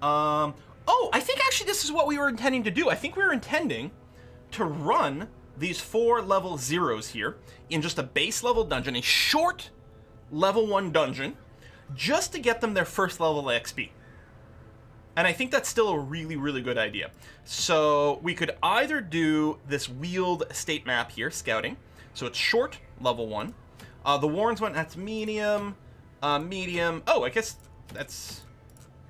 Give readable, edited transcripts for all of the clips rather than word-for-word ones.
Oh, I think actually this is what we were intending to do. I think we were intending to run these 4 level 0s here in just a base level dungeon, a short level 1 dungeon, just to get them their first level XP. And I think that's still a really, really good idea. So we could either do this Weald state map here, scouting. So it's short, level 1. The Warrens one, that's medium, medium. Oh, I guess that's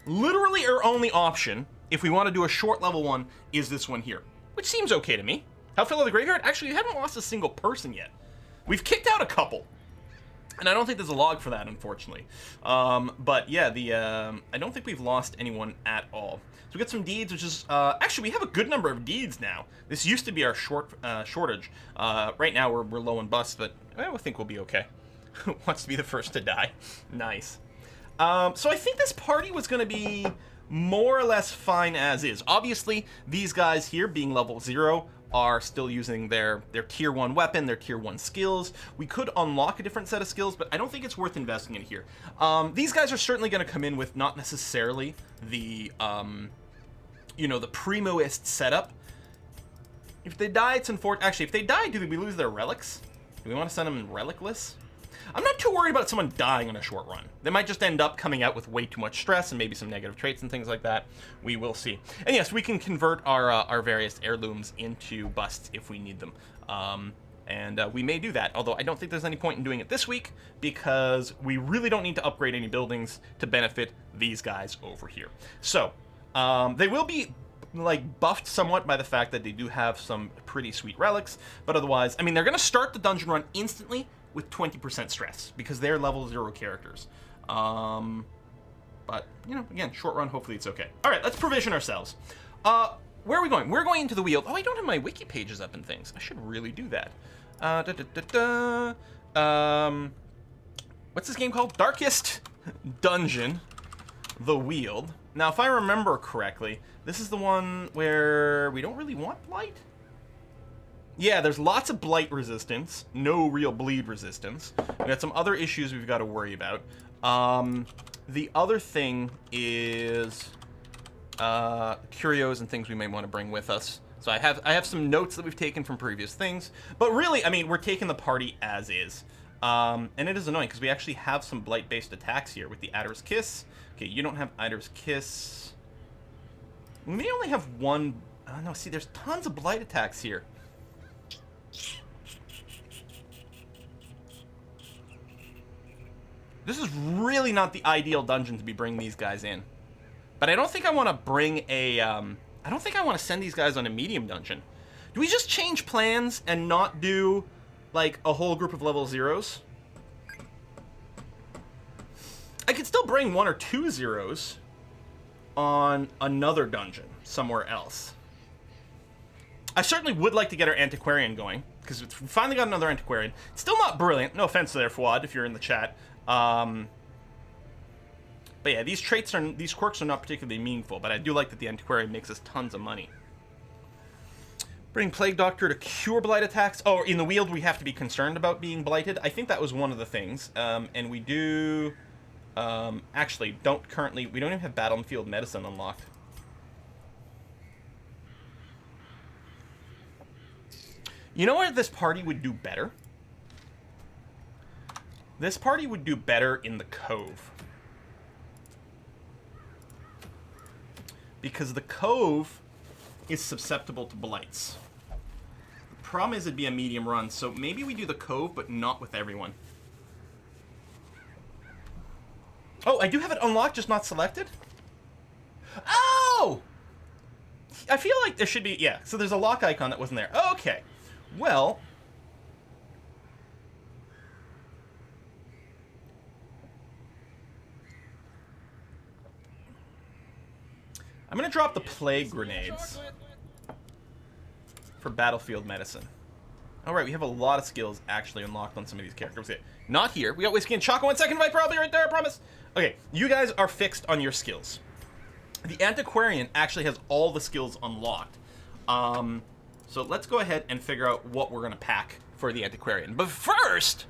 literally our only option if we want to do a short level 1 is this one here, which seems okay to me. Outfill of the Graveyard? Actually, we haven't lost a single person yet. We've kicked out a couple. And I don't think there's a log for that, unfortunately. But yeah, I don't think we've lost anyone at all. So we got some deeds, which is actually we have a good number of deeds now. This used to be our shortage. Right now we're low on busts, but I think we'll be okay. Wants to be the first to die. Nice. So I think this party was going to be more or less fine as is. Obviously, these guys here being level 0 are still using their tier 1 weapon, their tier 1 skills. We could unlock a different set of skills, but I don't think it's worth investing in here. These guys are certainly going to come in with not necessarily the, the primoist setup. If they die, it's unfortunate. Actually, if they die, do we lose their relics? Do we want to send them relicless? I'm not too worried about someone dying on a short run. They might just end up coming out with way too much stress and maybe some negative traits and things like that. We will see. And yes, we can convert our various heirlooms into busts if we need them. And we may do that, although I don't think there's any point in doing it this week because we really don't need to upgrade any buildings to benefit these guys over here. So, they will be buffed somewhat by the fact that they do have some pretty sweet relics, but otherwise, I mean, they're going to start the dungeon run instantly with 20% stress because they're level 0 characters. But, again, short run, hopefully it's okay. All right, let's provision ourselves. Where are we going? We're going into the Weald. Oh, I don't have my wiki pages up and things. I should really do that. What's this game called? Darkest Dungeon, the Weald. Now, if I remember correctly, this is the one where we don't really want Blight? Yeah, there's lots of blight resistance, no real bleed resistance. We got some other issues we've got to worry about. The other thing is curios and things we may want to bring with us. So I have some notes that we've taken from previous things, but really, I mean, we're taking the party as is. And it is annoying because we actually have some blight-based attacks here with the Adder's Kiss. Okay, you don't have Adder's Kiss. We may only have one. Oh no, see, there's tons of blight attacks here. This is really not the ideal dungeon to be bringing these guys in. But I don't think I want to bring a, I don't think I want to send these guys on a medium dungeon. Do we just change plans and not do, a whole group of level 0s? I could still bring 1 or 2 0s on another dungeon somewhere else. I certainly would like to get our antiquarian going, because we finally got another antiquarian. Still not brilliant. No offense there, Fuad, if you're in the chat. But yeah, these quirks are not particularly meaningful, but I do like that the antiquarian makes us tons of money. Bring Plague Doctor to cure blight attacks. Oh, in the Weald we have to be concerned about being blighted. I think that was one of the things. And we do... actually, we don't even have Battlefield Medicine unlocked. You know where this party would do better? This party would do better in the Cove. Because the Cove is susceptible to blights. The problem is it'd be a medium run, so maybe we do the Cove, but not with everyone. Oh, I do have it unlocked, just not selected? Oh! I feel like there should be, yeah, so there's a lock icon that wasn't there. Okay. Well, I'm going to drop the plague grenades for Battlefield Medicine. All right, we have a lot of skills actually unlocked on some of these characters. Okay, not here. We got Whiskey and Choco. 1 second, probably right there, I promise. Okay, you guys are fixed on your skills. The Antiquarian actually has all the skills unlocked. So let's go ahead and figure out what we're going to pack for the Antiquarian. But first,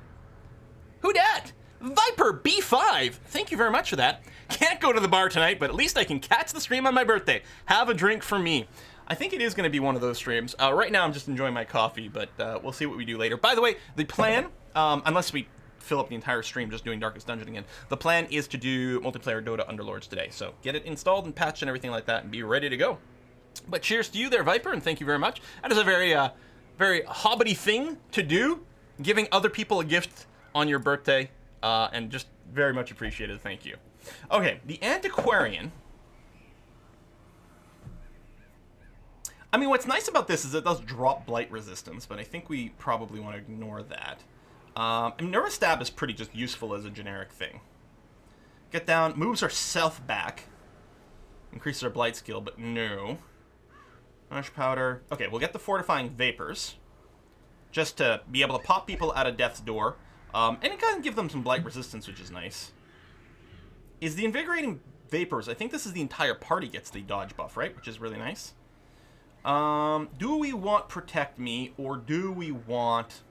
who dat? Viper B5, thank you very much for that. Can't go to the bar tonight, but at least I can catch the stream on my birthday. Have a drink for me. I think it is going to be one of those streams. Right now I'm just enjoying my coffee, but we'll see what we do later. By the way, the plan, unless we fill up the entire stream just doing Darkest Dungeon again, the plan is to do multiplayer Dota Underlords today. So get it installed and patched and everything like that and be ready to go. But cheers to you there, Viper, and thank you very much. That is a very, very hobbity thing to do, giving other people a gift on your birthday. And just very much appreciated. Thank you. Okay, the Antiquarian. I mean, what's nice about this is it does drop blight resistance, but I think we probably want to ignore that. I mean, Nervous Stab is pretty just useful as a generic thing. Get down, moves ourself back. Increases our blight skill, but no. Ash Powder. Okay, we'll get the Fortifying Vapors. Just to be able to pop people out of Death's Door. And it can give them some blight resistance, which is nice. Is the Invigorating Vapors, I think this is the entire party gets the dodge buff, right? Which is really nice. Do we want Protect Me, or do we want...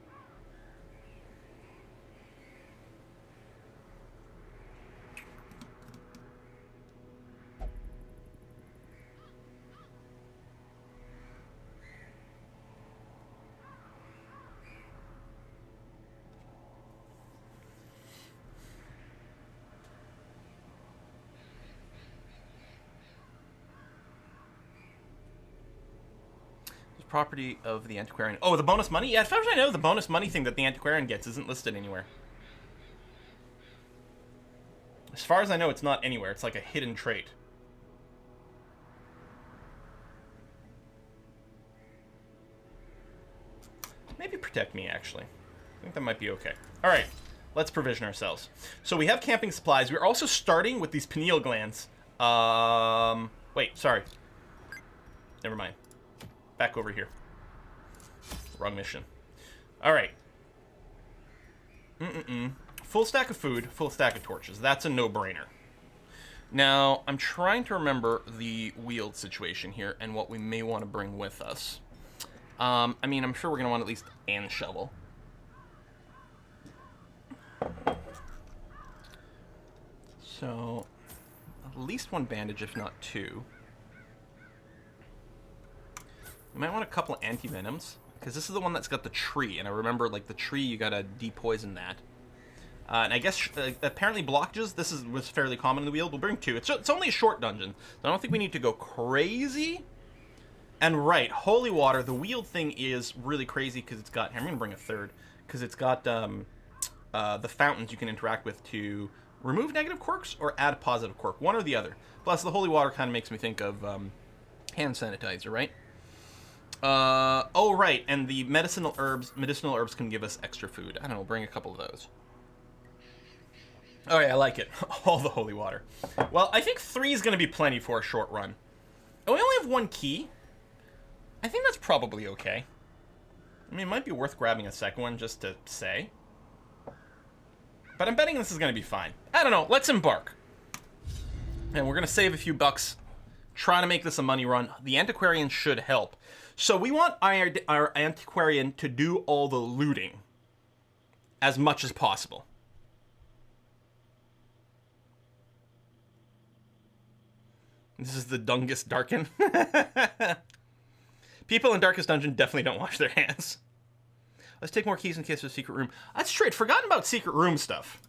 property of the Antiquarian. Oh, the bonus money? Yeah, as far as I know, the bonus money thing that the Antiquarian gets isn't listed anywhere. As far as I know, it's not anywhere. It's like a hidden trait. Maybe Protect Me, actually. I think that might be okay. All right, let's provision ourselves. So we have camping supplies. We're also starting with these pineal glands. Wait, sorry. Never mind. Back over here. Wrong mission. All right. Full stack of food, full stack of torches. That's a no-brainer. Now, I'm trying to remember the Weald situation here and what we may want to bring with us. I mean, I'm sure we're going to want at least an shovel. So, at least one bandage, if not two. You might want a couple of anti-venoms, because this is the one that's got the tree, and I remember, like, the tree, you gotta depoison that. And I guess, apparently blockages, was fairly common in the Weald. We'll bring two. It's only a short dungeon, so I don't think we need to go crazy. And right, Holy Water, the Weald thing is really crazy, because it's got, I'm gonna bring a third, because it's got the fountains you can interact with to remove negative quirks or add positive quirk, one or the other. Plus, the Holy Water kind of makes me think of hand sanitizer, right? Oh, right, and the medicinal herbs can give us extra food. I don't know, bring a couple of those. Oh yeah, I like it. All the holy water. Well, I think 3 is going to be plenty for a short run. And we only have 1 key. I think that's probably okay. I mean, it might be worth grabbing a second one just to say. But I'm betting this is going to be fine. I don't know, let's embark. And we're going to save a few bucks. Try to make this a money run. The Antiquarian should help. So we want our Antiquarian to do all the looting as much as possible. This is the Dungus Darken. People in Darkest Dungeon definitely don't wash their hands. Let's take more keys in case of a secret room. That's true. I'd forgotten about secret room stuff.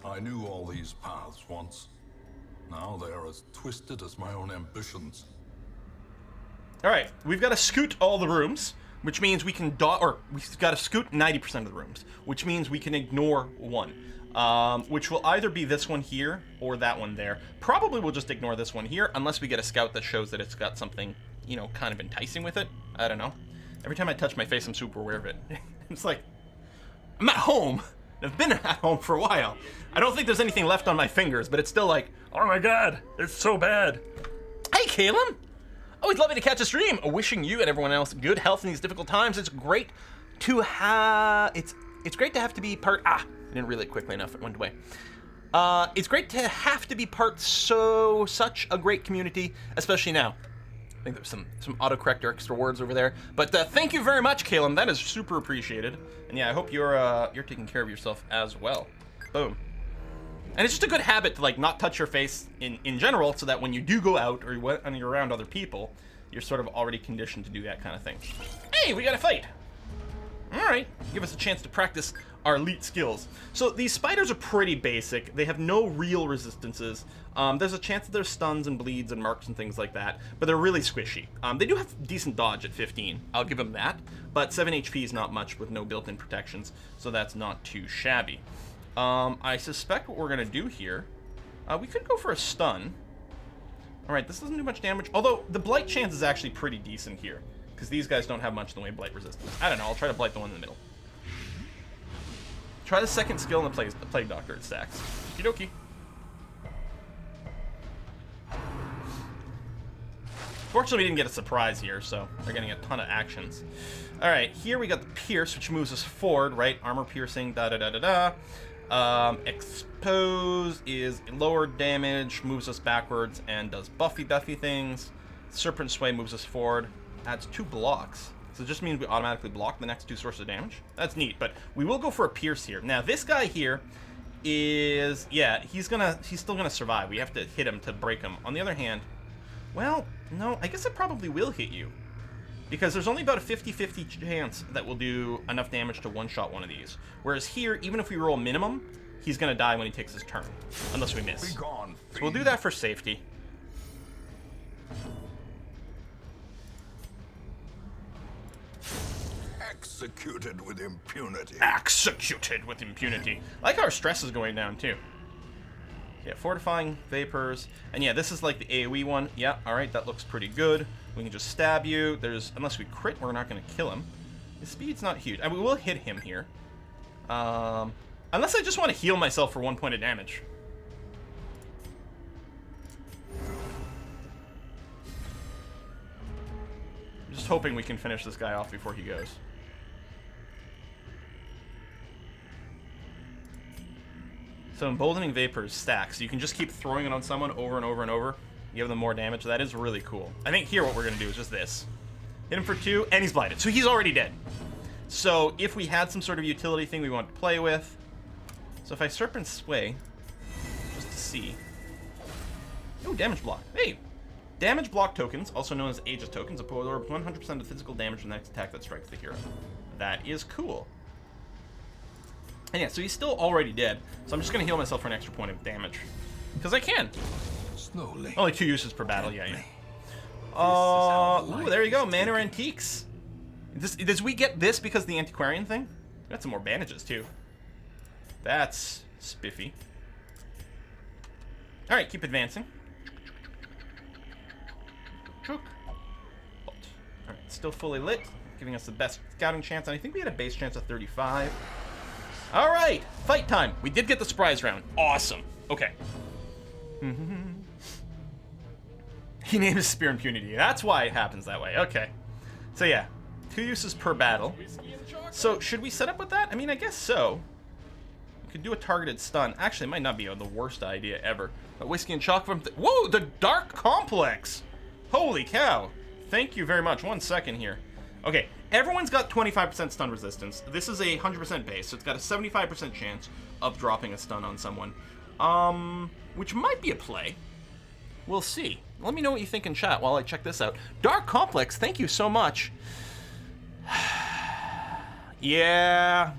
I knew all these paths once. Now they are as twisted as my own ambitions. Alright, we've got to scoot all the rooms, which means we can we've got to scoot 90% of the rooms, which means we can ignore one. Which will either be this one here or that one there. Probably we'll just ignore this one here, unless we get a scout that shows that it's got something, you know, kind of enticing with it. I don't know. Every time I touch my face, I'm super aware of it. It's like, I'm at home. I've been at home for a while. I don't think there's anything left on my fingers, but it's still like, oh my god, it's so bad. Hey, Caleb! Always lovely to catch a stream. Wishing you and everyone else good health in these difficult times. It's great to have... It's great to have to be part... I didn't reel it quickly enough. It went away. It's great to have to be part such a great community, especially now. I think there's some autocorrect or extra words over there. But thank you very much, Caleb. That is super appreciated. And yeah, I hope you're taking care of yourself as well. Boom. And it's just a good habit to, like, not touch your face in general, so that when you do go out or when you're around other people, you're sort of already conditioned to do that kind of thing. Hey, we got a fight! Alright, give us a chance to practice our elite skills. So these spiders are pretty basic. They have no real resistances. There's a chance that there's stuns and bleeds and marks and things like that, but they're really squishy. They do have decent dodge at 15. I'll give them that, but 7 HP is not much with no built-in protections, so that's not too shabby. I suspect what we're going to do here, we could go for a stun. Alright, this doesn't do much damage, although the blight chance is actually pretty decent here, because these guys don't have much in the way of blight resistance. I don't know, I'll try to blight the one in the middle. Try the second skill in the Plague Doctor, it stacks. Okie dokie. Fortunately, we didn't get a surprise here, so we're getting a ton of actions. Alright, here we got the Pierce, which moves us forward, right? Armor piercing, da-da-da-da-da. Expose is lower damage, moves us backwards, and does buffy things. Serpent Sway moves us forward, adds 2 blocks. So it just means we automatically block the next 2 sources of damage. That's neat, but we will go for a Pierce here. Now, this guy here is... yeah, he's still gonna survive. We have to hit him to break him. On the other hand... well, no, I guess it probably will hit you. Because there's only about a 50-50 chance that we'll do enough damage to one-shot one of these. Whereas here, even if we roll minimum, he's gonna die when he takes his turn. Unless we miss. Be gone, so we'll do that for safety. Executed with impunity. Executed with impunity. I like how our stress is going down, too. Yeah, fortifying vapors. And yeah, this is like the AoE one. Yeah, alright, that looks pretty good. We can just stab you. Unless we crit, we're not going to kill him. His speed's not huge. I mean, we'll hit him here. Unless I just want to heal myself for 1 point of damage. I'm just hoping we can finish this guy off before he goes. So Emboldening Vapors stacks. You can just keep throwing it on someone over and over and over. Give them more damage. That is really cool. I think here what we're going to do is just this. Hit him for 2, and he's blighted. So he's already dead. So if we had some sort of utility thing we want to play with... so if I Serpent Sway, just to see... oh, damage block. Hey! Damage block tokens, also known as Aegis tokens, absorb 100% of physical damage from the next attack that strikes the hero. That is cool. And yeah, so he's still already dead. So I'm just going to heal myself for an extra point of damage. Because I can. Slowly. Only 2 uses per battle, yeah. Ooh, there you go, Mana Antiques. Does we get this because of the Antiquarian thing? Got some more bandages, too. That's spiffy. Alright, keep advancing. Alright, still fully lit, giving us the best scouting chance, and I think we had a base chance of 35. Alright, fight time. We did get the surprise round. Awesome. Okay. He named his Spear Impunity. That's why it happens that way. Okay. So yeah, 2 uses per battle. So should we set up with that? I mean, I guess so. We could do a targeted stun. Actually, it might not be the worst idea ever. But Whiskey and Chocolate from... whoa, the Dark Complex! Holy cow. Thank you very much. 1 second here. Okay, everyone's got 25% stun resistance. This is a 100% base, so it's got a 75% chance of dropping a stun on someone. Which might be a play. We'll see. Let me know what you think in chat while I check this out. Dark Complex, thank you so much. Yeah,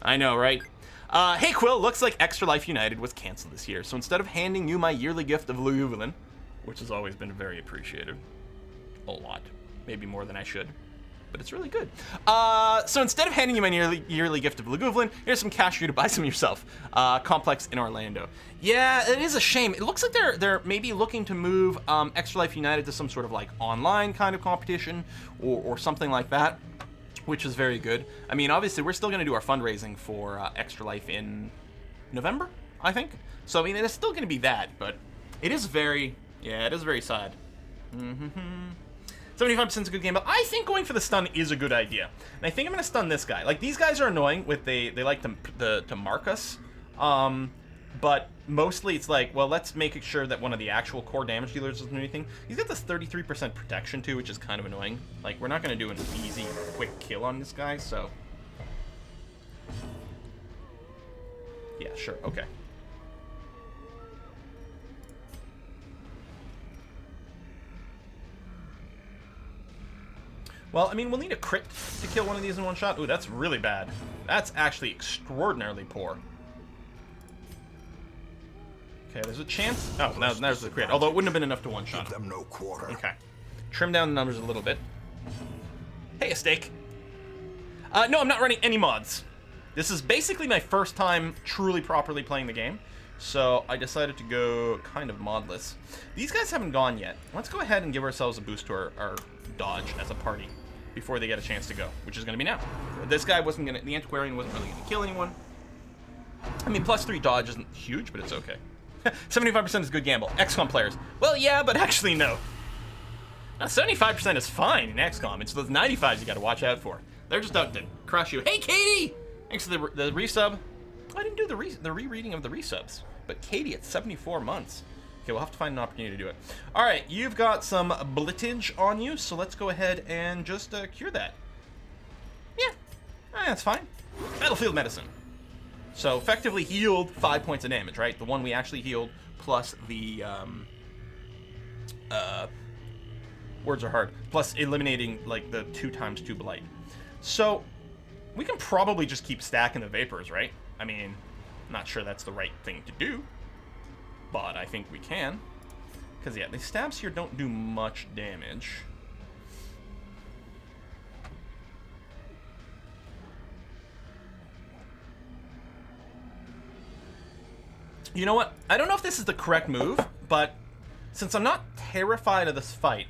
I know, right? Hey Quill, looks like Extra Life United was canceled this year, so instead of handing you my yearly gift of Luguvulin, which has always been very appreciated, a lot, maybe more than I should, but it's really good. So instead of handing you my yearly gift of Luguvulin, here's some cash for you to buy some yourself. Complex in Orlando. Yeah, it is a shame. It looks like they're maybe looking to move Extra Life United to some sort of like online kind of competition or something like that, which is very good. I mean, obviously we're still going to do our fundraising for Extra Life in November, I think. So I mean, it's still going to be that, but it is very, yeah, it is very sad. 75% is a good game, but I think going for the stun is a good idea. And I think I'm going to stun this guy. Like, these guys are annoying with they like to mark us. But mostly it's like, well, let's make sure that one of the actual core damage dealers doesn't do anything. He's got this 33% protection too, which is kind of annoying. Like, we're not going to do an easy, quick kill on this guy, so... Yeah, sure. Okay. Well, I mean, we'll need a crit to kill one of these in one shot. Ooh, that's really bad. That's actually extraordinarily poor. Okay, there's a chance. Oh, now there's the crit. Although it wouldn't have been enough to one-shot. Give them no quarter. Okay. Trim down the numbers a little bit. Hey, a steak. No, I'm not running any mods. This is basically my first time truly properly playing the game. So I decided to go kind of modless. These guys haven't gone yet. Let's go ahead and give ourselves a boost to our dodge as a party before they get a chance to go, which is going to be now. This guy wasn't going to... The Antiquarian wasn't really going to kill anyone. I mean, +3 dodge isn't huge, but it's okay. 75% is good gamble. XCOM players. Well, yeah, but actually, no. Now, 75% is fine in XCOM. It's those 95s you got to watch out for. They're just out to crush you. Hey, Katie! Thanks for the resub. Oh, I didn't do the rereading of the resubs. But Katie, at 74 months. Okay, we'll have to find an opportunity to do it. All right, you've got some blitzage on you, so let's go ahead and just cure that. Yeah, that's fine. Battlefield medicine. So effectively healed 5 points of damage, right? The one we actually healed plus the words are hard. Plus eliminating like the 2 times 2 blight. So we can probably just keep stacking the vapors, right? I mean, I'm not sure that's the right thing to do, but I think we can. Because yeah, the stabs here don't do much damage. You know what? I don't know if this is the correct move, but since I'm not terrified of this fight,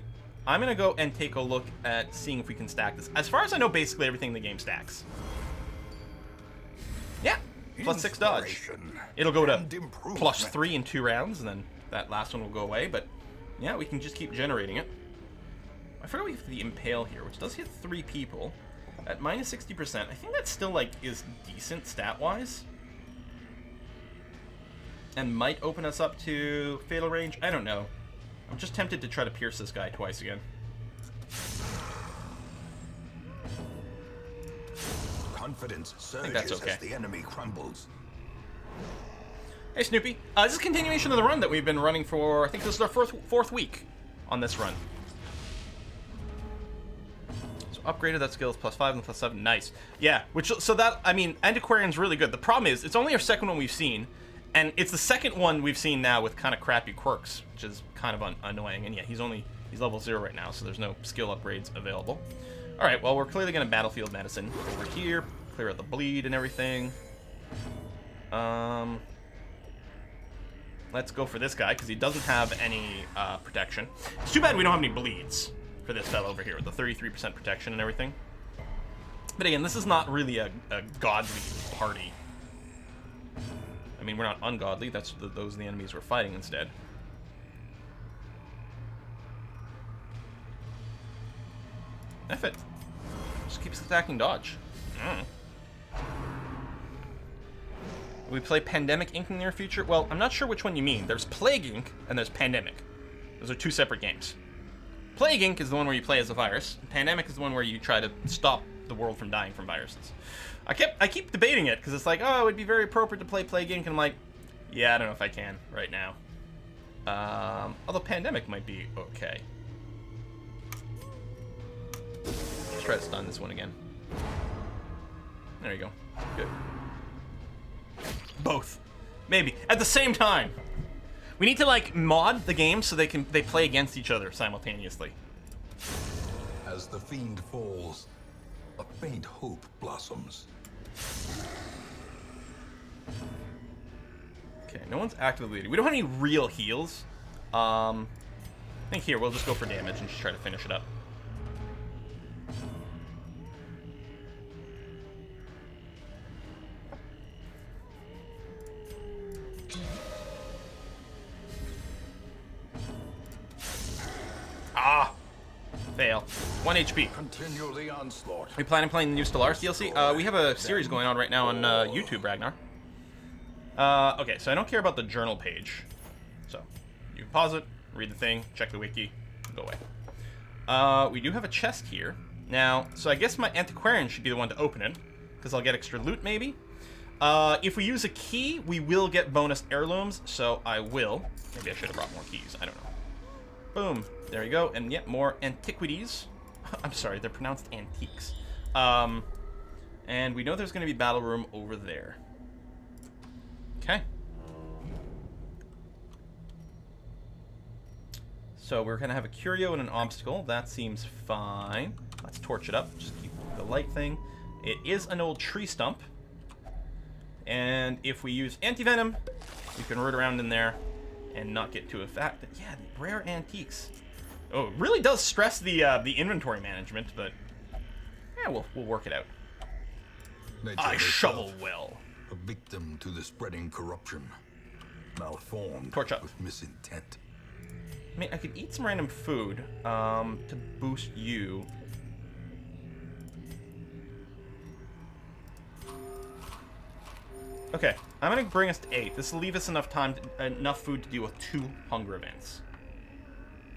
I'm going to go and take a look at seeing if we can stack this. As far as I know, basically everything in the game stacks. Yeah, +6 dodge. It'll go to +3 in 2 rounds, and then that last one will go away, but yeah, we can just keep generating it. I forgot we have the Impale here, which does hit 3 people at -60%. I think that still, like, is decent stat-wise. And might open us up to fatal range. I don't know. I'm just tempted to try to pierce this guy twice again. Confidence surges I think that's okay. as the enemy crumbles. Hey, Snoopy. This is a continuation of the run that we've been running for, I think this is our fourth week on this run. So upgraded that skill is +5 and +7. Nice. Yeah, so that, I mean, Antiquarian's really good. The problem is, it's only our second one we've seen. And it's the second one we've seen now with kind of crappy quirks, which is kind of annoying. And yeah, he's level 0 right now, so there's no skill upgrades available. All right, well, we're clearly going to battlefield medicine over here, clear out the bleed and everything. Let's go for this guy, because he doesn't have any protection. It's too bad we don't have any bleeds for this fellow over here, with the 33% protection and everything. But again, this is not really a godly party. I mean, we're not ungodly. Those are the enemies we're fighting instead. F it. Just keep stacking dodge. Will we play Pandemic Inc. in the near future? Well, I'm not sure which one you mean. There's Plague Inc. and there's Pandemic. Those are 2 separate games. Plague Inc. is the one where you play as a virus. Pandemic is the one where you try to stop the world from dying from viruses. I keep debating it, because it's like, oh, it would be very appropriate to play Plague Inc. And I'm like, yeah, I don't know if I can right now. Although Pandemic might be okay. Let's try to stun this one again. There you go. Good. Both. Maybe. At the same time. We need to, like, mod the game so they play against each other simultaneously. As the fiend falls, a faint hope blossoms. Okay, no one's actively leading. We don't have any real heals. I think here, we'll just go for damage and just try to finish it up. Ah! Fail. 1 HP. Continue the onslaught. We plan on playing the new Stellaris DLC? We have a series going on right now on YouTube, Ragnar. Okay, so I don't care about the journal page. So, you can pause it, read the thing, check the wiki, go away. We do have a chest here. Now, so I guess my Antiquarian should be the one to open it, because I'll get extra loot, maybe? If we use a key, we will get bonus heirlooms, so I will. Maybe I should have brought more keys. I don't know. Boom. There you go. And yet more antiquities. I'm sorry, they're pronounced antiques. And we know there's going to be battle room over there. Okay. So we're going to have a curio and an obstacle. That seems fine. Let's torch it up. Just keep the light thing. It is an old tree stump. And if we use anti-venom, we can root around in there and not get too affected. Yeah, rare antiques. Oh, it really does stress the inventory management, but yeah, we'll work it out. I shovel well. A victim to the spreading corruption, malformed Torch up. with misintent. I mean, I could eat some random food to boost you. Okay, I'm gonna bring us to 8. This will leave us enough time, enough food to deal with 2 hunger events.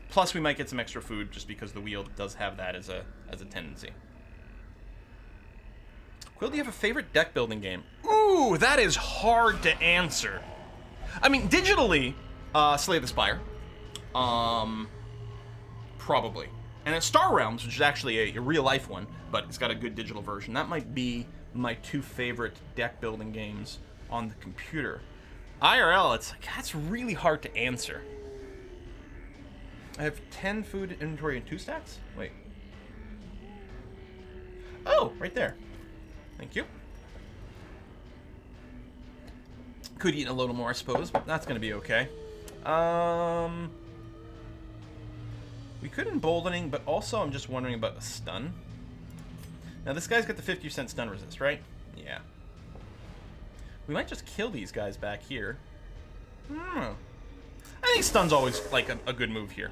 Plus, we might get some extra food just because the Weald does have that as a tendency. Quill, do you have a favorite deck building game? Ooh, that is hard to answer. I mean, digitally, Slay the Spire. Probably. And at Star Realms, which is actually a real-life one, but it's got a good digital version, that might be my 2 favorite deck building games on the computer. IRL, it's like, that's really hard to answer. I have 10 food inventory and 2 stacks? Wait. Oh, right there. Thank you. Could eat a little more, I suppose, but that's going to be okay. We could emboldening, but also I'm just wondering about the stun. Now, this guy's got the 50% stun resist, right? Yeah. We might just kill these guys back here. I think stun's always, like, a good move here.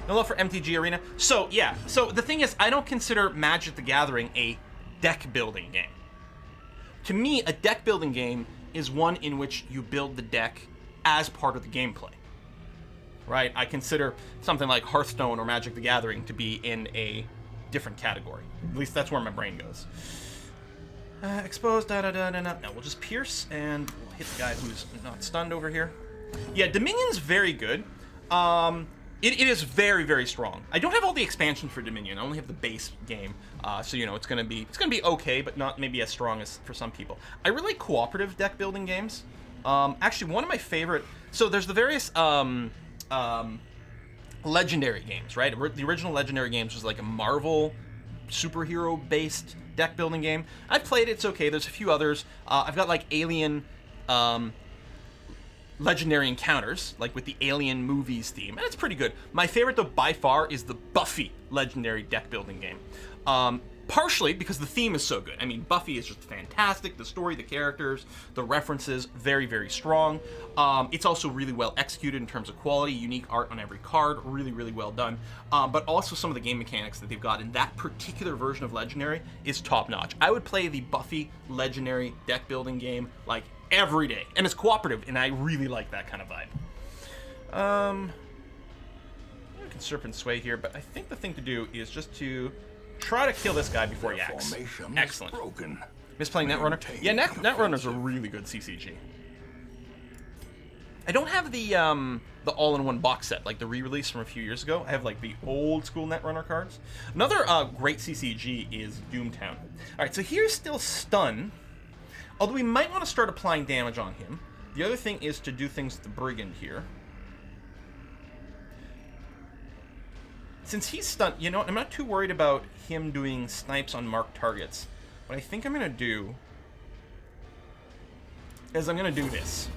No love for MTG Arena. So, yeah. So, the thing is, I don't consider Magic the Gathering a deck-building game. To me, a deck-building game is one in which you build the deck as part of the gameplay. Right? I consider something like Hearthstone or Magic the Gathering to be in a different category. At least that's where my brain goes. Exposed, No, we'll just pierce, and we'll hit the guy who's not stunned over here. Yeah, Dominion's very good. It is very, very strong. I don't have all the expansions for Dominion. I only have the base game. So, you know, it's gonna be okay, but not maybe as strong as for some people. I really like cooperative deck building games. Actually, one of my favorite... So there's the various... Legendary games, right? The original Legendary games was like a Marvel superhero-based deck building game. I've played it, it's okay. There's a few others. I've got like Alien Legendary Encounters, like with the Alien movies theme, and it's pretty good. My favorite, though, by far, is the Buffy Legendary deck building game. Partially because the theme is so good. I mean, Buffy is just fantastic. The story, the characters, the references, very, very strong. It's also really well executed in terms of quality, unique art on every card, really, really well done. But also some of the game mechanics that they've got in that particular version of Legendary is top-notch. I would play the Buffy Legendary deck building game, like, every day. And it's cooperative, and I really like that kind of vibe. I can Serpent Sway here, but I think the thing to do is just to... try to kill this guy before he acts. Excellent. Broken. Misplaying Netrunner. Yeah, Netrunner's a really good CCG. I don't have the all-in-one box set, like the re-release from a few years ago. I have like the old school Netrunner cards. Another great CCG is Doomtown. All right, so here's still stun. Although we might want to start applying damage on him. The other thing is to do things with the Brigand here. Since he's stunned, you know, I'm not too worried about him doing snipes on marked targets. What I think I'm going to do is I'm going to do this,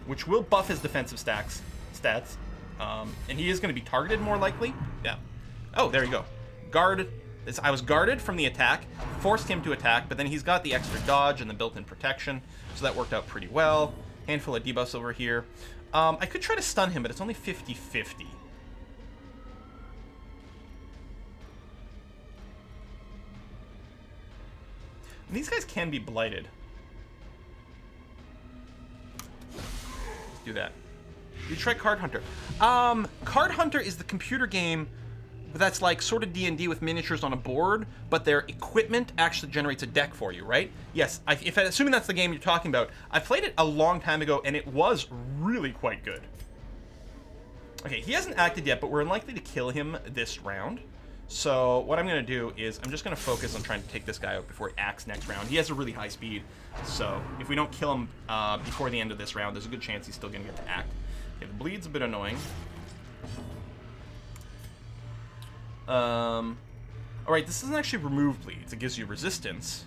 which will buff his defensive stats. And he is going to be targeted more likely. Yeah. Oh, there you go. Guard. I was guarded from the attack, forced him to attack, but then he's got the extra dodge and the built-in protection, so that worked out pretty well. Handful of debuffs over here. I could try to stun him, but it's only 50-50. These guys can be blighted. Let's do that. You try Card Hunter. Card Hunter is the computer game but that's like sort of D&D with miniatures on a board, but their equipment actually generates a deck for you, right? Yes, assuming that's the game you're talking about. I played it a long time ago, and it was really quite good. Okay, he hasn't acted yet, but we're unlikely to kill him this round. So what I'm going to do is I'm just going to focus on trying to take this guy out before he acts next round. He has a really high speed, so if we don't kill him before the end of this round, there's a good chance he's still going to get to act. Okay, the bleed's a bit annoying. Alright, this doesn't actually remove bleeds. It gives you resistance.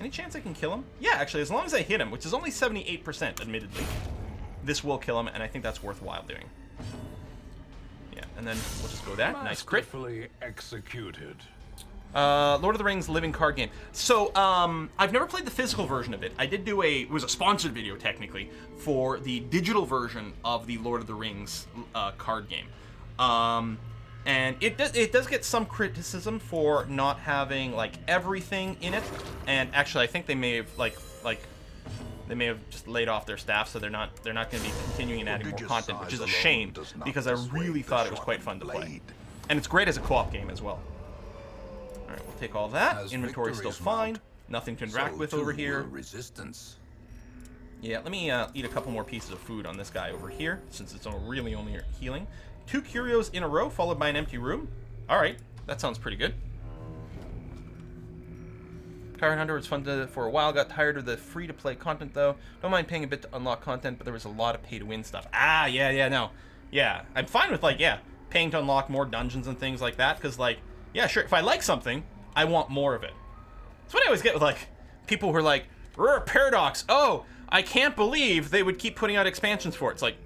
Any chance I can kill him? Yeah, actually, as long as I hit him, which is only 78%, admittedly, this will kill him, and I think that's worthwhile doing. Yeah, and then we'll just go that. Nice crit. Executed. Lord of the Rings living card game. So, I've never played the physical version of it. I did do it was a sponsored video, technically, for the digital version of the Lord of the Rings card game. And it does get some criticism for not having, like, everything in it. And actually, I think they may have, they may have just laid off their staff, so they're not going to be continuing and adding more content, which is a shame, because I really thought it was quite fun to play. And it's great as a co-op game as well. Alright, we'll take all that. Inventory's still fine. Nothing to interact with over here. Resistance. Yeah, let me eat a couple more pieces of food on this guy over here, since it's really only healing. 2 Curios in a row, followed by an empty room. Alright, that sounds pretty good. Tyrant Hunter was fun for a while, got tired of the free-to-play content, though. Don't mind paying a bit to unlock content, but there was a lot of pay-to-win stuff. Ah, no. Yeah, I'm fine with, like, yeah, paying to unlock more dungeons and things like that, because, like, yeah, sure, if I like something, I want more of it. That's what I always get with, like, people who are like, Paradox, oh, I can't believe they would keep putting out expansions for it. It's like,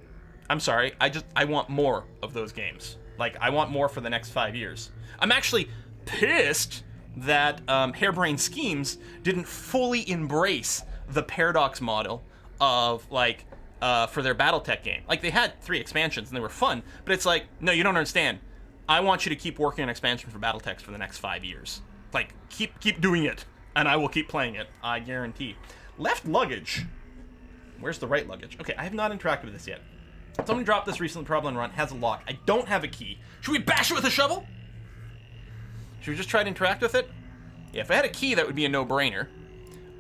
I'm sorry, I want more of those games. Like, I want more for the next 5 years. I'm actually pissed that Harebrained Schemes didn't fully embrace the Paradox model of, like, for their Battletech game. Like, they had 3 expansions, and they were fun, but it's like, no, you don't understand. I want you to keep working on expansions for Battletech for the next 5 years. Like, keep doing it, and I will keep playing it, I guarantee. Left luggage. Where's the right luggage? Okay, I have not interacted with this yet. Someone dropped this recently, Problem Run, has a lock. I don't have a key. Should we bash it with a shovel? Should we just try to interact with it? Yeah, if I had a key, that would be a no-brainer.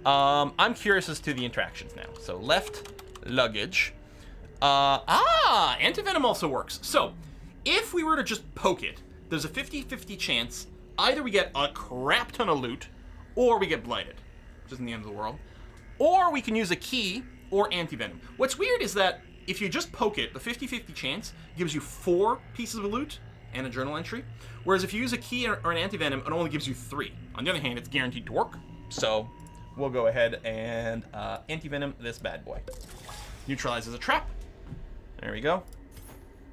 I'm curious as to the interactions now. So, left luggage. Antivenom also works. So, if we were to just poke it, there's a 50-50 chance either we get a crap ton of loot, or we get blighted, which isn't the end of the world. Or we can use a key or antivenom. What's weird is that if you just poke it, the 50-50 chance gives you 4 pieces of loot and a journal entry, whereas if you use a key or an antivenom, it only gives you 3. On the other hand, it's guaranteed to work, so we'll go ahead and antivenom this bad boy. Neutralizes a trap. There we go.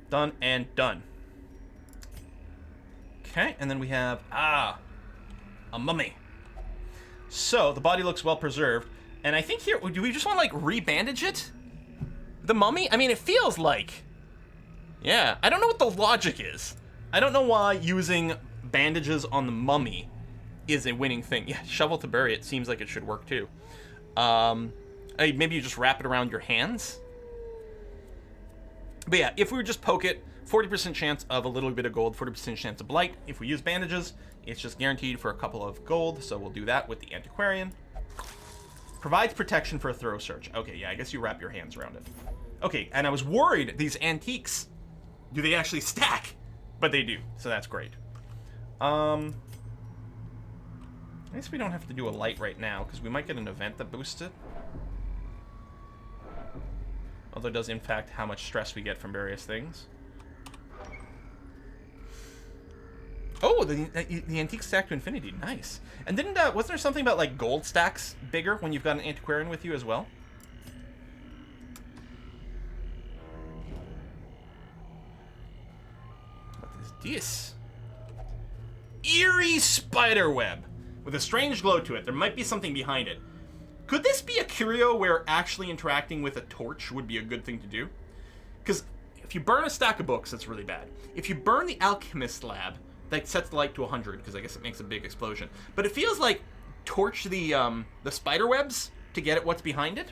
Done and done. Okay, and then we have, a mummy. So, the body looks well preserved, and I think here, do we just want to, like, re-bandage it? The mummy? I mean, it feels like, yeah, I don't know what the logic is. I don't know why using bandages on the mummy is a winning thing. Yeah, shovel to bury it seems like it should work too. Maybe you just wrap it around your hands. But yeah, if we would just poke it, 40% chance of a little bit of gold, 40% chance of blight. If we use bandages, it's just guaranteed for a couple of gold, so we'll do that with the antiquarian. Provides protection for a thorough search. Okay, yeah, I guess you wrap your hands around it. Okay, and I was worried, these antiques, do they actually stack? But they do, so that's great. I guess we don't have to do a light right now, because we might get an event that boosts it. Although it does impact how much stress we get from various things. Oh, the antique stack to infinity, nice. And wasn't there something about, like, gold stacks bigger when you've got an antiquarian with you as well? What is this? Eerie spider web with a strange glow to it. There might be something behind it. Could this be a curio where actually interacting with a torch would be a good thing to do? Because if you burn a stack of books, that's really bad. If you burn the alchemist lab, that sets the light to 100, because I guess it makes a big explosion. But it feels like torch the spider webs to get at what's behind it.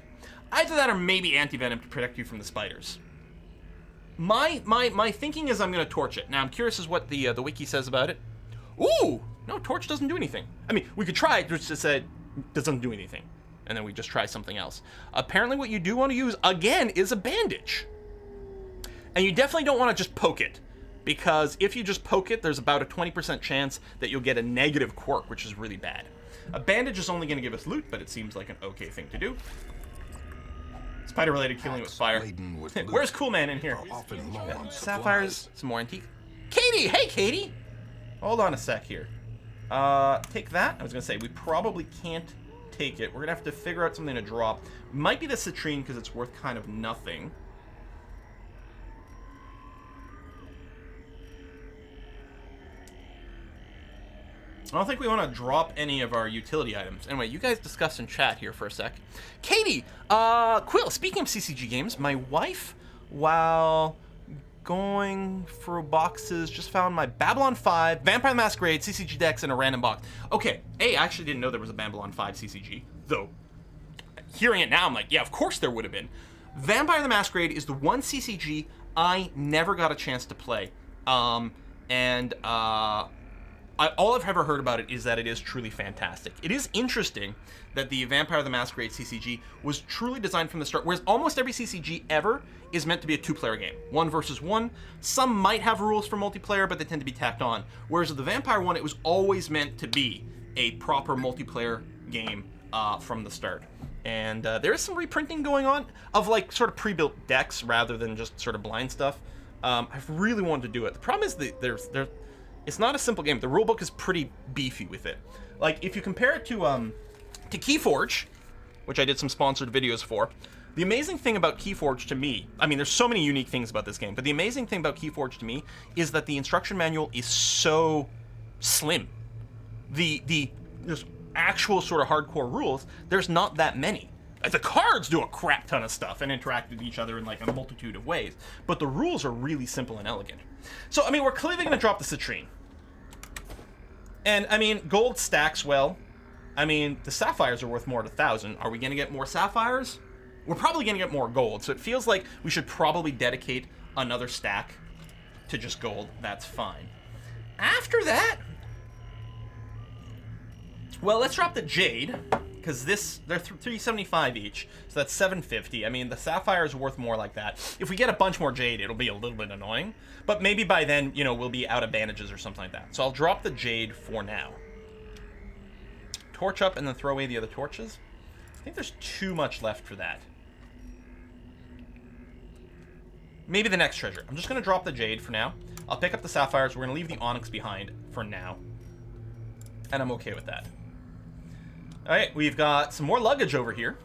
Either that or maybe antivenom to protect you from the spiders. My thinking is I'm going to torch it. Now, I'm curious as what the wiki says about it. Ooh! No, torch doesn't do anything. I mean, we could try it, just said it doesn't do anything. And then we just try something else. Apparently what you do want to use, again, is a bandage. And you definitely don't want to just poke it. Because if you just poke it, there's about a 20% chance that you'll get a negative quirk, which is really bad. A bandage is only going to give us loot, but it seems like an okay thing to do. Spider-related killing with fire. Where's Cool Man in here? Sapphires, some more antique. Katie! Hey, Katie! Hold on a sec here. Take that. I was going to say, we probably can't take it. We're going to have to figure out something to drop. Might be the citrine, because it's worth kind of nothing. I don't think we want to drop any of our utility items. Anyway, you guys discuss in chat here for a sec. Katie! Quill, speaking of CCG games, my wife, while going through boxes, just found my Babylon 5, Vampire the Masquerade, CCG decks, and a random box. Okay, I actually didn't know there was a Babylon 5 CCG, though hearing it now, I'm like, yeah, of course there would have been. Vampire the Masquerade is the one CCG I never got a chance to play. All I've ever heard about it is that it is truly fantastic. It is interesting that the Vampire the Masquerade CCG was truly designed from the start, whereas almost every CCG ever is meant to be a two-player game. 1 versus 1. Some might have rules for multiplayer, but they tend to be tacked on. Whereas the Vampire one, it was always meant to be a proper multiplayer game from the start. And there is some reprinting going on of like sort of pre-built decks rather than just sort of blind stuff. I've really wanted to do it. The problem is that it's not a simple game. The rulebook is pretty beefy with it. Like, if you compare it to Keyforge, which I did some sponsored videos for, the amazing thing about Keyforge to me, I mean, there's so many unique things about this game, but the amazing thing about Keyforge to me is that the instruction manual is so slim. The actual sort of hardcore rules, there's not that many. The cards do a crap ton of stuff and interact with each other in like a multitude of ways, but the rules are really simple and elegant. So, I mean, we're clearly going to drop the citrine. And, I mean, gold stacks well. I mean, the sapphires are worth more at 1,000. Are we going to get more sapphires? We're probably going to get more gold, so it feels like we should probably dedicate another stack to just gold. That's fine. After that, well, let's drop the jade, because they're 375 each, so that's 750. I mean, the sapphire is worth more like that. If we get a bunch more jade, it'll be a little bit annoying, but maybe by then, you know, we'll be out of bandages or something like that. So I'll drop the jade for now. Torch up and then throw away the other torches. I think there's too much left for that. Maybe the next treasure. I'm just going to drop the jade for now. I'll pick up the sapphires. We're going to leave the onyx behind for now. And I'm okay with that. Alright, we've got some more luggage over here.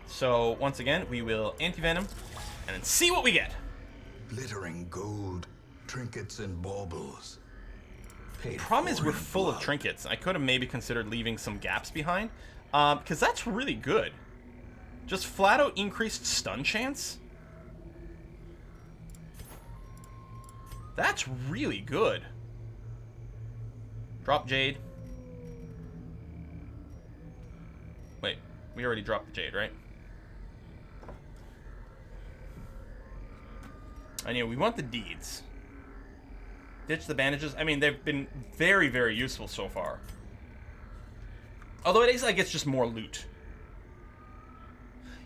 So, once again, we will anti-venom and then see what we get. Glittering gold, trinkets and baubles. The problem is we're full of trinkets. I could have maybe considered leaving some gaps behind. Because that's really good. Just flat out increased stun chance? That's really good. Drop jade. Wait, we already dropped the jade, right? I know, we want the deeds. Ditch the bandages. I mean, they've been very, very useful so far. Although it is like it's just more loot.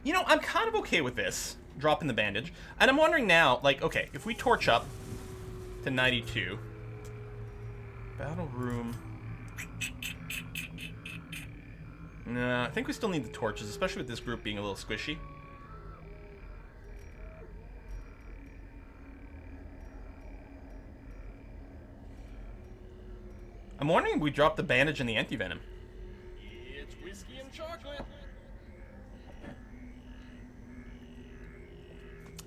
You know, I'm kind of okay with this, dropping the bandage. And I'm wondering now, like, okay, if we torch up to 92. Battle room. Nah, I think we still need the torches, especially with this group being a little squishy. I'm wondering if we drop the bandage and the anti-venom. It's whiskey and chocolate.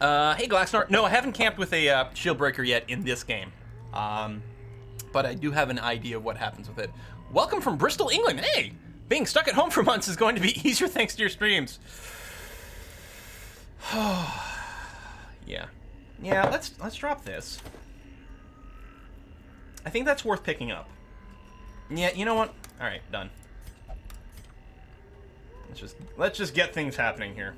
Hey Glaxnor. No, I haven't camped with a shield breaker yet in this game. But I do have an idea of what happens with it. Welcome from Bristol, England. Hey! Being stuck at home for months is going to be easier thanks to your streams. Yeah. Yeah, let's drop this. I think that's worth picking up. Yeah, you know what? Alright, done. Let's just get things happening here.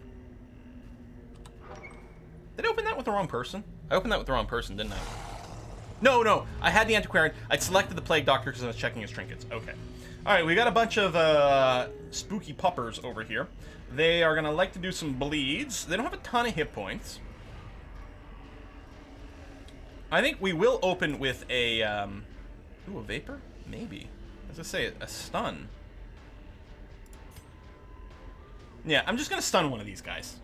Did I open that with the wrong person? I opened that with the wrong person, didn't I? No, no. I had the antiquarian. I'd selected the plague doctor because I was checking his trinkets. Okay. All right, we got a bunch of spooky puppers over here. They are going to like to do some bleeds. They don't have a ton of hit points. I think we will open with a... ooh, a vapor? Maybe. As I say, a stun. Yeah, I'm just going to stun one of these guys.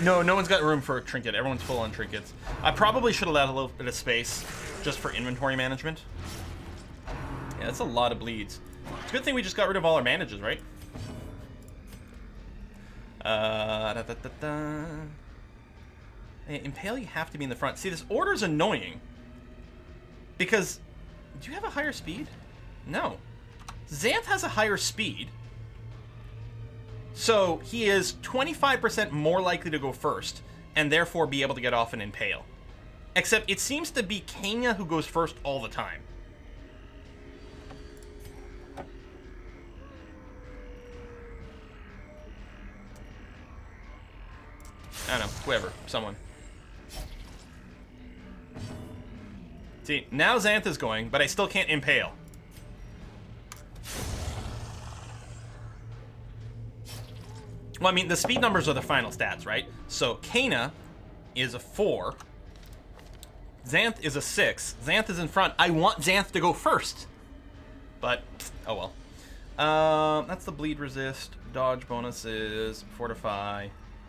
No, no one's got room for a trinket. Everyone's full on trinkets. I probably should have allowed a little bit of space just for inventory management. Yeah, that's a lot of bleeds. It's a good thing we just got rid of all our bandages, right? Hey, Impale, you have to be in the front. See, this order's annoying. Because, do you have a higher speed? No. Xanth has a higher speed. So, he is 25% more likely to go first, and therefore be able to get off an Impale. Except, it seems to be Kenya who goes first all the time. I don't know, whoever, someone. See, now Xanth is going, but I still can't Impale. Well, I mean, the speed numbers are the final stats, right? So, Kana is a 4. Xanth is a 6. Xanth is in front. I want Xanth to go first. But, oh well. That's the bleed resist. Dodge bonuses. Fortify.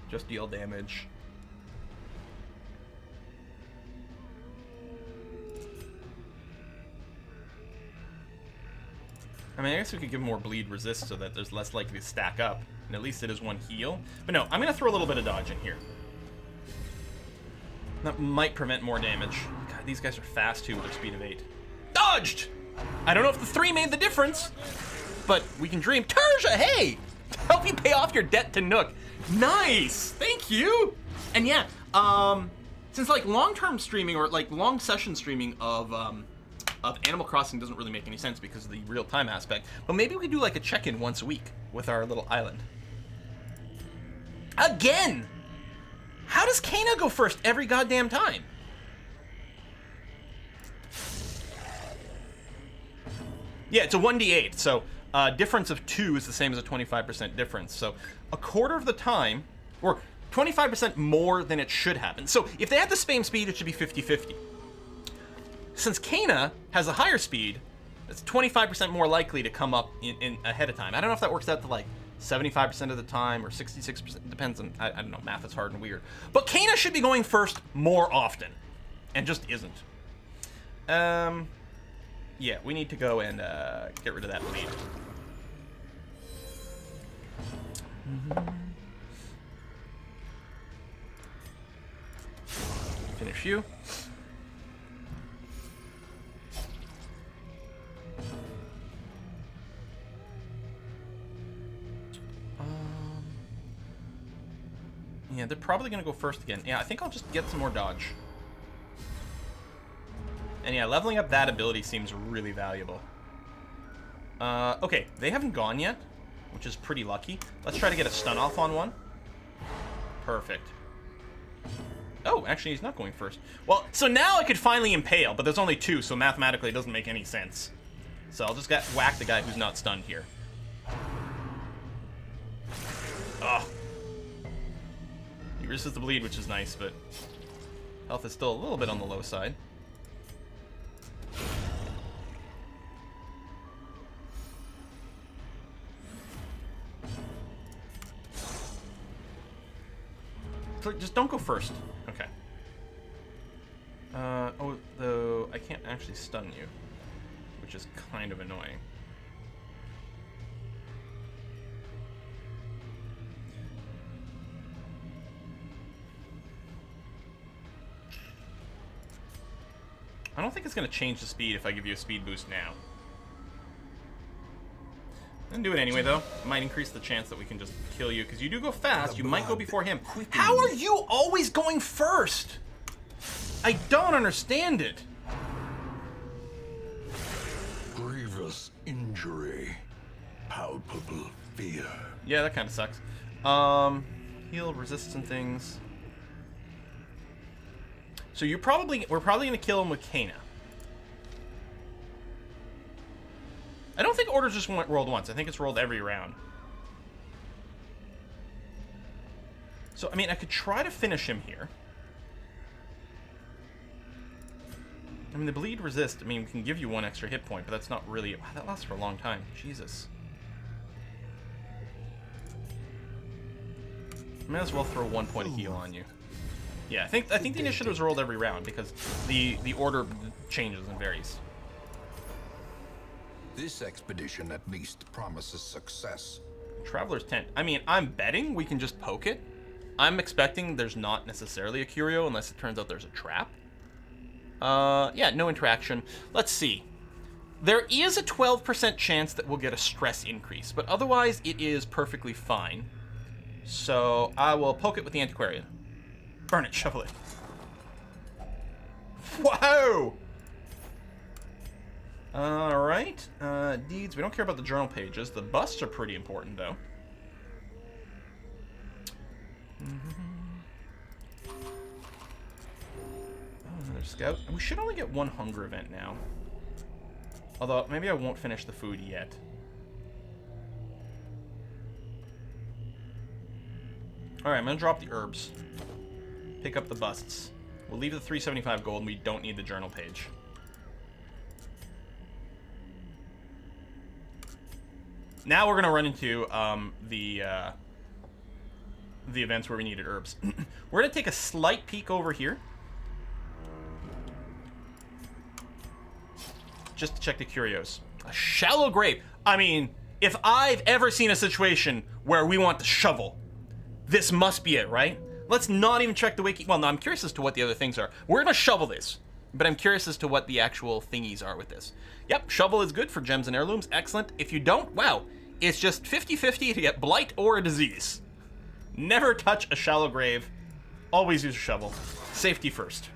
Just deal damage. I mean, I guess we could give more bleed resist so that there's less likely to stack up. And at least it is one heal. But no, I'm going to throw a little bit of dodge in here. That might prevent more damage. God, these guys are fast too with their speed of 8. Dodged! I don't know if the 3 made the difference, but we can dream. Terja, hey! Help you pay off your debt to Nook. Nice! Thank you! And yeah, since like long-term streaming or like long session streaming of Animal Crossing doesn't really make any sense because of the real-time aspect, but maybe we do like a check-in once a week with our little island. Again! How does Kana go first every goddamn time? Yeah, it's a 1d8, so difference of 2 is the same as a 25% difference. So a quarter of the time, or 25% more than it should happen. So if they had the same speed, it should be 50-50. Since Kana has a higher speed, it's 25% more likely to come up in ahead of time. I don't know if that works out to like 75% of the time or 66%. Depends on, I don't know, math is hard and weird. But Kana should be going first more often, and just isn't. Yeah, we need to go and get rid of that bleed. Finish you. Yeah, they're probably going to go first again. Yeah, I think I'll just get some more dodge. And yeah, leveling up that ability seems really valuable. Okay, they haven't gone yet, which is pretty lucky. Let's try to get a stun off on one. Perfect. Oh, actually, he's not going first. Well, so now I could finally impale, but there's only 2, so mathematically it doesn't make any sense. So I'll just whack the guy who's not stunned here. Ugh. He resists the bleed, which is nice, but health is still a little bit on the low side. So just don't go first. Okay. Oh, though I can't actually stun you, which is kind of annoying. I don't think it's going to change the speed if I give you a speed boost now. I'm going to do it anyway, though. It might increase the chance that we can just kill you, because you do go fast. You might go before him. How are you always going first? I don't understand it. Dangerous injury. Palpable fear. Yeah, that kind of sucks. Heal, resistant things. So we're probably gonna kill him with Kana. I don't think orders just rolled once. I think it's rolled every round. So, I mean, I could try to finish him here. I mean, the bleed resist, I mean, we can give you 1 extra hit point, but that's not really... Wow, that lasts for a long time. Jesus. Might as well throw 1 point of heal on you. Yeah, I think the initiative's rolled every round, because the order changes and varies. This expedition at least promises success. Traveler's Tent. I mean, I'm betting we can just poke it. I'm expecting there's not necessarily a Curio unless it turns out there's a trap. Yeah, no interaction. Let's see. There is a 12% chance that we'll get a stress increase, but otherwise it is perfectly fine. So I will poke it with the Antiquarian. Burn it, shovel it. Whoa! Alright. Deeds. We don't care about the journal pages. The busts are pretty important, though. Oh, another scout. We should only get 1 hunger event now. Although, maybe I won't finish the food yet. Alright, I'm gonna drop the herbs. Pick up the busts. We'll leave the 375 gold, and we don't need the journal page. Now we're gonna run into the events where we needed herbs. We're gonna take a slight peek over here, just to check the curios. A shallow grave. I mean, if I've ever seen a situation where we want to shovel, this must be it, right? Let's not even check the wiki. Well, no, I'm curious as to what the other things are. We're gonna shovel this, but I'm curious as to what the actual thingies are with this. Yep, shovel is good for gems and heirlooms. Excellent. If you don't, wow, it's just 50-50 to get blight or a disease. Never touch a shallow grave. Always use a shovel. Safety first.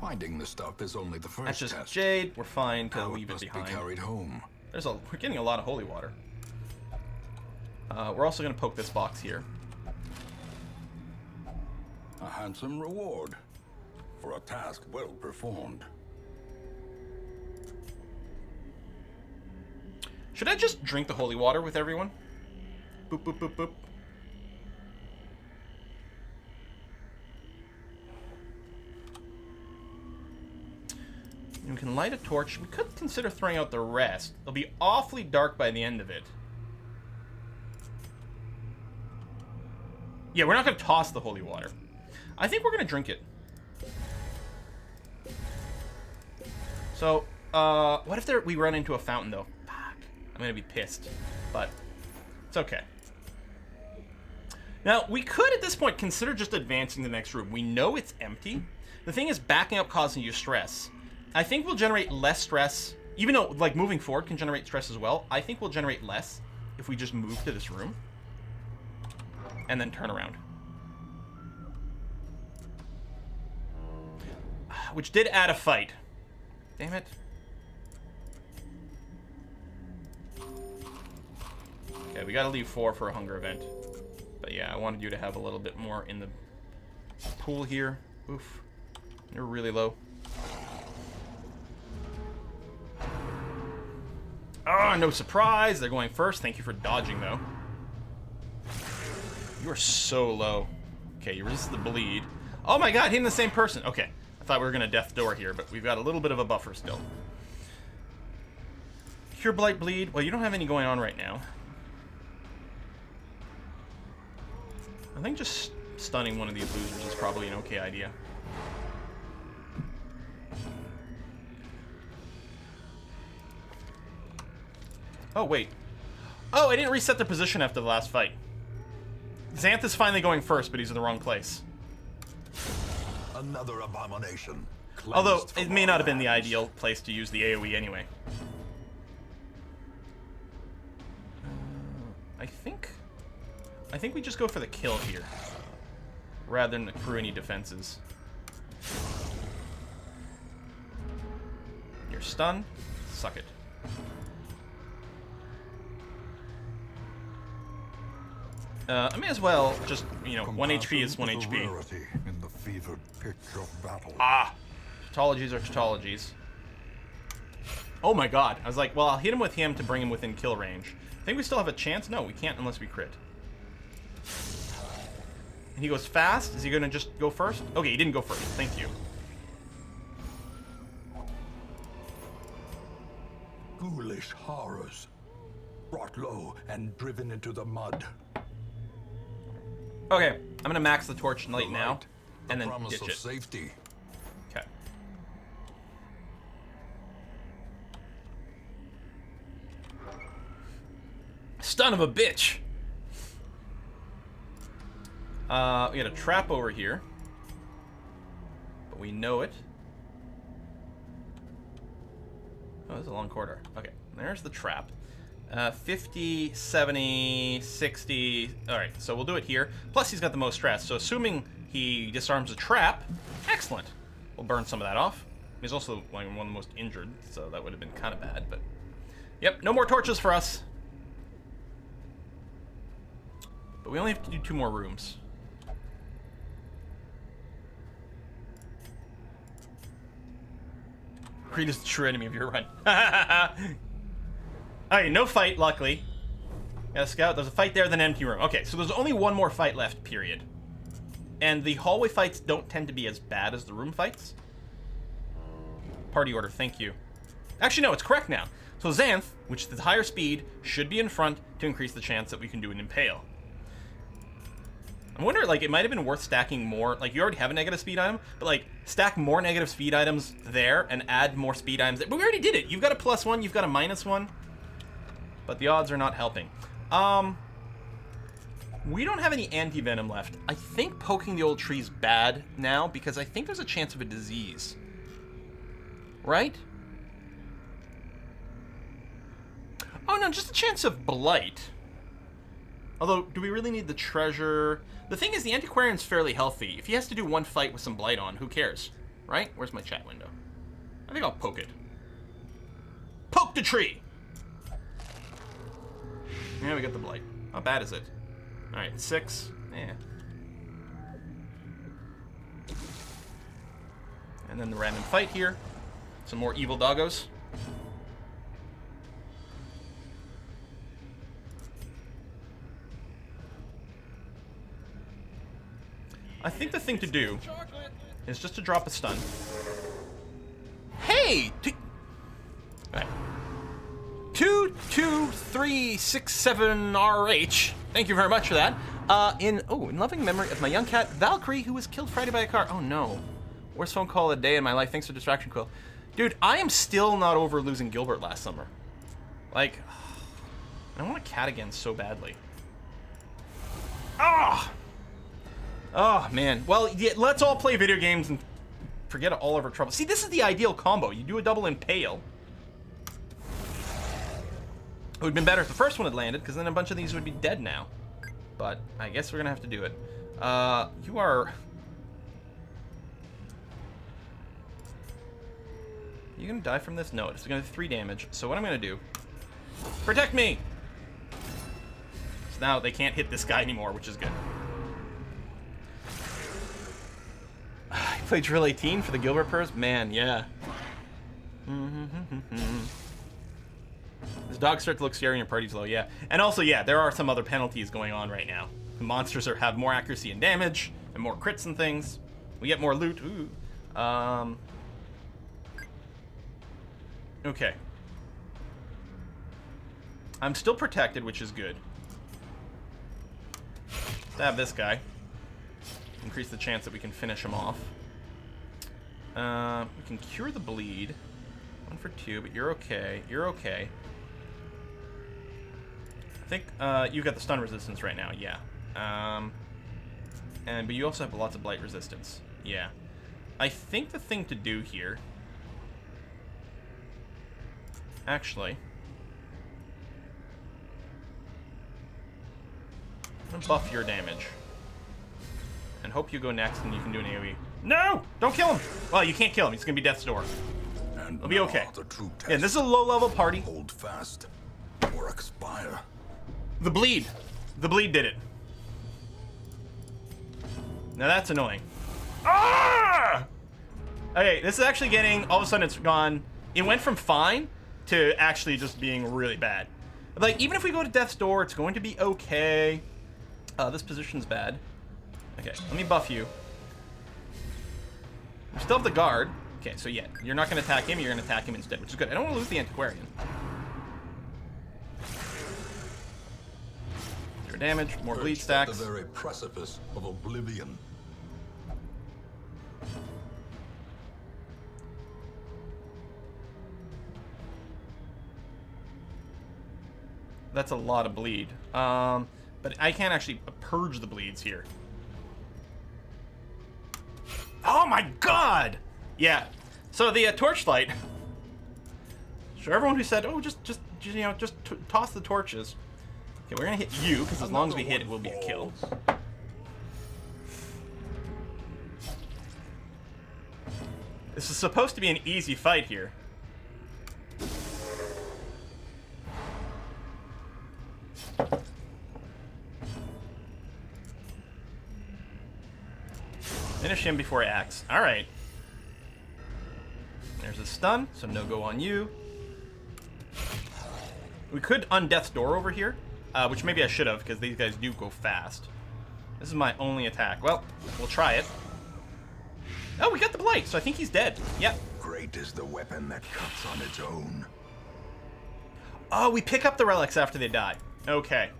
Finding the stuff is only the first That's just test. jade. We're fine to Now leave it it must behind. be carried home. We're getting a lot of holy water. We're also gonna poke this box here. A handsome reward for a task well performed. Should I just drink the holy water with everyone? Boop, boop, boop, boop. We can light a torch. We could consider throwing out the rest. It'll be awfully dark by the end of it. Yeah, we're not going to toss the holy water. I think we're going to drink it. So, what if we run into a fountain, though? Fuck. I'm going to be pissed. But, it's okay. Now, we could, at this point, consider just advancing to the next room. We know it's empty. The thing is, backing up causing you stress. I think we'll generate less stress. Even though, like, moving forward can generate stress as well, I think we'll generate less if we just move to this room. And then turn around. Which did add a fight. Damn it. Okay, we gotta leave 4 for a hunger event. But yeah, I wanted you to have a little bit more in the pool here. Oof. You're really low. Ah, no surprise. They're going first. Thank you for dodging, though. You are so low. Okay, you resist the bleed. Oh my god, hitting the same person. Okay, I thought we were going to death door here, but we've got a little bit of a buffer still. Cure Blight Bleed. Well, you don't have any going on right now. I think just stunning one of these losers is probably an okay idea. Oh, wait. Oh, I didn't reset the position after the last fight. Xanth is finally going first, but he's in the wrong place. Another abomination. Although, it may not have been the ideal place to use the AoE anyway. I think we just go for the kill here, rather than accrue any defenses. You're stunned. Suck it. I may as well just, you know, 1 HP is 1 Compassion HP. a rarity in the fevered pitch of battle. Ah! Tautologies are tautologies. Oh my god. I was like, well, I'll hit him with him to bring him within kill range. Think we still have a chance? No, we can't unless we crit. And he goes fast. Is he going to just go first? Okay, he didn't go first. Thank you. Ghoulish horrors, brought low and driven into the mud. Okay, I'm going to max the torch light The now, light, and the then promise ditch of it. safety. Okay. Son of a bitch! We got a trap over here. But we know it. Oh, this is a long corridor. Okay, there's the trap. 50, 70, 60. Alright, so we'll do it here. Plus, he's got the most stress, so assuming he disarms the trap, excellent. We'll burn some of that off. He's also like, one of the most injured, so that would have been kind of bad, but... Yep, no more torches for us. But we only have to do 2 more rooms. Greed is the true enemy of your run. Alright, no fight, luckily. Got a scout. There's a fight there, then an empty room. Okay, so there's only 1 more fight left, period. And the hallway fights don't tend to be as bad as the room fights. Party order, thank you. Actually, no, it's correct now. So Xanth, which is the higher speed, should be in front to increase the chance that we can do an impale. I wonder, like, it might have been worth stacking more. Like, you already have a negative speed item, but, like, stack more negative speed items there and add more speed items there. But we already did it. You've got a +1, you've got a -1. But the odds are not helping. We don't have any anti-venom left. I think poking the old tree's bad now because I think there's a chance of a disease. Right? Oh, no, just a chance of blight. Although, do we really need the treasure? The thing is, the Antiquarian's fairly healthy. If he has to do 1 fight with some blight on, who cares? Right? Where's my chat window? I think I'll poke it. Poke the tree! Yeah, we got the blight. How bad is it? Alright, 6. Yeah. And then the random fight here. Some more evil doggos. I think the thing to do is just to drop a stun. Hey! Alright. 2, 2, 3, 6, 7 RH. Thank you very much for that. In loving memory of my young cat, Valkyrie, who was killed Friday by a car. Oh no. Worst phone call of the day in my life. Thanks for distraction, Quill. Dude, I am still not over losing Gilbert last summer. Like, I want a cat again so badly. Ah! Oh, man. Well, yeah, let's all play video games and forget all of our trouble. See, this is the ideal combo. You do a double impale. It would have been better if the first one had landed, because then a bunch of these would be dead now. But I guess we're going to have to do it. You are... You going to die from this? No, it's going to do 3 damage. So what I'm going to do... Protect me! So now they can't hit this guy anymore, which is good. I played Drill 18 for the Gilbert Purse? Man, yeah. This dogs start to look scary and your party's low, yeah. And also, yeah, there are some other penalties going on right now. The monsters have more accuracy and damage, and more crits and things. We get more loot. Ooh. Okay. I'm still protected, which is good. Stab this guy. Increase the chance that we can finish him off. We can cure the bleed. 1 for 2, but you're okay. You're okay. I think you've got the stun resistance right now, yeah. But you also have lots of blight resistance. Yeah. I think the thing to do here... Actually... I'm gonna buff your damage. And hope you go next and you can do an AoE. No! Don't kill him! Well, you can't kill him. He's gonna be death's door. It'll be okay. The true test. Yeah, this is a low-level party. Hold fast or expire. The bleed. The bleed did it. Now that's annoying. Ah! Okay, this is actually getting, all of a sudden it's gone. It went from fine to actually just being really bad. Like, even if we go to death's door, it's going to be okay. This position's bad. Okay, let me buff you. We still have the guard. Okay, so yeah, you're not going to attack him, you're going to attack him instead, which is good. I don't want to lose the antiquarian. Zero damage, more bleed stacks. At the very precipice of oblivion. That's a lot of bleed. But I can't actually purge the bleeds here. Oh my god! Yeah. So the torchlight. So everyone who said, "Oh, just toss the torches." Okay, we're gonna hit you because as long as we hit, it will be a kill. This is supposed to be an easy fight here. Finish him before he acts. Alright. There's a stun, so no go on you. We could undeath's door over here, which maybe I should have, because these guys do go fast. This is my only attack. Well, we'll try it. Oh, we got the blight, so I think he's dead. Yep. Great is the weapon that cuts on its own. Oh, we pick up the relics after they die. Okay.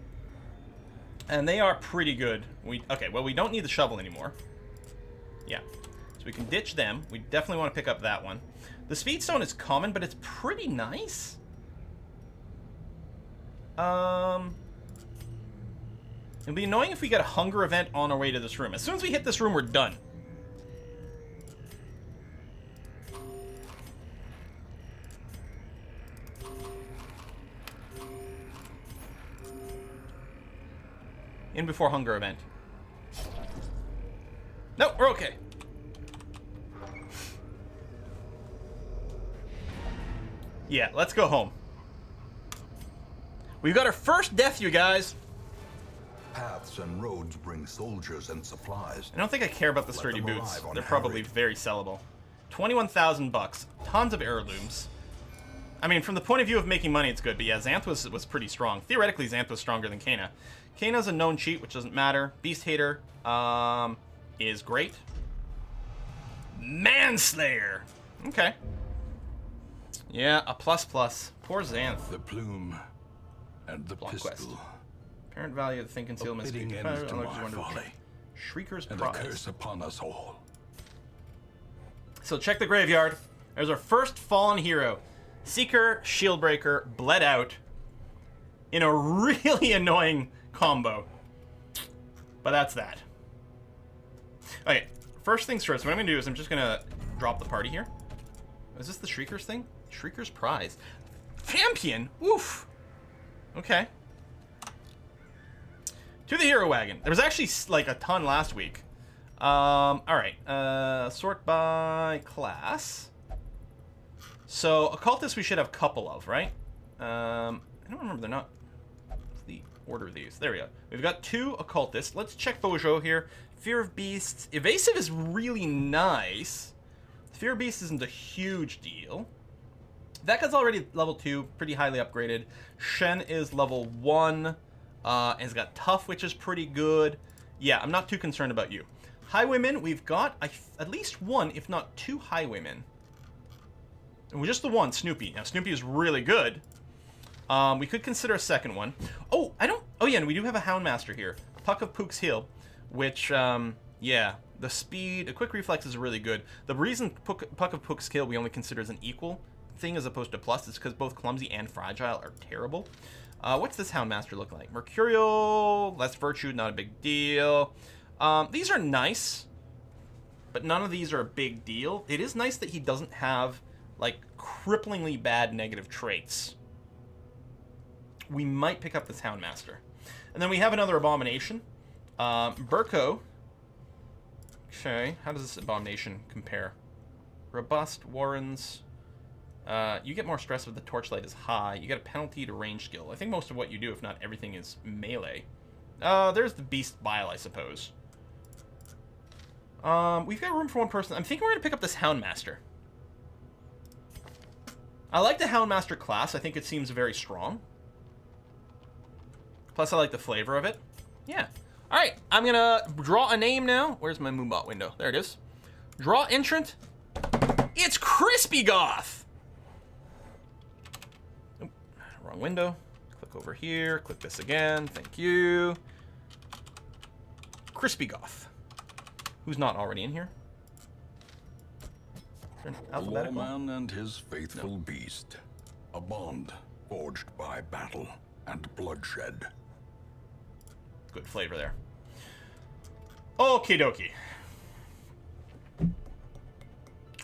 And they are pretty good. Okay, well, we don't need the shovel anymore. Yeah. So we can ditch them. We definitely want to pick up that one. The speed stone is common, but it's pretty nice. It'll be annoying if we get a hunger event on our way to this room. As soon as we hit this room, we're done. In before hunger event. No, we're okay. Yeah, let's go home. We've got our first death, you guys. Paths and roads bring soldiers and supplies. I don't think I care about the sturdy boots. They're probably very sellable. 21,000 bucks. Tons of heirlooms. I mean, from the point of view of making money, it's good. But yeah, Xanth was pretty strong. Theoretically, Xanth was stronger than Kena. Kena's a known cheat, which doesn't matter. Beast Hater is great. Manslayer. Okay. Yeah, a plus. Poor Xanth. The plume and the Block pistol. quest. Apparent value of the thing concealment. Fitting end to my folly. Shrieker's And a prize. curse upon us all. So check the graveyard. There's our first fallen hero. Seeker, Shieldbreaker, bled out in a really annoying combo. But that's that. Okay, first things first, what I'm gonna do is I'm just gonna drop the party here. Is this the Shrieker's thing? Shrieker's prize. Champion? Oof. Okay. To the hero wagon. There was actually like a ton last week. Alright. Sort by class. So, occultists we should have a couple of, right? I don't remember, they're not... What's the order of these? There we go. We've got 2 occultists. Let's check Bojo here. Fear of Beasts. Evasive is really nice. Fear of Beasts isn't a huge deal. That guy's already level 2, pretty highly upgraded. Shen is level 1, and he's got Tough, which is pretty good. Yeah, I'm not too concerned about you. Highwaymen, we've got at least 1, if not 2 highwaymen. And just the one, Snoopy. Now, Snoopy is really good. We could consider a second one. Oh, oh yeah, and we do have a Houndmaster here. Puck of Pook's Hill, which, yeah, the speed, a quick reflex is really good. The reason Puck of Pook's Hill we only consider as an equal thing as opposed to plus is because both clumsy and fragile are terrible. What's this Houndmaster look like? Mercurial, less virtue, not a big deal. These are nice, but none of these are a big deal. It is nice that he doesn't have like cripplingly bad negative traits. We might pick up this Houndmaster. And then we have another Abomination. Burko. Okay, how does this Abomination compare? Robust, Warrens. You get more stress if the torchlight is high. You get a penalty to range skill. I think most of what you do, if not everything, is melee. There's the beast bile, I suppose. We've got room for one person. I'm thinking we're going to pick up this Houndmaster. I like the Houndmaster class. I think it seems very strong. Plus, I like the flavor of it. Yeah. All right, I'm going to draw a name now. Where's my Moonbot window? There it is. Draw entrant. It's Crispy Goth. Oop, wrong window. Click over here. Click this again. Thank you. Crispy Goth. Who's not already in here? A lawman and his faithful beast. A bond forged by battle and bloodshed. Good flavor there. Okie dokie.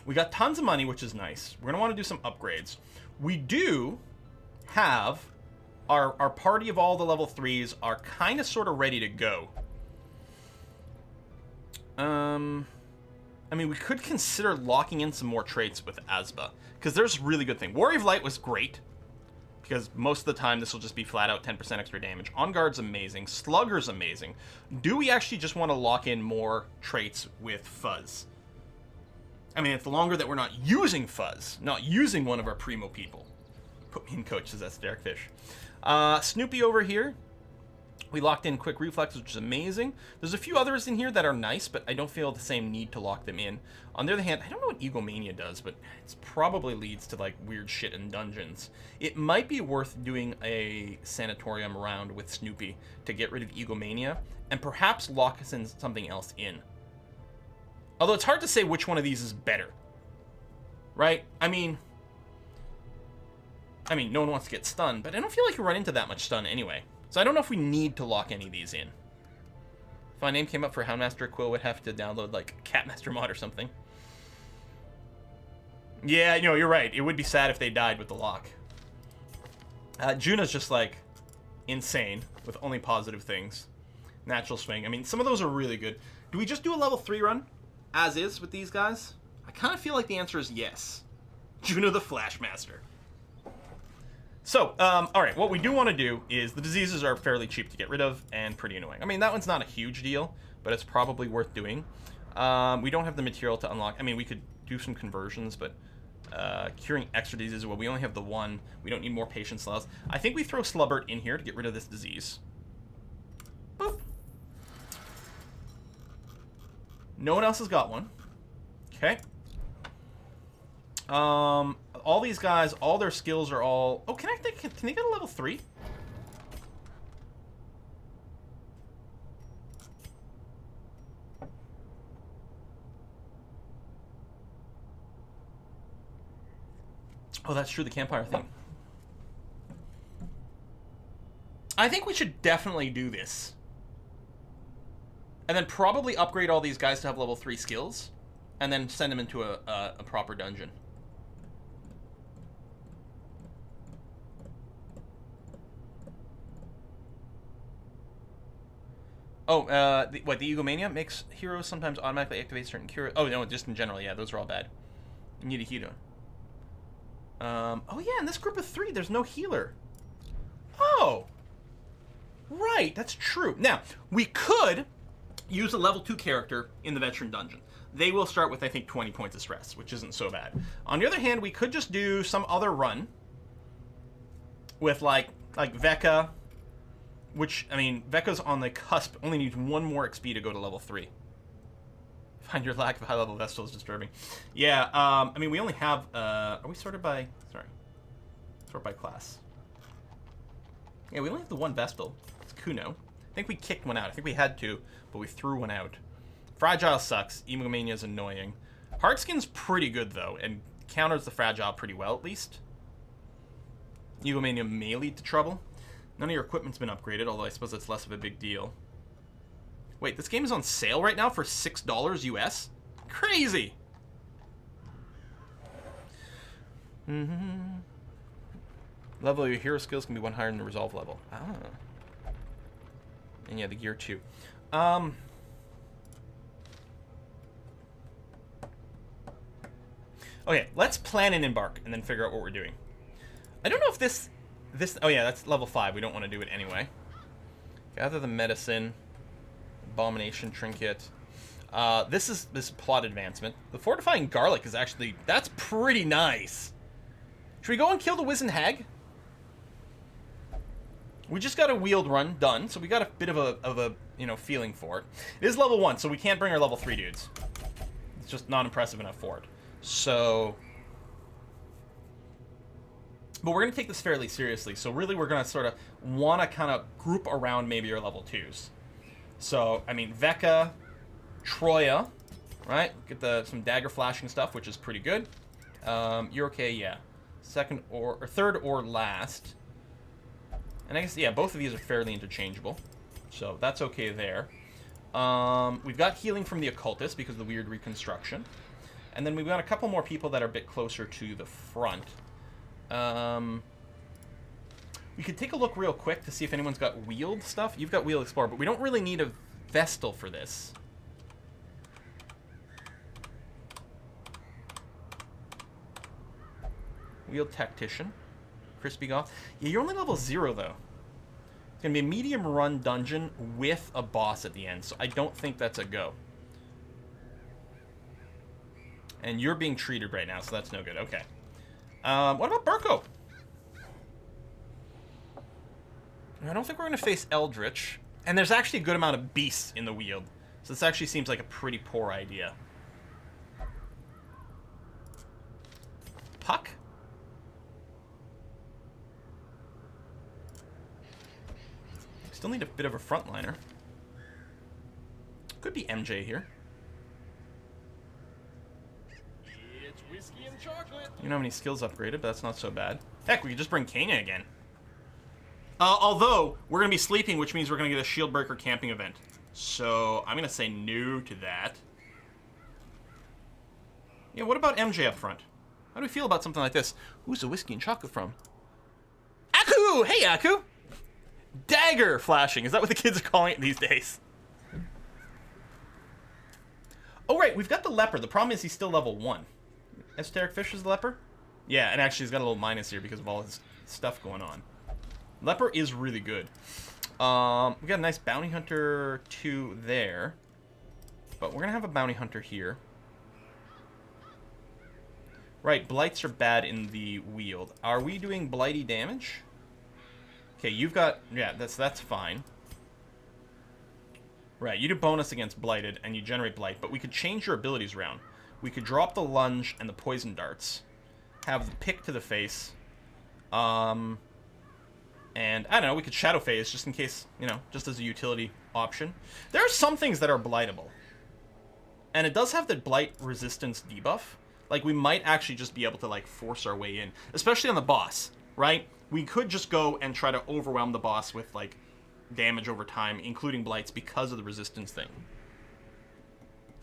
We got tons of money, which is nice. We're going to want to do some upgrades. We do have our party of all the level 3s are kind of sort of ready to go. I mean, we could consider locking in some more traits with Asba, because there's a really good thing. Warrior of Light was great, because most of the time this will just be flat out 10% extra damage. On Guard's amazing. Slugger's amazing. Do we actually just want to lock in more traits with Fuzz? I mean, it's longer that we're not using Fuzz, not using one of our primo people. Put me in coach, says that's Derek Fish. Snoopy over here. We locked in Quick Reflex, which is amazing. There's a few others in here that are nice, but I don't feel the same need to lock them in. On the other hand, I don't know what Egomania does, but it probably leads to, like, weird shit in dungeons. It might be worth doing a Sanitarium round with Snoopy to get rid of Egomania, and perhaps lock us in something else in. Although it's hard to say which one of these is better. Right? I mean, no one wants to get stunned, but I don't feel like you run into that much stun anyway. So I don't know if we need to lock any of these in. If my name came up for Houndmaster, Quill would have to download, like, Catmaster mod or something. Yeah, you're right. It would be sad if they died with the lock. Juna's just, like, insane with only positive things. Natural Swing. I mean, some of those are really good. Do we just do a level 3 run, as is, with these guys? I kind of feel like the answer is yes. Juna the Flashmaster. So, all right, what we do want to do is the diseases are fairly cheap to get rid of and pretty annoying. I mean, that one's not a huge deal, but it's probably worth doing. We don't have the material to unlock. I mean, we could do some conversions, but curing extra diseases, well, we only have the one. We don't need more patient slows. I think we throw Slubbert in here to get rid of this disease. Boop. No one else has got one. Okay. All these guys, all their skills are all... Oh, can they get a level 3? Oh, that's true, the campfire thing. I think we should definitely do this. And then probably upgrade all these guys to have level 3 skills. And then send them into a proper dungeon. Oh, the Egomania makes heroes sometimes automatically activate certain Curio. Oh, no, just in general, yeah, those are all bad. You need a healer. Oh, yeah, in this group of 3, there's no healer. Oh! Right, that's true. Now, we could use a level 2 character in the Veteran Dungeon. They will start with, I think, 20 points of stress, which isn't so bad. On the other hand, we could just do some other run with, like Veka, which, I mean, Veka's on the cusp, only needs 1 more XP to go to level 3. Find your lack of high-level Vestal is disturbing. Yeah, I mean, we only have, are we sorted by, sorry, sort by class. Yeah, we only have the 1 Vestal. It's Kuno. I think we kicked one out. I think we had to, but we threw one out. Fragile sucks. Egomania is annoying. Hardskin's pretty good, though, and counters the Fragile pretty well, at least. Egomania may lead to trouble. None of your equipment's been upgraded, although I suppose that's less of a big deal. Wait, this game is on sale right now for $6 US? Crazy! Level of your hero skills can be 1 higher than the resolve level. Ah. And yeah, the gear too. Okay, let's plan and embark, and then figure out what we're doing. I don't know if this... Oh yeah, that's level 5. We don't want to do it anyway. Gather the medicine. Abomination trinket. This is plot advancement. The fortifying garlic is actually... That's pretty nice. Should we go and kill the wizened hag? We just got a Weald run done, so we got a bit of a feeling for it. It is level 1, so we can't bring our level 3 dudes. It's just not impressive enough for it. So... But we're going to take this fairly seriously, so really we're going to sort of want to kind of group around maybe our level 2s. So, I mean, Vecca, Troya, right? Get some dagger flashing stuff, which is pretty good. You're okay, yeah. Second or third or last. And I guess, yeah, both of these are fairly interchangeable. So that's okay there. We've got healing from the occultist because of the weird reconstruction. And then we've got a couple more people that are a bit closer to the front. We could take a look real quick to see if anyone's got Weald stuff. You've got Weald Explorer, but we don't really need a Vestal for this. Weald Tactician. Crispy Goth. Yeah, you're only level 0, though. It's going to be a medium run dungeon with a boss at the end, so I don't think that's a go. And you're being treated right now, so that's no good. Okay. What about Burko? I don't think we're going to face Eldritch. And there's actually a good amount of beasts in the Weald. So this actually seems like a pretty poor idea. Puck? Still need a bit of a frontliner. Could be MJ here. It's whiskey and chocolate. You know how many skills upgraded, but that's not so bad. Heck, we could just bring Kenya again. Although, we're going to be sleeping, which means we're going to get a Shield Breaker camping event. So, I'm going to say no to that. Yeah, what about MJ up front? How do we feel about something like this? Who's the whiskey and chocolate from? Aku! Hey, Aku! Dagger flashing. Is that what the kids are calling it these days? Oh, right. We've got the leper. The problem is he's still level 1. Esoteric Fish is the leper? Yeah, and actually he's got a little minus here because of all his stuff going on. Leper is really good. We got a nice Bounty Hunter 2 there. But we're going to have a Bounty Hunter here. Right, Blights are bad in the Weald. Are we doing Blighty damage? Okay, you've got... Yeah, that's fine. Right, you do bonus against Blighted, and you generate Blight. But we could change your abilities around. We could drop the Lunge and the Poison Darts. Have the Pick to the face. And, I don't know, we could Shadow Phase just in case, you know, just as a utility option. There are some things that are blightable. And it does have the Blight resistance debuff. Like, we might actually just be able to, like, force our way in. Especially on the boss, right? We could just go and try to overwhelm the boss with, like, damage over time, including Blights, because of the resistance thing.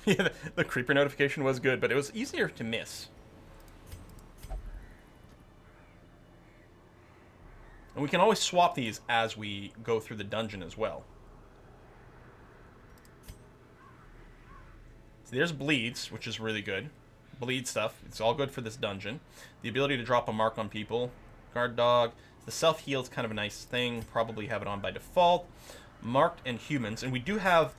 Yeah, the creeper notification was good, but it was easier to miss. And we can always swap these as we go through the dungeon as well. So there's Bleeds, which is really good. Bleed stuff. It's all good for this dungeon. The ability to drop a mark on people. Guard Dog. The self-heal is kind of a nice thing. Probably have it on by default. Marked and humans. And we do have...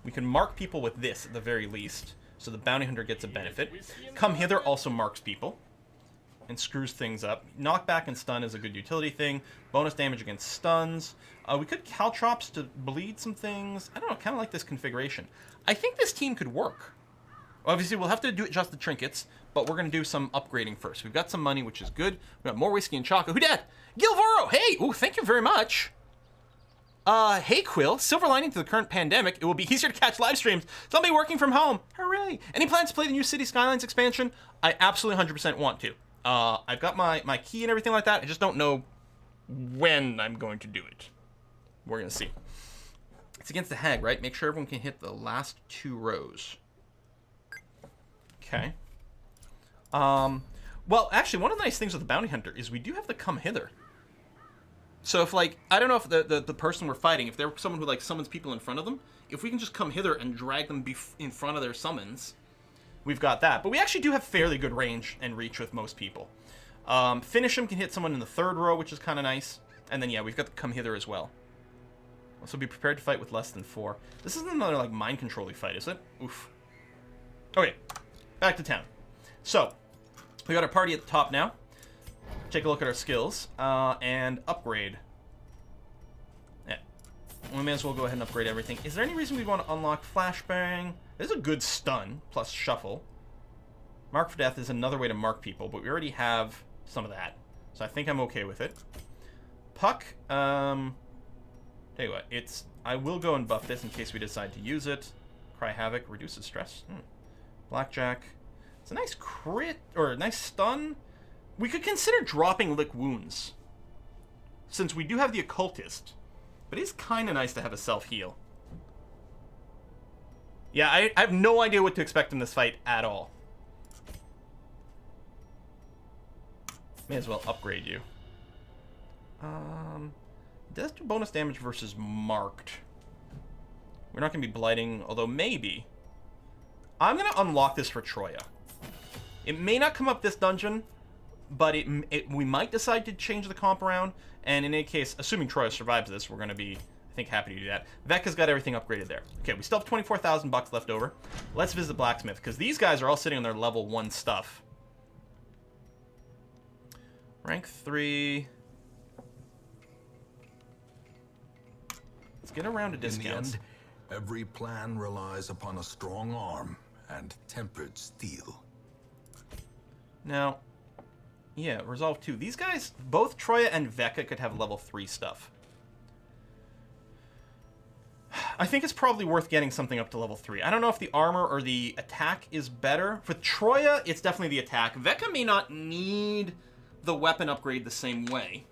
we can mark people with this at the very least. So the Bounty Hunter gets a benefit. Come Hither also marks people. And screws things up. Knockback and stun is a good utility thing. Bonus damage against stuns. We could Caltrops to bleed some things. I don't know, kind of like this configuration. I think this team could work. Obviously, we'll have to do adjust the trinkets, but we're going to do some upgrading first. We've got some money, which is good. We've got more whiskey and chocolate. Who dat? Gilvoro! Hey! Ooh, thank you very much. Hey, Quill. Silver lining to the current pandemic. It will be easier to catch live streams. So I'll be working from home. Hooray! Any plans to play the new City Skylines expansion? I absolutely 100% want to. I've got my key and everything like that. I just don't know when I'm going to do it. We're going to see. It's against the hag, right? Make sure everyone can hit the last 2 rows. Okay. Well, actually, one of the nice things with the Bounty Hunter is we do have the Come Hither. So if, like, I don't know if the person we're fighting, if they're someone who, like, summons people in front of them, if we can just come hither and drag them in front of their summons, we've got that. But we actually do have fairly good range and reach with most people. Finish him can hit someone in the 3rd row, which is kind of nice. And then, yeah, we've got the come hither as well. Also, be prepared to fight with less than 4. This isn't another, like, mind control-y fight, is it? Oof. Okay, back to town. So, we got our party at the top now. Take a look at our skills, and upgrade. Yeah. We may as well go ahead and upgrade everything. Is there any reason we want to unlock Flashbang? There's a good stun, plus shuffle. Mark for death is another way to mark people, but we already have some of that. So I think I'm okay with it. Puck, tell you what, I will go and buff this in case we decide to use it. Cry Havoc, reduces stress. Blackjack. It's a nice crit, or a nice stun. We could consider dropping Lick Wounds, since we do have the Occultist. But it's kind of nice to have a self-heal. Yeah, I have no idea what to expect in this fight at all. May as well upgrade you. Does do bonus damage versus marked. We're not going to be blighting, although maybe. I'm going to unlock this for Troya. It may not come up this dungeon, but we might decide to change the comp around. And in any case, assuming Troya survives this, we're going to be, I think, happy to do that. Vecca's got everything upgraded there. Okay, we still have 24,000 bucks left over. Let's visit the blacksmith, because these guys are all sitting on their level 1 stuff. Rank 3. Let's get around to discounts. In the end, every plan relies upon a strong arm and tempered steel. Now, yeah, Resolve 2. These guys, both Troya and Vecca could have level 3 stuff. I think it's probably worth getting something up to level 3. I don't know if the armor or the attack is better. For Troya, it's definitely the attack. Vecca may not need the weapon upgrade the same way.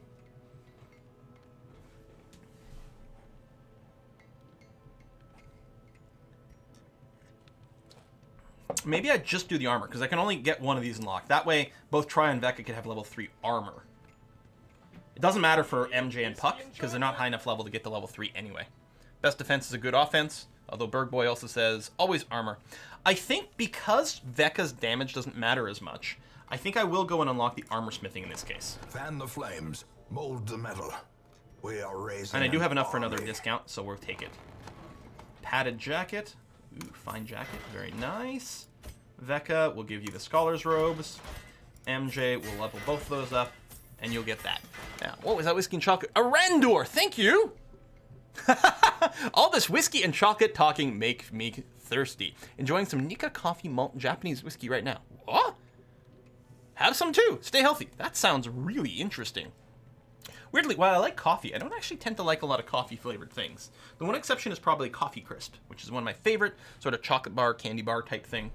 Maybe I just do the armor, because I can only get one of these unlocked. That way, both Troya and Vecca could have level 3 armor. It doesn't matter for MJ and Puck, because they're not high enough level to get to level 3 anyway. Best defense is a good offense, although Bergboy also says, always armor. I think because Vecca's damage doesn't matter as much, I think I will go and unlock the armor smithing in this case. Fan the flames, mold the metal. We are raising. And I do have enough for another discount, so we'll take it. Padded jacket. Ooh, fine jacket. Very nice. Vecca will give you the scholar's robes. MJ will level both of those up, and you'll get that. Now, what was that whiskey and chocolate? A Randor! Thank you! All this whiskey and chocolate talking make me thirsty. Enjoying some Nikka coffee malt Japanese whiskey right now. What? Have some too. Stay healthy. That sounds really interesting. Weirdly, while I like coffee, I don't actually tend to like a lot of coffee-flavored things. The one exception is probably Coffee Crisp, which is one of my favorite sort of chocolate bar, candy bar type thing.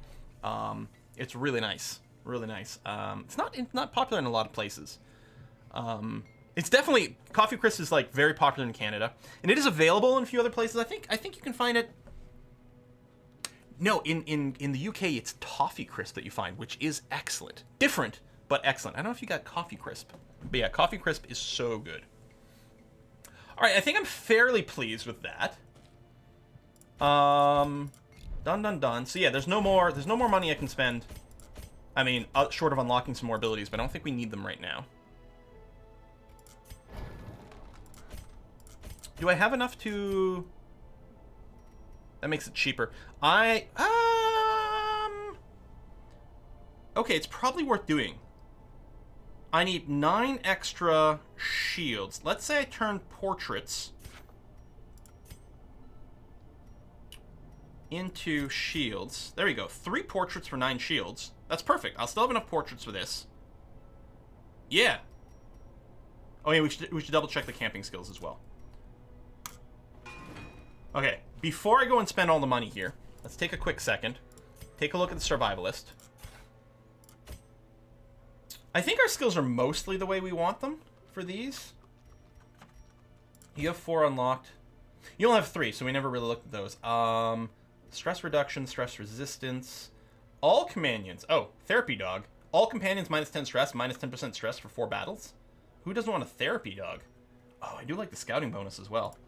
It's really nice. Really nice. It's not popular in a lot of places. It's definitely, Coffee Crisp is like very popular in Canada, and it is available in a few other places. I think you can find it. No, in the UK, it's Toffee Crisp that you find, which is excellent. Different, but excellent. I don't know if you got Coffee Crisp. But yeah, Coffee Crisp is so good. All right, I think I'm fairly pleased with that. Done. So yeah, there's no more money I can spend. I mean, short of unlocking some more abilities, but I don't think we need them right now. Do I have enough to... That makes it cheaper. Okay, it's probably worth doing. I need 9 extra shields. Let's say I turn portraits into shields. There we go. 3 portraits for 9 shields. That's perfect. I'll still have enough portraits for this. Yeah. Oh yeah, we should double check the camping skills as well. Okay, before I go and spend all the money here, let's take a quick second. Take a look at the survivalist. I think our skills are mostly the way we want them for these. You have 4 unlocked. You only have 3, so we never really looked at those. Stress reduction, stress resistance. All companions. Oh, therapy dog. All companions minus 10 stress, minus 10% stress for 4 battles. Who doesn't want a therapy dog? Oh, I do like the scouting bonus as well.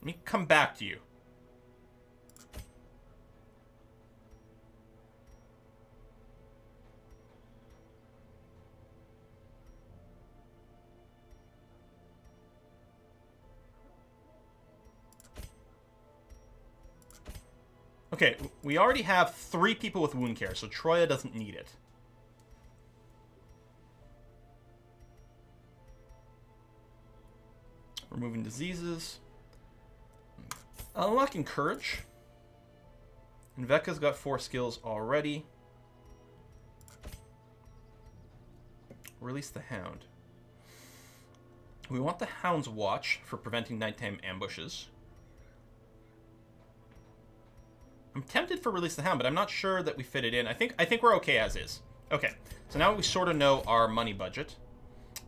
Let me come back to you. Okay, we already have 3 people with wound care, so Troya doesn't need it. Removing diseases. Unlocking courage. And Vecca's got 4 skills already. Release the Hound. We want the Hound's Watch for preventing nighttime ambushes. I'm tempted for Release the Hound, but I'm not sure that we fit it in. I think we're okay as is. Okay, so now we sort of know our money budget.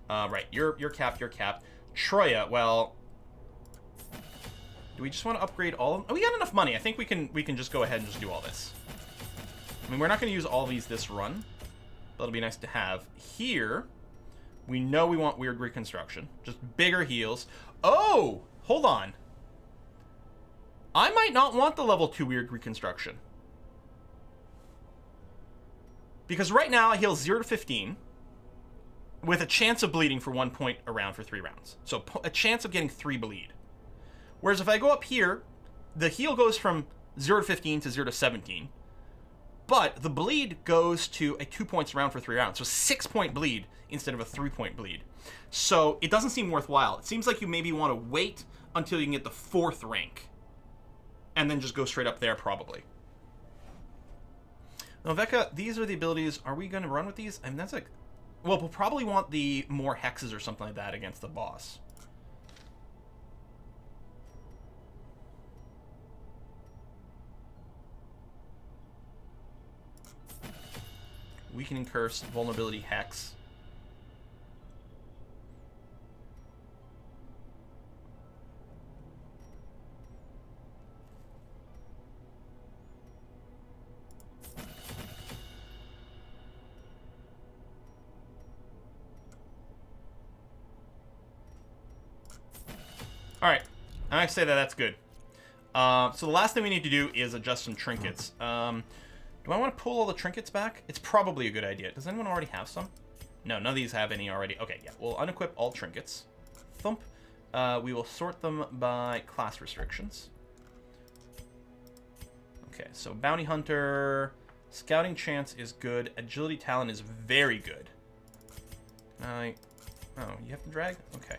Right, you're capped, you're capped. Troya, well, do we just want to upgrade all of them? Oh, we got enough money. I think we can just go ahead and just do all this. I mean, we're not going to use all these this run, but it'll be nice to have. Here, we know we want Weird Reconstruction. Just bigger heals. Oh, hold on. I might not want the level 2 Weird Reconstruction. Because right now I heal 0 to 15 with a chance of bleeding for 1 point a round for 3 rounds. So a chance of getting 3 bleed. Whereas if I go up here, the heal goes from 0 to 15 to 0 to 17. But the bleed goes to a 2 points a round for 3 rounds. So 6 point bleed instead of a 3 point bleed. So it doesn't seem worthwhile. It seems like you maybe want to wait until you can get the 4th rank. And then just go straight up there, probably. Now, Vecca, these are the abilities. Are we going to run with these? I mean, that's like... Well, we'll probably want the more hexes or something like that against the boss. Weakening Curse, Vulnerability Hex. Alright, I say that that's good. So the last thing we need to do is adjust some trinkets. Do I want to pull all the trinkets back? It's probably a good idea. Does anyone already have some? No, none of these have any already. Okay, yeah, we'll unequip all trinkets. Thump. We will sort them by class restrictions. Okay, so Bounty Hunter, Scouting Chance is good. Agility Talent is very good. Oh, you have to drag? Okay.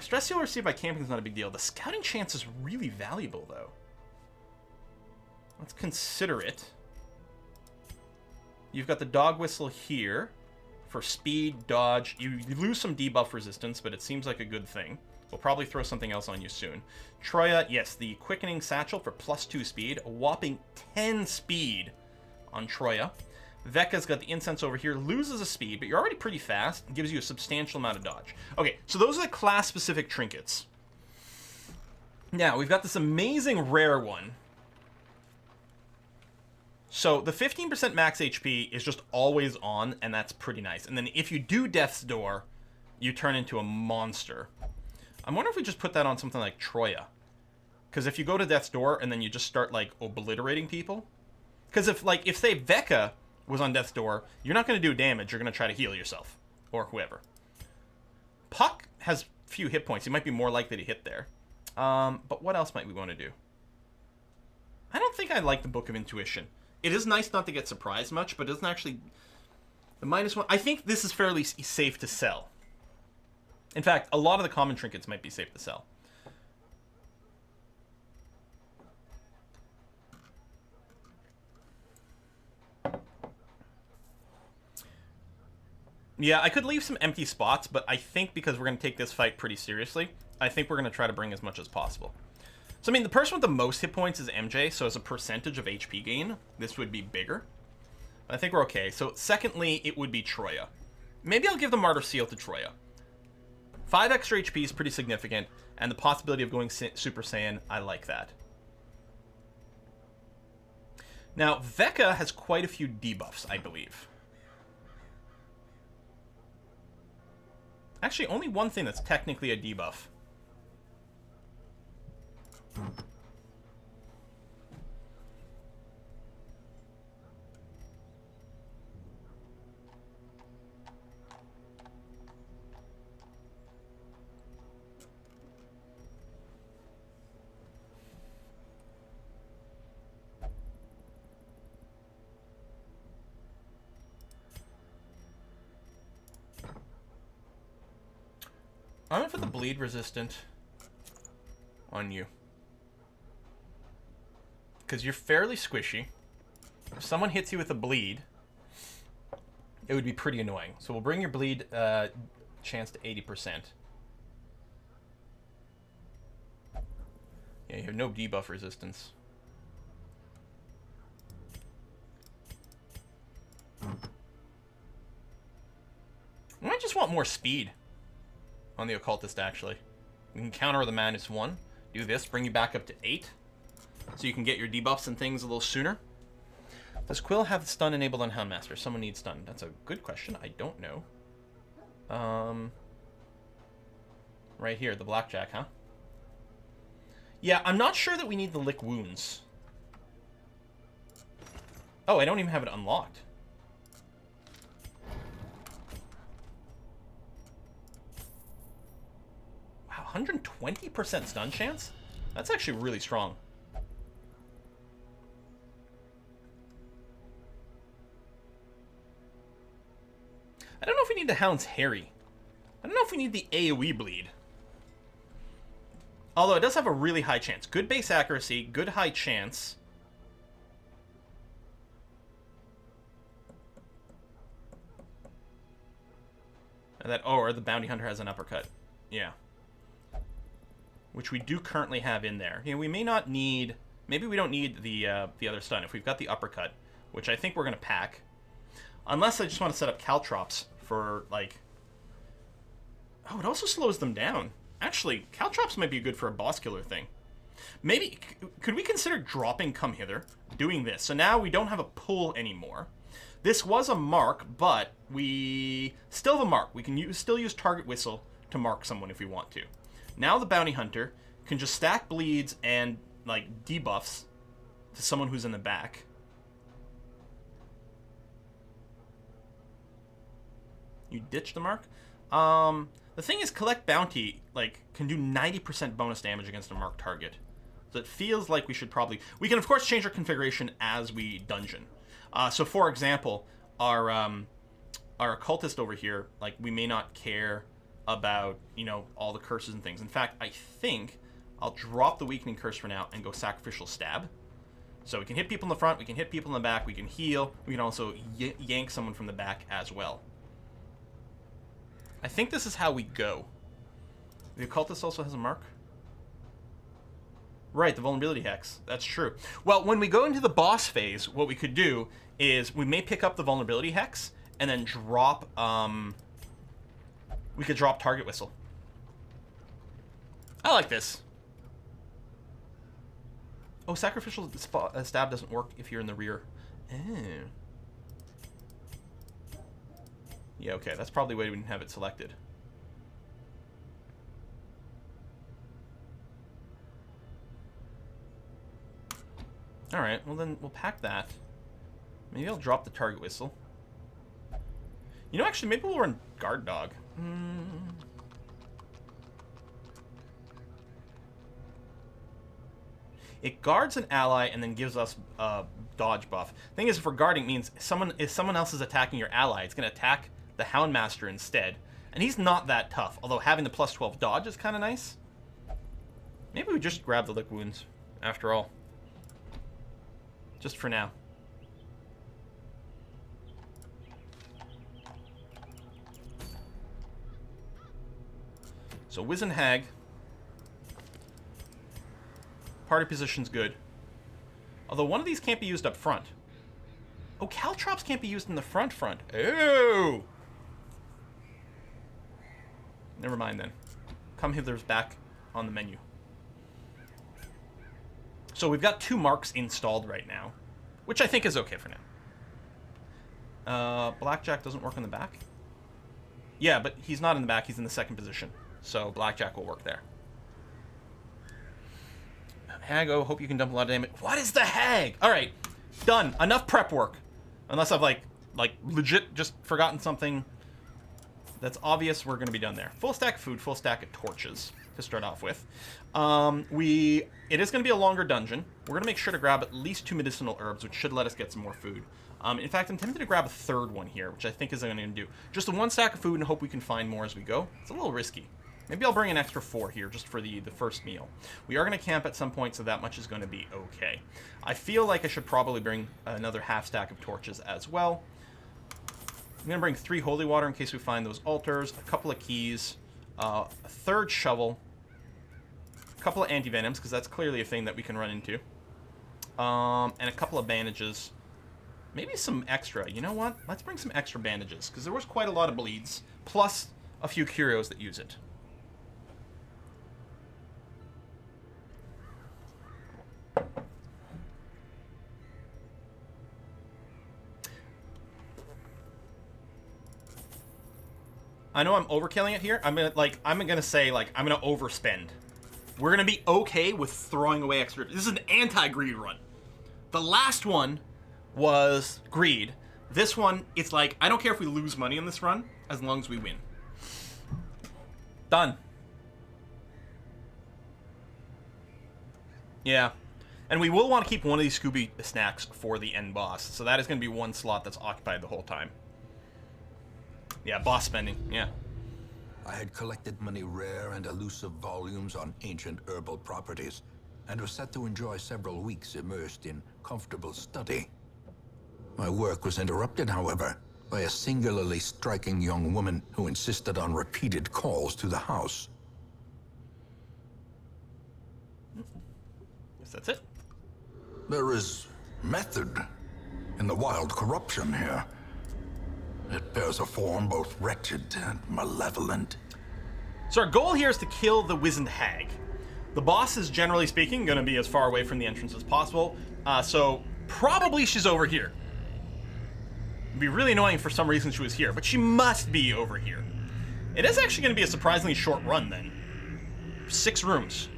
Stress heal received by camping is not a big deal. The Scouting Chance is really valuable, though. Let's consider it. You've got the Dog Whistle here for speed, dodge. You lose some debuff resistance, but it seems like a good thing. We'll probably throw something else on you soon. Troya, yes, the Quickening Satchel for +2 speed. A whopping 10 speed on Troya. Vecca's got the Incense over here, loses a speed, but you're already pretty fast, and gives you a substantial amount of dodge. Okay, so those are the class-specific trinkets. Now, we've got this amazing rare one. So, the 15% max HP is just always on, and that's pretty nice. And then if you do Death's Door, you turn into a monster. I'm wondering if we just put that on something like Troya. Because if you go to Death's Door, and then you just start, like, obliterating people. Because if, say, Vecca was on Death's Door, you're not going to do damage, you're going to try to heal yourself. Or whoever. Puck has few hit points, he might be more likely to hit there. But what else might we want to do? I don't think I like the Book of Intuition. It is nice not to get surprised much, but it doesn't actually... The -1... I think this is fairly safe to sell. In fact, a lot of the common trinkets might be safe to sell. Yeah, I could leave some empty spots, but I think because we're going to take this fight pretty seriously, I think we're going to try to bring as much as possible. So, I mean, the person with the most hit points is MJ, so as a percentage of HP gain, this would be bigger. I think we're okay. So, secondly, it would be Troya. Maybe I'll give the Martyr Seal to Troya. 5 extra HP is pretty significant, and the possibility of going Super Saiyan, I like that. Now, Vecca has quite a few debuffs, I believe. Actually, only one thing that's technically a debuff. I'm gonna put the bleed resistant on you. Because you're fairly squishy. If someone hits you with a bleed, it would be pretty annoying. So we'll bring your bleed chance to 80%. Yeah, you have no debuff resistance. I might just want more speed on the occultist, actually. We can counter with a -1. Do this, bring you back up to 8. So you can get your debuffs and things a little sooner. Does Quill have stun enabled on Houndmaster? Someone needs stun. That's a good question. I don't know. Right here, the Blackjack, huh? Yeah, I'm not sure that we need the lick wounds. Oh, I don't even have it unlocked. Wow, 120% stun chance? That's actually really strong. I don't know if we need the Hound's Harry. I don't know if we need the AoE bleed. Although it does have a really high chance. Good base accuracy, good high chance. And that, or the Bounty Hunter has an uppercut. Yeah. Which we do currently have in there. You know, we may not need... Maybe we don't need the other stun if we've got the uppercut, which I think we're going to pack. Unless I just want to set up Caltrops for, like... Oh, it also slows them down. Actually, Caltrops might be good for a boss killer thing. Maybe... Could we consider dropping Come Hither? Doing this. So now we don't have a pull anymore. This was a mark, but we still have a mark. We can still use Target Whistle to mark someone if we want to. Now the Bounty Hunter can just stack bleeds and, like, debuffs to someone who's in the back. You ditch the mark? The thing is, Collect Bounty, like, can do 90% bonus damage against a marked target. So it feels like we should probably... We can, of course, change our configuration as we dungeon. So, for example, our occultist over here, like, we may not care about, you know, all the curses and things. In fact, I think I'll drop the Weakening Curse for now and go Sacrificial Stab. So we can hit people in the front, we can hit people in the back, we can heal, we can also yank someone from the back as well. I think this is how we go. The occultist also has a mark. Right, the vulnerability hex. That's true. Well, when we go into the boss phase, what we could do is we may pick up the vulnerability hex and then drop, we could drop Target Whistle. I like this. Oh, Sacrificial Stab doesn't work if you're in the rear. Oh. Yeah, okay, that's probably why we didn't have it selected. Alright, well then we'll pack that. Maybe I'll drop the Target Whistle. You know, actually, maybe we'll run Guard Dog. It guards an ally and then gives us a dodge buff. Thing is, if we're guarding, it means if someone else is attacking your ally, it's going to attack the Houndmaster instead. And he's not that tough, although having the plus 12 dodge is kind of nice. Maybe we just grab the Lick Wounds, after all. Just for now. So Wizened Hag. Party position's good. Although one of these can't be used up front. Oh, Caltrops can't be used in the front. Oh! Never mind then. Come Hither's back on the menu. So we've got 2 marks installed right now, which I think is okay for now. Blackjack doesn't work in the back? Yeah, but he's not in the back, he's in the second position. So Blackjack will work there. Hag, oh, hope you can dump a lot of damage. What is the Hag? Alright, done. Enough prep work. Unless I've, like legit just forgotten something that's obvious, we're going to be done there. Full stack of food, full stack of torches to start off with. It is going to be a longer dungeon. We're going to make sure to grab at least 2 medicinal herbs, which should let us get some more food. In fact, I'm tempted to grab a 3rd one here, which I think is going to do. Just a 1 stack of food and hope we can find more as we go. It's a little risky. Maybe I'll bring an extra 4 here just for the first meal. We are going to camp at some point, so that much is going to be okay. I feel like I should probably bring another half stack of torches as well. I'm going to bring 3 holy water in case we find those altars, a couple of keys, a 3rd shovel, a couple of anti-venoms, because that's clearly a thing that we can run into, and a couple of bandages. Maybe some extra. You know what? Let's bring some extra bandages, because there was quite a lot of bleeds, plus a few curios that use it. I know I'm overkilling it here. I'm gonna say I'm gonna overspend. We're gonna be okay with throwing away extra. This is an anti-greed run. The last one was greed. This one, it's like, I don't care if we lose money on this run, as long as we win. Done. Yeah. And we will want to keep one of these Scooby snacks for the end boss. So that is going to be one slot that's occupied the whole time. Yeah, boss spending. Yeah. I had collected many rare and elusive volumes on ancient herbal properties, and was set to enjoy several weeks immersed in comfortable study. My work was interrupted, however, by a singularly striking young woman who insisted on repeated calls to the house. Guess that's it. There is method in the wild corruption here. It bears a form both wretched and malevolent. So our goal here is to kill the wizened hag. The boss is, generally speaking, going to be as far away from the entrance as possible. So probably she's over here. It'd be really annoying if for some reason she was here, but she must be over here. It is actually going to be a surprisingly short run then. 6 rooms.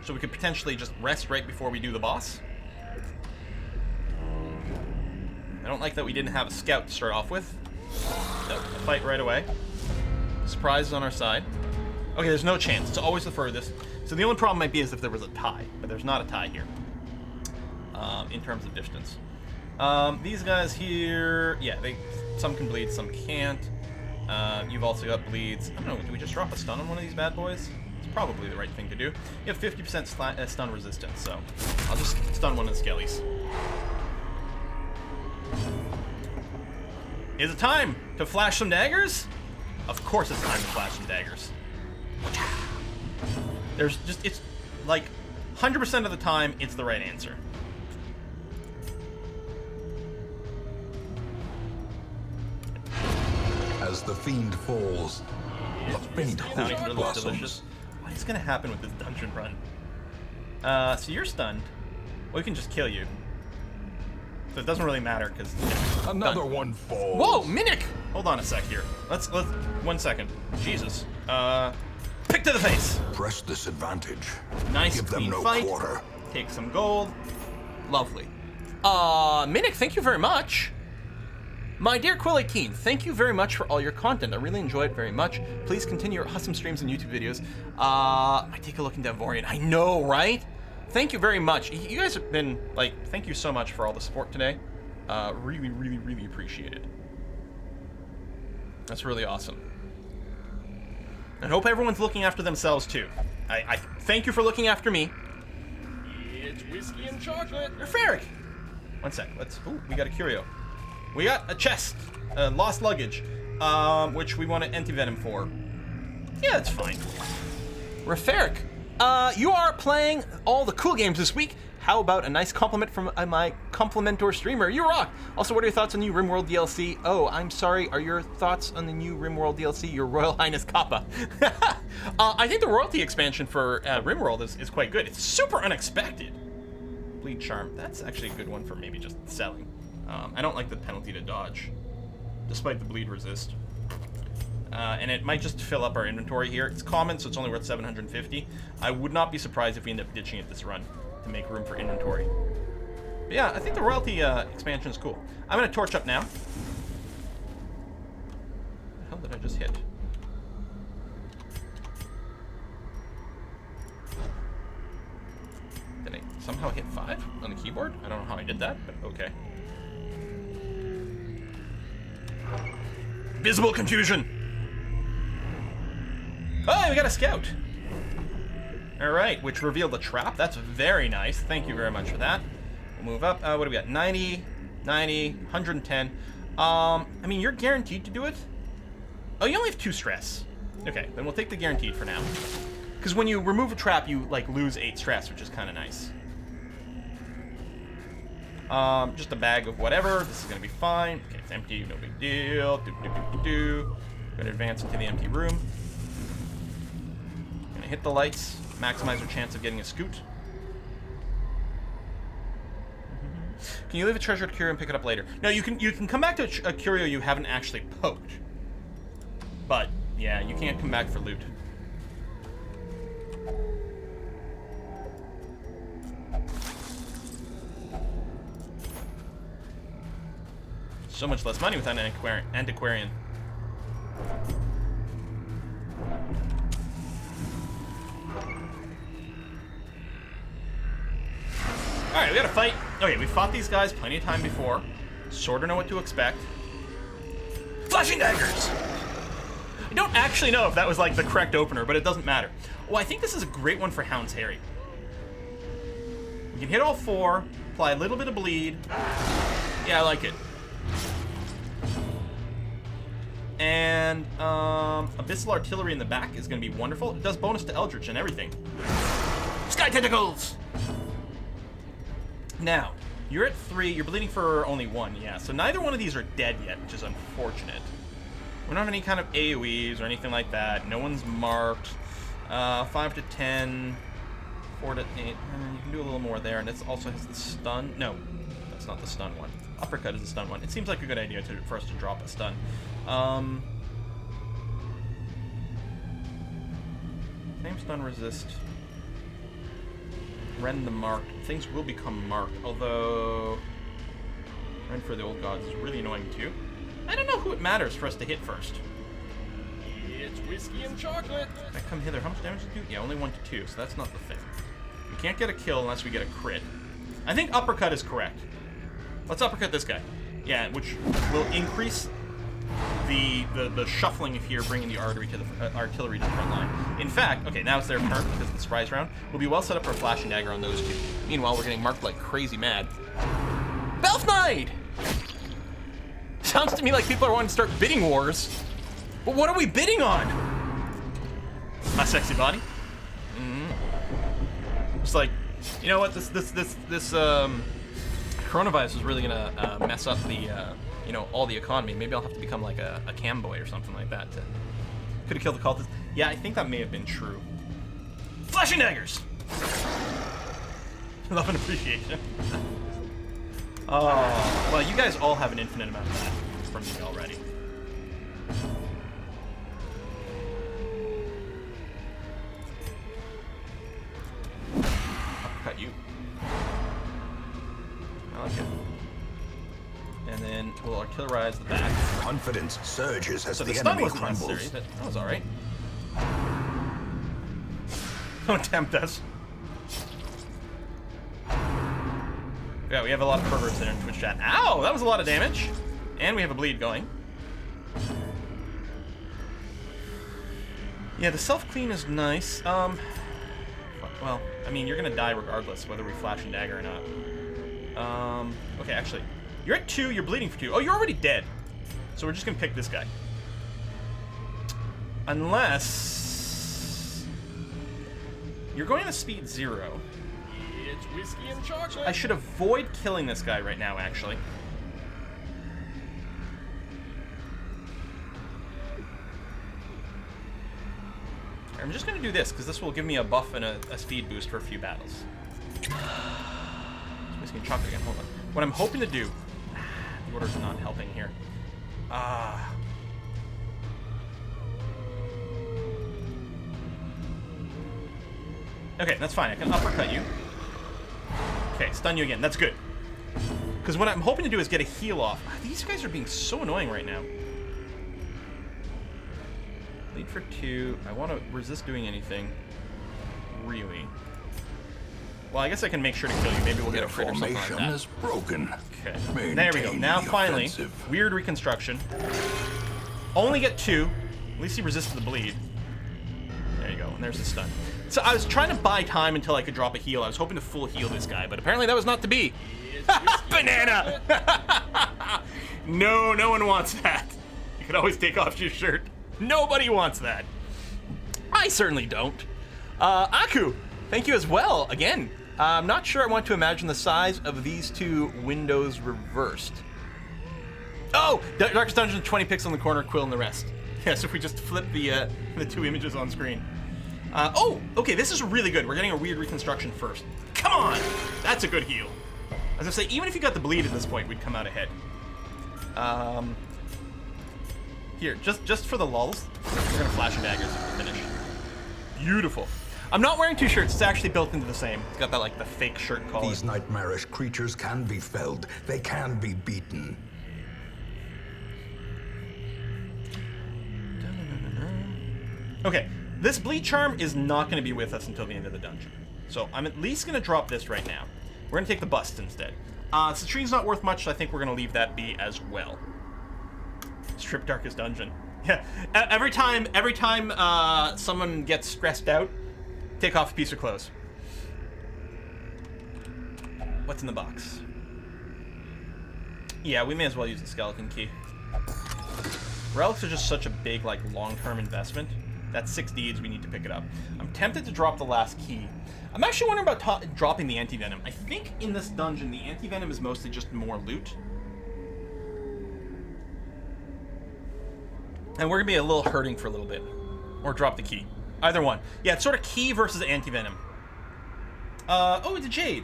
So we could potentially just rest right before we do the boss. I don't like that we didn't have a scout to start off with. So, fight right away. Surprise is on our side. Okay, there's no chance. It's always the furthest. So the only problem might be is if there was a tie, but there's not a tie here. In terms of distance. These guys here, yeah, some can bleed, some can't. You've also got bleeds. I don't know, do we just drop a stun on one of these bad boys? It's probably the right thing to do. You have 50% stun resistance, so I'll just stun one of the skellies. Is it time to flash some daggers? Of course it's time to flash some daggers. There's just, it's like 100% of the time, it's the right answer. As the fiend falls, a faint Bounty hope hunter looks blossoms. delicious. What is going to happen with this dungeon run? So you're stunned. We can just kill you. So it doesn't really matter because Another one falls. Whoa, Minnick! Hold on a sec here. Let's 1 second. Jesus. Pick to the face. Press this advantage. Nice Give them clean no fight. quarter. Take some gold. Lovely. Minnick, thank you very much. My dear Quill18, thank you very much for all your content. I really enjoy it very much. Please continue your awesome streams and YouTube videos. Might take a look in Devorian. I know, right? Thank you very much. You guys have been, thank you so much for all the support today. Really, really, really appreciate it. That's really awesome. And hope everyone's looking after themselves, too. I thank you for looking after me. It's whiskey and chocolate. Ferric! 1 sec. Ooh, we got a curio. We got a chest. Lost luggage. Which we want an anti-venom for. Yeah, that's fine. Referic, you are playing all the cool games this week. How about a nice compliment from my complimentor streamer? You rock! Also, what are your thoughts on the new RimWorld DLC? Oh, I'm sorry. Are your thoughts on the new RimWorld DLC Your Royal Highness Kappa? I think the royalty expansion for RimWorld is quite good. It's super unexpected. Bleed Charm. That's actually a good one for maybe just selling. I don't like the penalty to dodge, despite the bleed resist. And it might just fill up our inventory here. It's common, so it's only worth 750. I would not be surprised if we end up ditching it this run to make room for inventory. But yeah, I think the royalty expansion is cool. I'm going to torch up now. What the hell did I just hit? Did I somehow hit 5 on the keyboard? I don't know how I did that, but okay. Visible confusion! Oh, we got a scout. All right, which revealed the trap. That's very nice. Thank you very much for that. We'll move up. What do we got? 90, 90, 110. I mean, you're guaranteed to do it. Oh, you only have 2 stress. Okay, then we'll take the guaranteed for now. Because when you remove a trap, you like lose 8 stress, which is kind of nice. Just a bag of whatever. This is gonna be fine. Okay, it's empty. No big deal. Gonna advance into the empty room. Gonna hit the lights. Maximize our chance of getting a scoot. Can you leave a treasure at Curio and pick it up later? No, you can come back to a Curio you haven't actually poked. But yeah, you can't come back for loot. So much less money without an antiquarian. Alright, we gotta fight. Okay, we fought these guys plenty of time before. Sorta know what to expect. Flashing daggers! I don't actually know if that was like the correct opener, but it doesn't matter. Oh, I think this is a great one for Hound's Harry. We can hit all 4, apply a little bit of bleed. Yeah, I like it. And Abyssal Artillery in the back is going to be wonderful. It does bonus to Eldritch and everything. Sky Tentacles! Now, you're at 3. You're bleeding for only 1, yeah. So neither one of these are dead yet, which is unfortunate. We don't have any kind of AoEs or anything like that. No one's marked. 5 to 10, 4 to 8. You can do a little more there, and it also has the stun. No, that's not the stun one. Uppercut is the stun one. It seems like a good idea for us to drop a stun. Same stun resist. Rend the marked. Things will become marked, although Rend for the Old Gods is really annoying too. I don't know who it matters for us to hit first. It's whiskey and chocolate. If I come hither, how much damage do you do? Yeah, only 1 to 2, so that's not the thing. We can't get a kill unless we get a crit. I think uppercut is correct. Let's uppercut this guy. Yeah, which will increase the shuffling of here, bringing the artery to the artillery to the front line. In fact, okay, now it's their turn because of the surprise round. We'll be well set up for a flashing dagger on those 2. Meanwhile, we're getting marked like crazy mad. Belf Knight! Sounds to me like people are wanting to start bidding wars. But what are we bidding on? My sexy body. It's like, you know what? This coronavirus is really gonna mess up the you know, all the economy. Maybe I'll have to become like a cam boy or something like that. Could have killed the cultists. Yeah, I think that may have been true. Flashing daggers. Love and appreciation. Oh, well, you guys all have an infinite amount of that from me already. Uppercut you. I like it. And then we'll artillerize the back. Confidence surges as So the the stun enemy wasn't crumbles. necessary. That was alright. Don't tempt us. Yeah, we have a lot of perverts there in Twitch chat. Ow! That was a lot of damage. And we have a bleed going. Yeah, the self-clean is nice. Well, I mean, you're gonna die regardless, whether we flash and dagger or not. Okay, actually, you're at 2, you're bleeding for 2. Oh, you're already dead. So we're just gonna pick this guy. Unless... You're going to speed 0. It's whiskey and chocolate. I should avoid killing this guy right now, actually. I'm just going to do this, because this will give me a buff and a speed boost for a few battles. Whiskey and chocolate again, hold on. What I'm hoping to do... The order's not helping here. Okay, that's fine. I can uppercut you. Okay, stun you again. That's good. Because what I'm hoping to do is get a heal off. These guys are being so annoying right now. Lead for 2. I want to resist doing anything. Really. Well, I guess I can make sure to kill you. Maybe we'll get a crit or something like Formation that. is broken. Okay. There we go. Maintain Now the finally, offensive. weird reconstruction. Only get 2. At least he resisted the bleed. and there's the stun. So I was trying to buy time until I could drop a heal. I was hoping to full heal this guy, but apparently that was not to be. Banana! No, no one wants that. You can always take off your shirt. Nobody wants that. I certainly don't. Aku, thank you as well. Again, I'm not sure I want to imagine the size of these two windows reversed. Oh, Darkest Dungeon, 20 pixels in the corner, Quill in the rest. Yes, if we just flip the two images on screen. Oh, okay, this is really good. We're getting a weird reconstruction first. Come on! That's a good heal. As I say, even if you got the bleed at this point, we'd come out ahead. Here, just for the lulls, we're gonna flash and daggers at the finish. Beautiful. I'm not wearing two shirts. It's actually built into the same. It's got that like the fake shirt collar. These nightmarish creatures can be felled. They can be beaten. Okay, this bleed charm is not going to be with us until the end of the dungeon. So I'm at least going to drop this right now. We're going to take the bust instead. Citrine's not worth much, so I think we're going to leave that be as well. Strip Darkest Dungeon. Yeah, every time someone gets stressed out, take off a piece of clothes. What's in the box? Yeah, we may as well use the skeleton key. Relics are just such a big, like, long-term investment. That's 6 deeds, we need to pick it up. I'm tempted to drop the last key. I'm actually wondering about dropping the anti-venom. I think in this dungeon, the anti-venom is mostly just more loot. And we're gonna be a little hurting for a little bit. Or drop the key. Either one. Yeah, it's sort of key versus anti-venom. Oh, it's a jade.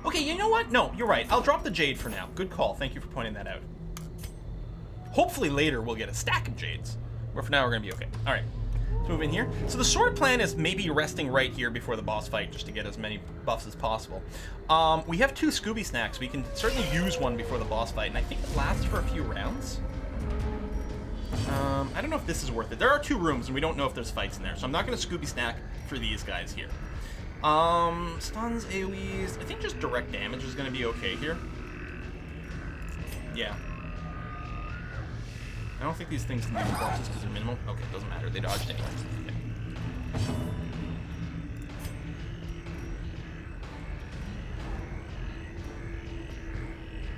Okay, you know what? No, you're right. I'll drop the jade for now. Good call. Thank you for pointing that out. Hopefully later we'll get a stack of jades. But for now we're gonna be okay. All right, let's move in here. So the sword plan is maybe resting right here before the boss fight, just to get as many buffs as possible. We have 2 Scooby snacks. We can certainly use one before the boss fight, and I think it lasts for a few rounds. I don't know if this is worth it. There are 2 rooms, and we don't know if there's fights in there, so I'm not gonna Scooby snack for these guys here. Stuns, AoEs. I think just direct damage is gonna be okay here. Yeah. I don't think these things can do corpses because they're minimal. Okay, doesn't matter. They dodged anyway.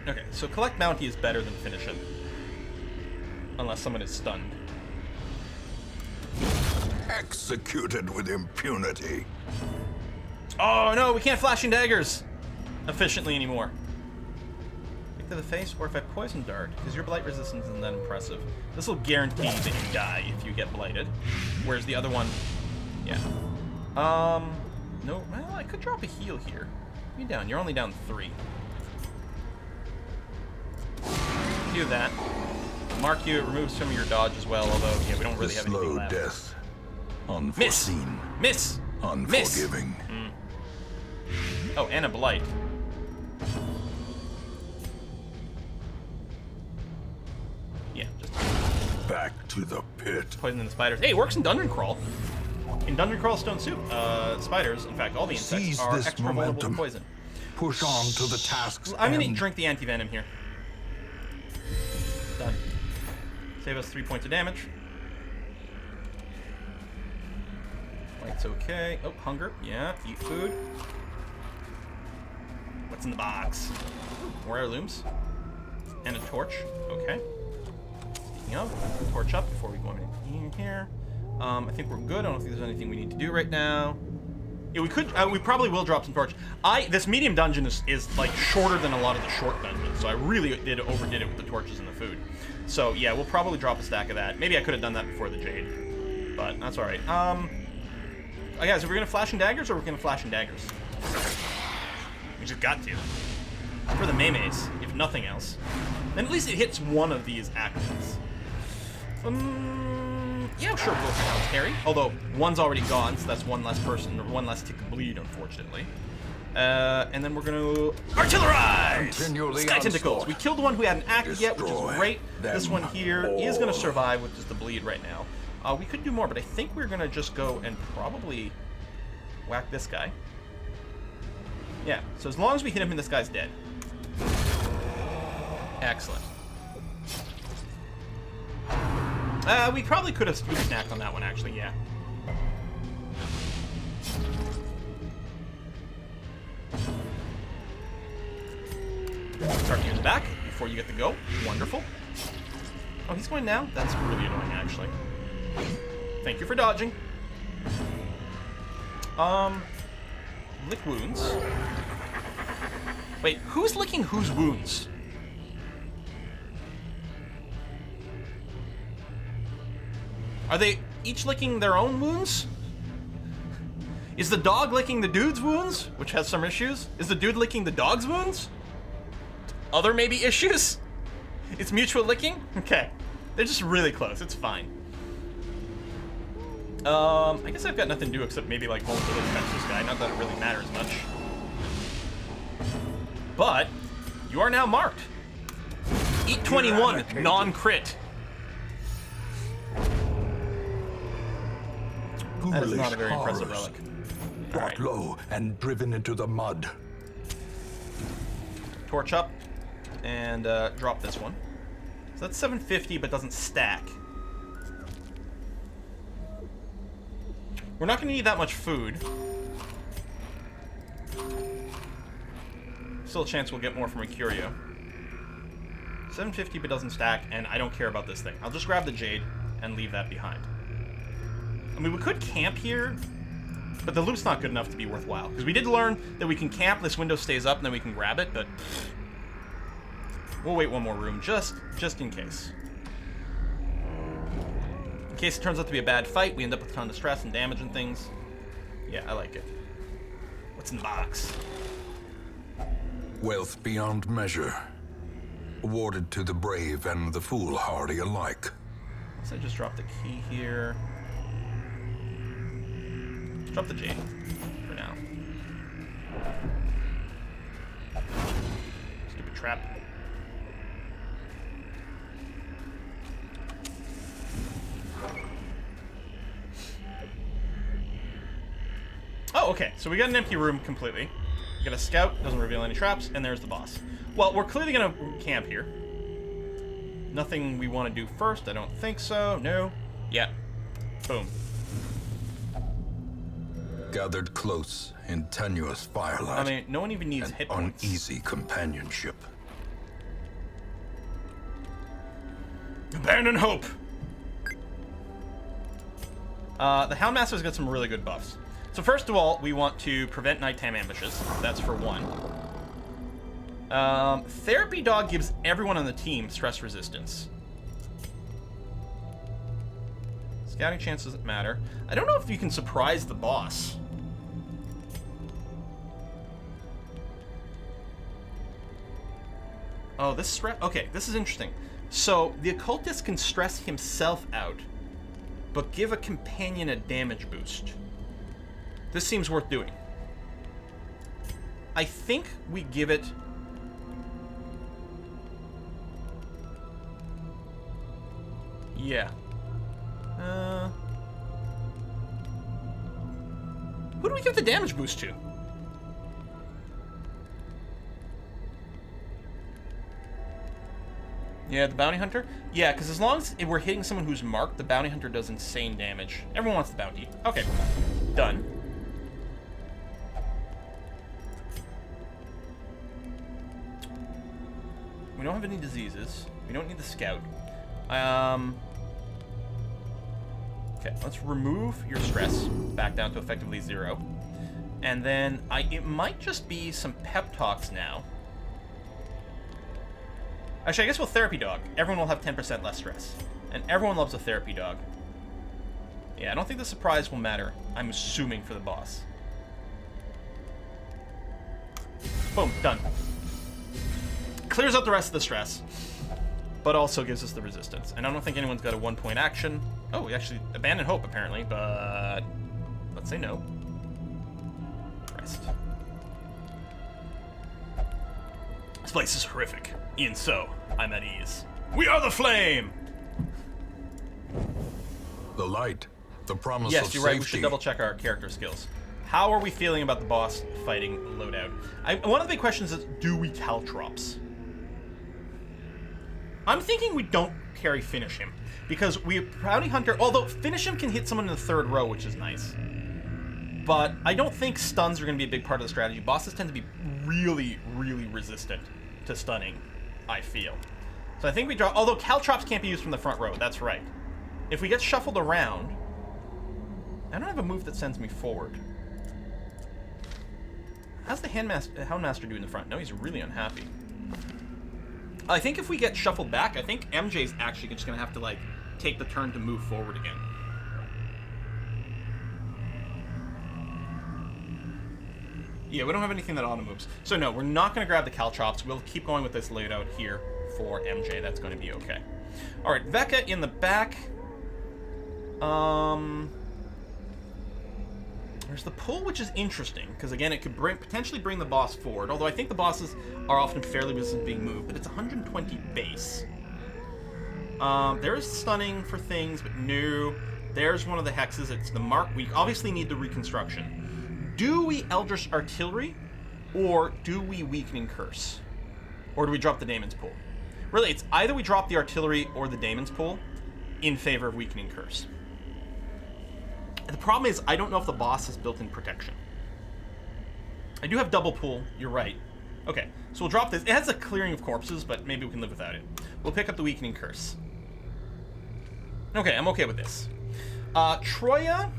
Okay, so collect bounty is better than finish it. Unless someone is stunned. Executed with impunity. Oh no, we can't flash and daggers efficiently anymore. To the face, or if I poison dart, because your blight resistance isn't that impressive. This will guarantee that you die if you get blighted, whereas the other one, yeah. No, well, I could drop a heal here. You're down. You're only down 3. Do that. Mark you. It removes some of your dodge as well. Although, yeah, we don't really have anything left. Death. Unforeseen. Miss. Unforgiving. Oh, and a blight. Yeah, just back to the pit. Poisoning the spiders. Hey, it works in Dungeon Crawl. In Dungeon Crawl Stone Soup, spiders, in fact, all the insects Seize are this extra vulnerable to momentum. poison. Push on to the tasks. I'm gonna drink the anti-venom here. Done. Save us 3 points of damage. Light's okay. Oh, hunger. Yeah, eat food. What's in the box? More heirlooms. And a torch. Okay. Up, torch up before we go in here. I think we're good. I don't think there's anything we need to do right now. Yeah, we could. We probably will drop some torch. This medium dungeon is like shorter than a lot of the short dungeons, so I really overdid it with the torches and the food. So yeah, we'll probably drop a stack of that. Maybe I could have done that before the jade, but that's all right. Guys, are we gonna flash and daggers or we're gonna flash and daggers? We just got to for the maymays, if nothing else. Then at least it hits one of these actions. Yeah, sure, both sounds carry. Although, one's already gone, so that's one less person, or one less tick of bleed, unfortunately. And then we're gonna artillerize! Sky Tentacles. We killed the one who hadn't acted yet, which is great. This one here is gonna survive with just the bleed right now. We could do more, but I think we're gonna just go and probably whack this guy. Yeah, so as long as we hit him and this guy's dead. Excellent. We probably could have spook snacked on that one, actually, yeah. Start you back before you get the go. Wonderful. Oh, he's going now? That's really annoying, actually. Thank you for dodging. Lick wounds. Wait, who's licking whose wounds? Are they each licking their own wounds? Is the dog licking the dude's wounds, which has some issues? Is the dude licking the dog's wounds? Other maybe issues? It's mutual licking? Okay. They're just really close. It's fine. I guess I've got nothing to do except maybe like vulnerability fetch this guy. Not that it really matters much. But you are now marked. Eat 21, non-crit. That is not a very impressive relic. Brought low and driven into the mud. Torch up and drop this one. So that's 750, but doesn't stack. We're not going to need that much food. Still a chance we'll get more from a Curio. 750, but doesn't stack, and I don't care about this thing. I'll just grab the Jade and leave that behind. I mean, we could camp here, but the loot's not good enough to be worthwhile. Because we did learn that we can camp, this window stays up, and then we can grab it, but we'll wait one more room, just in case. In case it turns out to be a bad fight, we end up with a ton of stress and damage and things. Yeah, I like it. What's in the box? Wealth beyond measure. Awarded to the brave and the foolhardy alike. So I just dropped the key here. Drop the Jade for now. Stupid trap. Oh, okay. So we got an empty room completely. We got a scout, doesn't reveal any traps, and there's the boss. Well, we're clearly gonna camp here. Nothing we want to do first, I don't think so. No. Yeah. Boom. Gathered close in tenuous firelight. I mean, no one even needs hit points. Uneasy companionship. Abandon hope! The Houndmaster's got some really good buffs. So first of all, we want to prevent nighttime ambushes. That's for one. Therapy Dog gives everyone on the team stress resistance. Scouting chance doesn't matter. I don't know if you can surprise the boss. Oh, this stress. Okay, this is interesting. So the occultist can stress himself out, but give a companion a damage boost. This seems worth doing. I think we give it... Yeah. Who do we give the damage boost to? Yeah, the bounty hunter? Yeah, because as long as we're hitting someone who's marked, the bounty hunter does insane damage. Everyone wants the bounty. Okay. Done. We don't have any diseases. We don't need the scout. Okay, let's remove your stress back down to effectively 0. And then it might just be some pep talks now. Actually, I guess we'll therapy dog. Everyone will have 10% less stress. And everyone loves a therapy dog. Yeah, I don't think the surprise will matter. I'm assuming for the boss. Boom, done. Clears up the rest of the stress, but also gives us the resistance. And I don't think anyone's got a 1-point action. Oh, we actually abandoned hope, apparently, but let's say no. Rest. This place is horrific. Even so, I'm at ease. We are the flame! The light. The promise of yes, safety. you're right. We should double check our character skills. How are we feeling about the boss fighting loadout? One of the big questions is, do we caltrops? I'm thinking we don't carry finish him, because we bounty hunter, although finish him can hit someone in the 3rd row, which is nice. But I don't think stuns are going to be a big part of the strategy. Bosses tend to be really, really resistant to stunning, I feel. So I think we draw... Although caltrops can't be used from the front row. That's right. If we get shuffled around... I don't have a move that sends me forward. How's the Houndmaster do in the front? No, he's really unhappy. I think if we get shuffled back, I think MJ's actually just going to have to, like, take the turn to move forward again. Yeah, we don't have anything that auto-moves. So no, we're not going to grab the caltrops. We'll keep going with this layout here for MJ. That's going to be okay. All right, Vecca in the back. There's the pull, which is interesting, because again, it could potentially bring the boss forward, although I think the bosses are often fairly resistant to being moved, but it's 120 base. There's stunning for things, but no. There's one of the hexes. It's the mark. We obviously need the reconstruction. Do we Eldritch Artillery, or do we Weakening Curse? Or do we drop the Daemon's Pool? Really, it's either we drop the Artillery or the Daemon's Pool in favor of Weakening Curse. The problem is, I don't know if the boss has built-in protection. I do have double pull, you're right. Okay, so we'll drop this. It has a clearing of corpses, but maybe we can live without it. We'll pick up the Weakening Curse. Okay, I'm okay with this. Troya.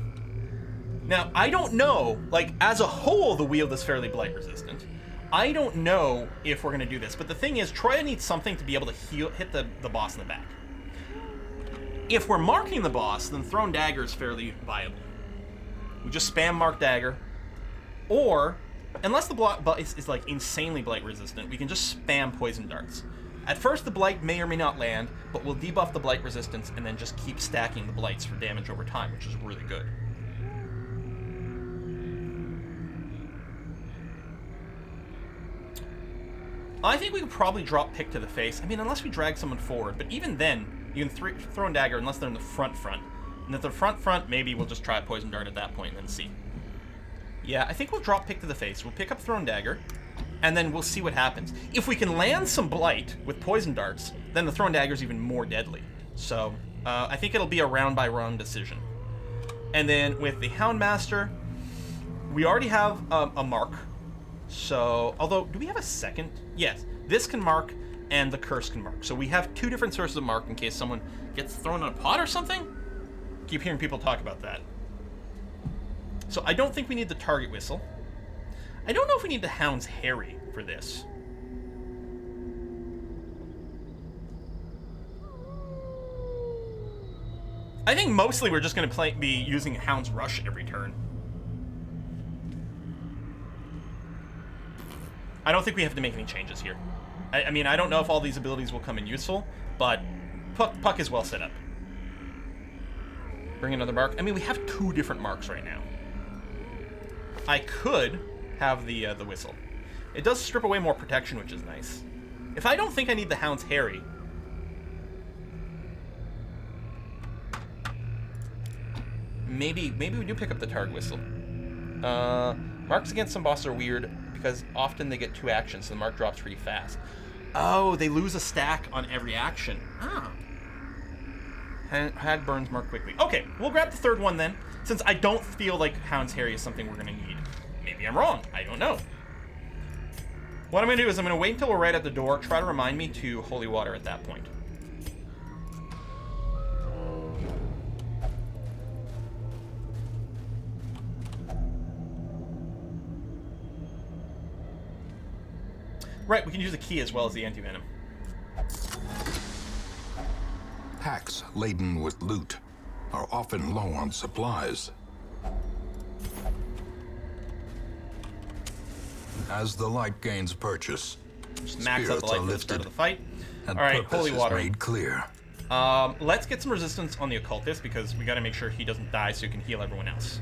Now, I don't know, like, as a whole, the Weald is fairly blight resistant. I don't know if we're going to do this, but the thing is, Troya needs something to be able to hit the boss in the back. If we're marking the boss, then Thrown Dagger is fairly viable. We just spam Mark Dagger. Or, unless the blight is like insanely blight resistant, we can just spam Poison Darts. At first, the blight may or may not land, but we'll debuff the blight resistance and then just keep stacking the blights for damage over time, which is really good. I think we could probably drop Pick to the face. I mean, unless we drag someone forward. But even then, you can throw a dagger unless they're in the front. And at the front, maybe we'll just try a Poison Dart at that point and then see. Yeah, I think we'll drop Pick to the face. We'll pick up Thrown Dagger, and then we'll see what happens. If we can land some Blight with Poison Darts, then the Thrown Dagger's even more deadly. So, I think it'll be a round-by-round decision. And then with the Houndmaster, we already have a mark. So, although, do we have a second? Yes, this can mark, and the curse can mark. So we have two different sources of mark in case someone gets thrown in a pot or something. Keep hearing people talk about that. So I don't think we need the target whistle. I don't know if we need the Hound's Harry for this. I think mostly we're just going to be using Hound's Rush every turn. I don't think we have to make any changes here. I mean, I don't know if all these abilities will come in useful, but Puck is well set up. Bring another mark. I mean, we have two different marks right now. I could have the whistle. It does strip away more protection, which is nice. If I don't think I need the Hound's Harry, maybe we do pick up the Targ Whistle. Marks against some bosses are weird because often they get two actions, so the mark drops pretty fast. Oh, they lose a stack on every action. Ah. Hag burns more quickly. Okay, we'll grab the third one then, since I don't feel like Hound's Harry is something we're going to need. Maybe I'm wrong. I don't know. What I'm going to do is I'm going to wait until we're right at the door, try to remind me to Holy Water at that point. Right, we can use the key as well as the anti-venom. Packs laden with loot are often low on supplies. As the light gains purchase, just max out the light for the start of the fight. And all right, Holy Water. Made clear. Let's get some resistance on the Occultist because we got to make sure he doesn't die so he can heal everyone else.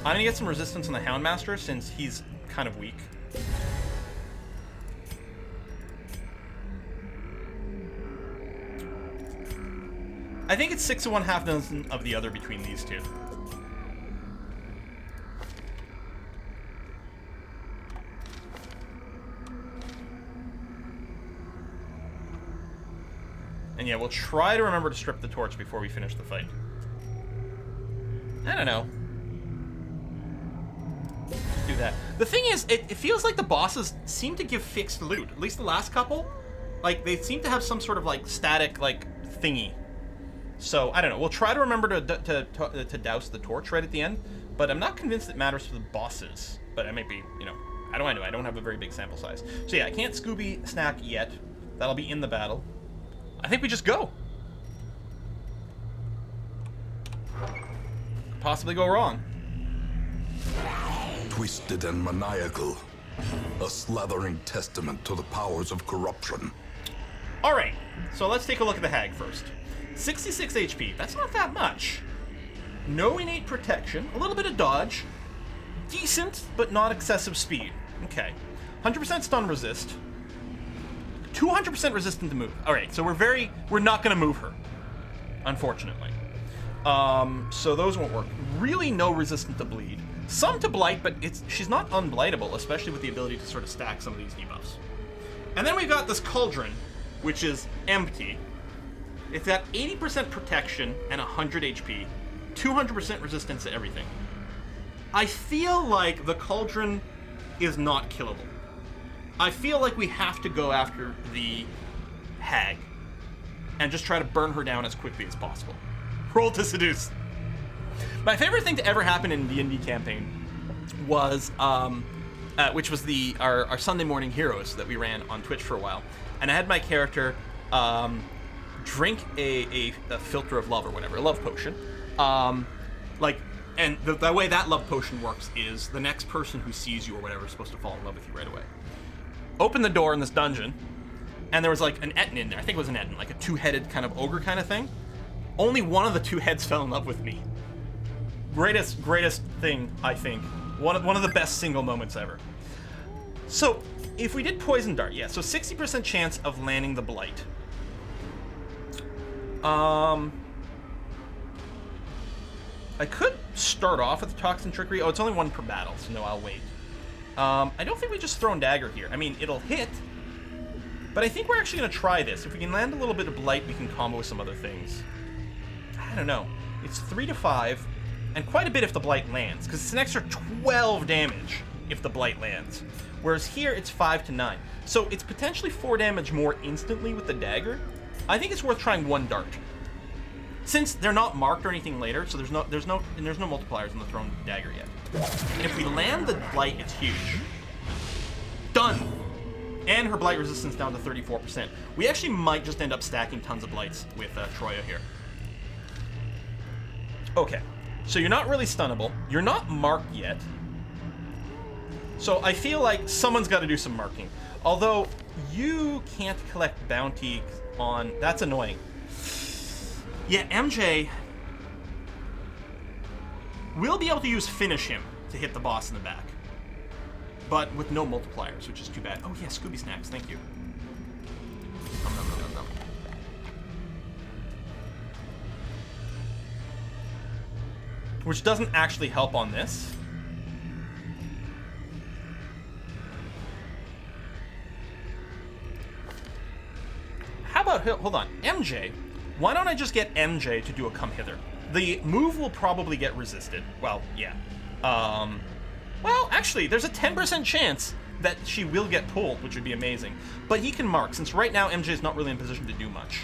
I'm gonna get some resistance on the Houndmaster since he's kind of weak. I think it's 6 of one, half dozen of the other between these two. And yeah, we'll try to remember to strip the torch before we finish the fight. I don't know. do that. The thing is, it feels like the bosses seem to give fixed loot. At least the last couple. Like, they seem to have some sort of, like, static, like, thingy. So, I don't know. We'll try to remember to douse the torch right at the end. But I'm not convinced it matters for the bosses. But I might be, you know... I don't have a very big sample size. So yeah, I can't Scooby snack yet. That'll be in the battle. I think we just go. Possibly go wrong. Twisted and maniacal. A slathering testament to the powers of corruption. Alright, so let's take a look at the hag first. 66 HP, that's not that much. No innate protection, a little bit of dodge. Decent, but not excessive speed. Okay. 100% stun resist. 200% resistant to move. Alright, so we're not gonna move her. Unfortunately. So those won't work. Really no resistant to bleed. Some to blight, but she's not unblightable, especially with the ability to sort of stack some of these debuffs. And then we've got this cauldron, which is empty. It's got 80% protection and 100 HP. 200% resistance to everything. I feel like the cauldron is not killable. I feel like we have to go after the hag and just try to burn her down as quickly as possible. Roll to seduce. My favorite thing to ever happen in D&D campaign was, which was our Sunday morning heroes that we ran on Twitch for a while, and I had my character drink a filter of love or whatever, a love potion, and the way that love potion works is the next person who sees you or whatever is supposed to fall in love with you right away. Open the door in this dungeon, and there was like an Etten in there. I think it was an Etten, like a two-headed kind of ogre kind of thing. Only one of the two heads fell in love with me. Greatest thing, I think. One of the best single moments ever. So, if we did Poison Dart, yeah, so 60% chance of landing the Blight. I could start off with the Toxin Trickery. Oh, it's only one per battle, so no, I'll wait. I don't think we just Thrown Dagger here. I mean, it'll hit, but I think we're actually going to try this. If we can land a little bit of Blight, we can combo with some other things. I don't know. It's 3 to 5, and quite a bit if the Blight lands, because it's an extra 12 damage if the Blight lands. Whereas here, it's 5 to 9. So it's potentially 4 damage more instantly with the dagger. I think it's worth trying one dart. Since they're not marked or anything later, so there's no multipliers on the Thrown Dagger yet. And if we land the Blight, it's huge. Done! And her Blight resistance down to 34%. We actually might just end up stacking tons of Blights with Troya here. Okay, so you're not really stunnable. You're not marked yet. So I feel like someone's got to do some marking. Although, you can't collect bounty on... That's annoying. Yeah, MJ... We'll be able to use Finish Him to hit the boss in the back. But with no multipliers, which is too bad. Oh yeah, Scooby Snacks, thank you. Nom, nom, nom, nom, nom. Which doesn't actually help on this. How about, hold on, MJ? Why don't I just get MJ to do a Come Hither? The move will probably get resisted. Well, yeah. Well, actually, there's a 10% chance that she will get pulled, which would be amazing. But he can mark, since right now MJ's not really in position to do much.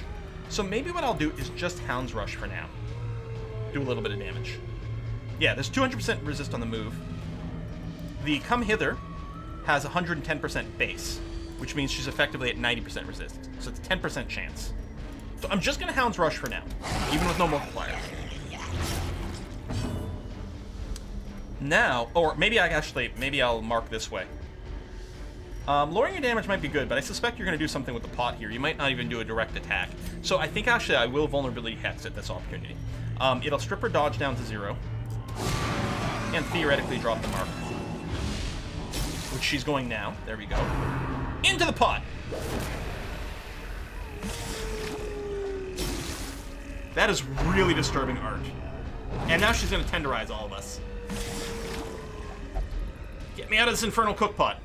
So maybe what I'll do is just Hound's Rush for now. Do a little bit of damage. Yeah, there's 200% resist on the move. The Come Hither has 110% base, which means she's effectively at 90% resist. So it's a 10% chance. So I'm just going to Hound's Rush for now, even with no multiplier. Now, or maybe I'll mark this way. Lowering your damage might be good, but I suspect you're going to do something with the pot here. You might not even do a direct attack. So I think actually I will Vulnerability Hex at this opportunity. It'll strip her dodge down to 0. And theoretically drop the mark. Which she's going now. There we go. Into the pot! That is really disturbing art. And now she's going to tenderize all of us. Get me out of this infernal cookpot.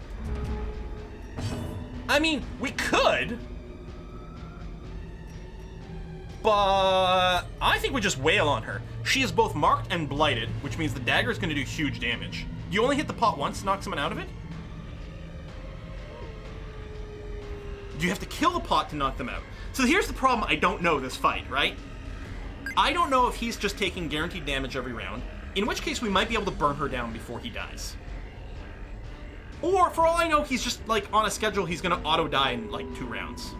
I mean, we could. But I think we just wail on her. She is both marked and blighted, which means the dagger is going to do huge damage. You only hit the pot once to knock someone out of it? Do you have to kill the pot to knock them out? So here's the problem. I don't know this fight, right? I don't know if he's just taking guaranteed damage every round, in which case we might be able to burn her down before he dies. Or, for all I know, he's just, like, on a schedule, he's gonna auto-die in, like, 2 rounds.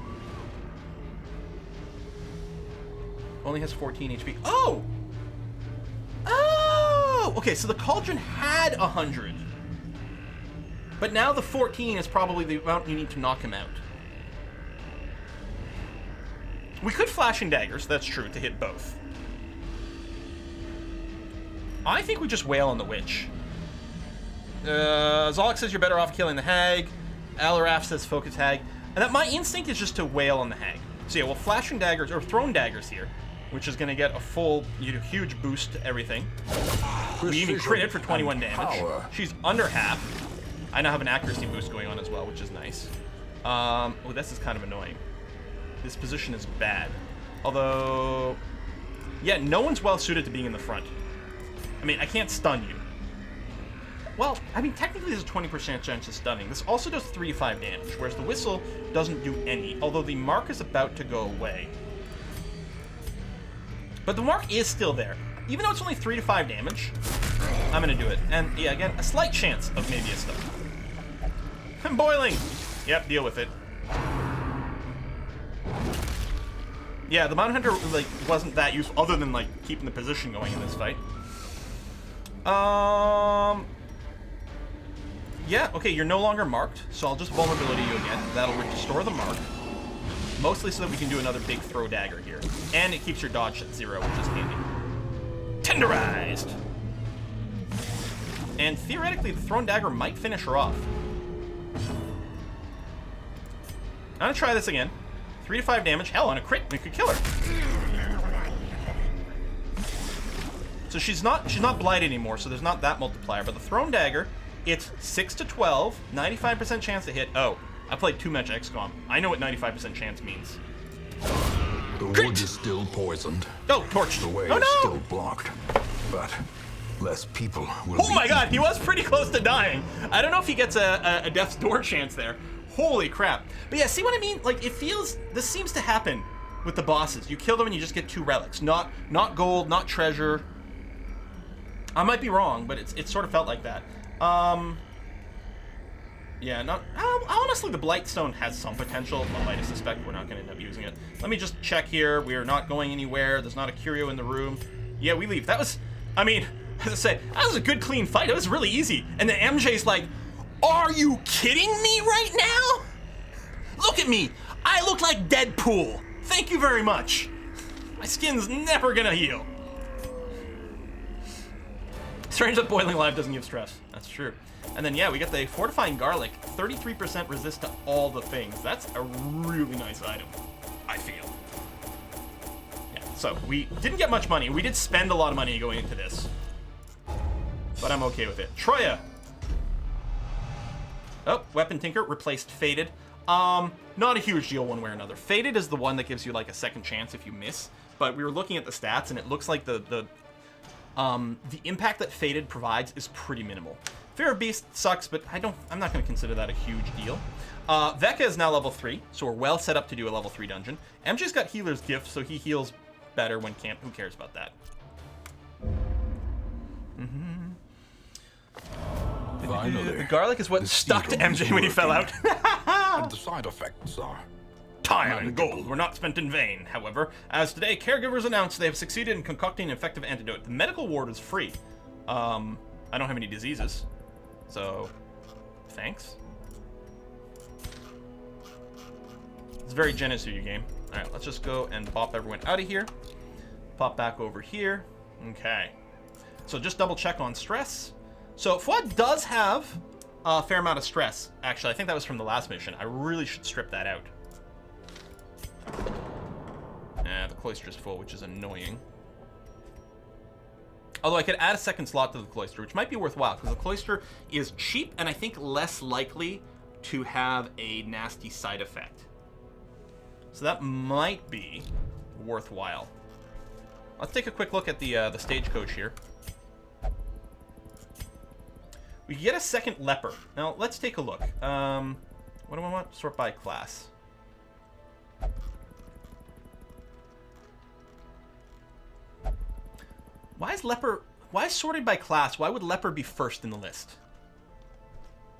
Only has 14 HP. Oh! Oh! Okay, so the Cauldron had 100. But now the 14 is probably the amount you need to knock him out. We could Flashing Daggers, that's true, to hit both. I think we just wail on the Witch. Zolok says you're better off killing the Hag. Alaraf says focus Hag. And that my instinct is just to wail on the Hag. So yeah, we'll Flashing Daggers, or Thrown Daggers here, which is going to get a full, huge boost to everything. We even critted for 21 damage. Power. She's under half. I now have an accuracy boost going on as well, which is nice. Oh, this is kind of annoying. This position is bad. Although, yeah, no one's well suited to being in the front. I mean, I can't stun you. Well, I mean, technically there's a 20% chance of stunning. This also does 3 to 5 damage, whereas the whistle doesn't do any, although the mark is about to go away. But the mark is still there. Even though it's only 3 to 5 damage, I'm gonna do it. And yeah, again, a slight chance of maybe a stun. I'm boiling! Yep, deal with it. Yeah, the Mountain Hunter, like, wasn't that useful, other than, like, keeping the position going in this fight. Yeah, okay, you're no longer marked, so I'll just vulnerability you again. That'll restore the mark. Mostly so that we can do another big throw dagger here. And it keeps your dodge at 0, which is handy. Tenderized! And theoretically, the thrown dagger might finish her off. I'm gonna try this again. 3 to 5 damage. Hell, on a crit, we could kill her. So she's not blighted anymore, so there's not that multiplier. But the thrown dagger, it's 6 to 12, 95% chance to hit. Oh, I played too much XCOM. I know what 95% chance means. The Crit! wood is still poisoned. Oh, torched. The way Oh is still no! blocked. But less people will Oh my god, he was pretty close to dying. I don't know if he gets a death's door chance there. Holy crap. But yeah, see what I mean? Like, it feels, this seems to happen with the bosses. You kill them and you just get 2 relics. Not gold, not treasure. I might be wrong, but it sort of felt like that. Yeah, honestly, the Blightstone has some potential, but I suspect we're not going to end up using it. Let me just check here. We are not going anywhere. There's not a Curio in the room. Yeah, we leave. That was, I mean, as I say, that was a good, clean fight. It was really easy. And then MJ's like, are you kidding me right now? Look at me. I look like Deadpool. Thank you very much. My skin's never going to heal. Strange that boiling alive doesn't give stress. That's true. And then, yeah, we get the Fortifying Garlic. 33% resist to all the things. That's a really nice item, I feel. Yeah, so we didn't get much money. We did spend a lot of money going into this. But I'm okay with it. Troya. Oh, Weapon Tinker replaced Fated. Not a huge deal one way or another. Fated is the one that gives you, like, a second chance if you miss. But we were looking at the stats, and it looks like the impact that Fated provides is pretty minimal. Fear of Beast sucks, but I'm not going to consider that a huge deal. Vecca is now level 3, so we're well set up to do a level 3 dungeon. MJ's got Healer's Gift, so he heals better when camp. Who cares about that? Finally, the garlic is what stuck to MJ when he fell out. And the side effects are... Time and gold were not spent in vain. However, as today, caregivers announced they have succeeded in concocting an effective antidote. The medical ward is free. I don't have any diseases, so thanks. It's very generous of you, game. All right, let's just go and pop everyone out of here. Pop back over here. Okay. So just double check on stress. So Fuad does have a fair amount of stress. Actually, I think that was from the last mission. I really should strip that out. The cloister's full, which is annoying. Although I could add a second slot to the cloister, which might be worthwhile, because the cloister is cheap and I think less likely to have a nasty side effect. So that might be worthwhile. Let's take a quick look at the stagecoach here. We can get a second leper. Now, let's take a look. What do I want? Sort by class. Why is sorted by class? Why would leper be first in the list?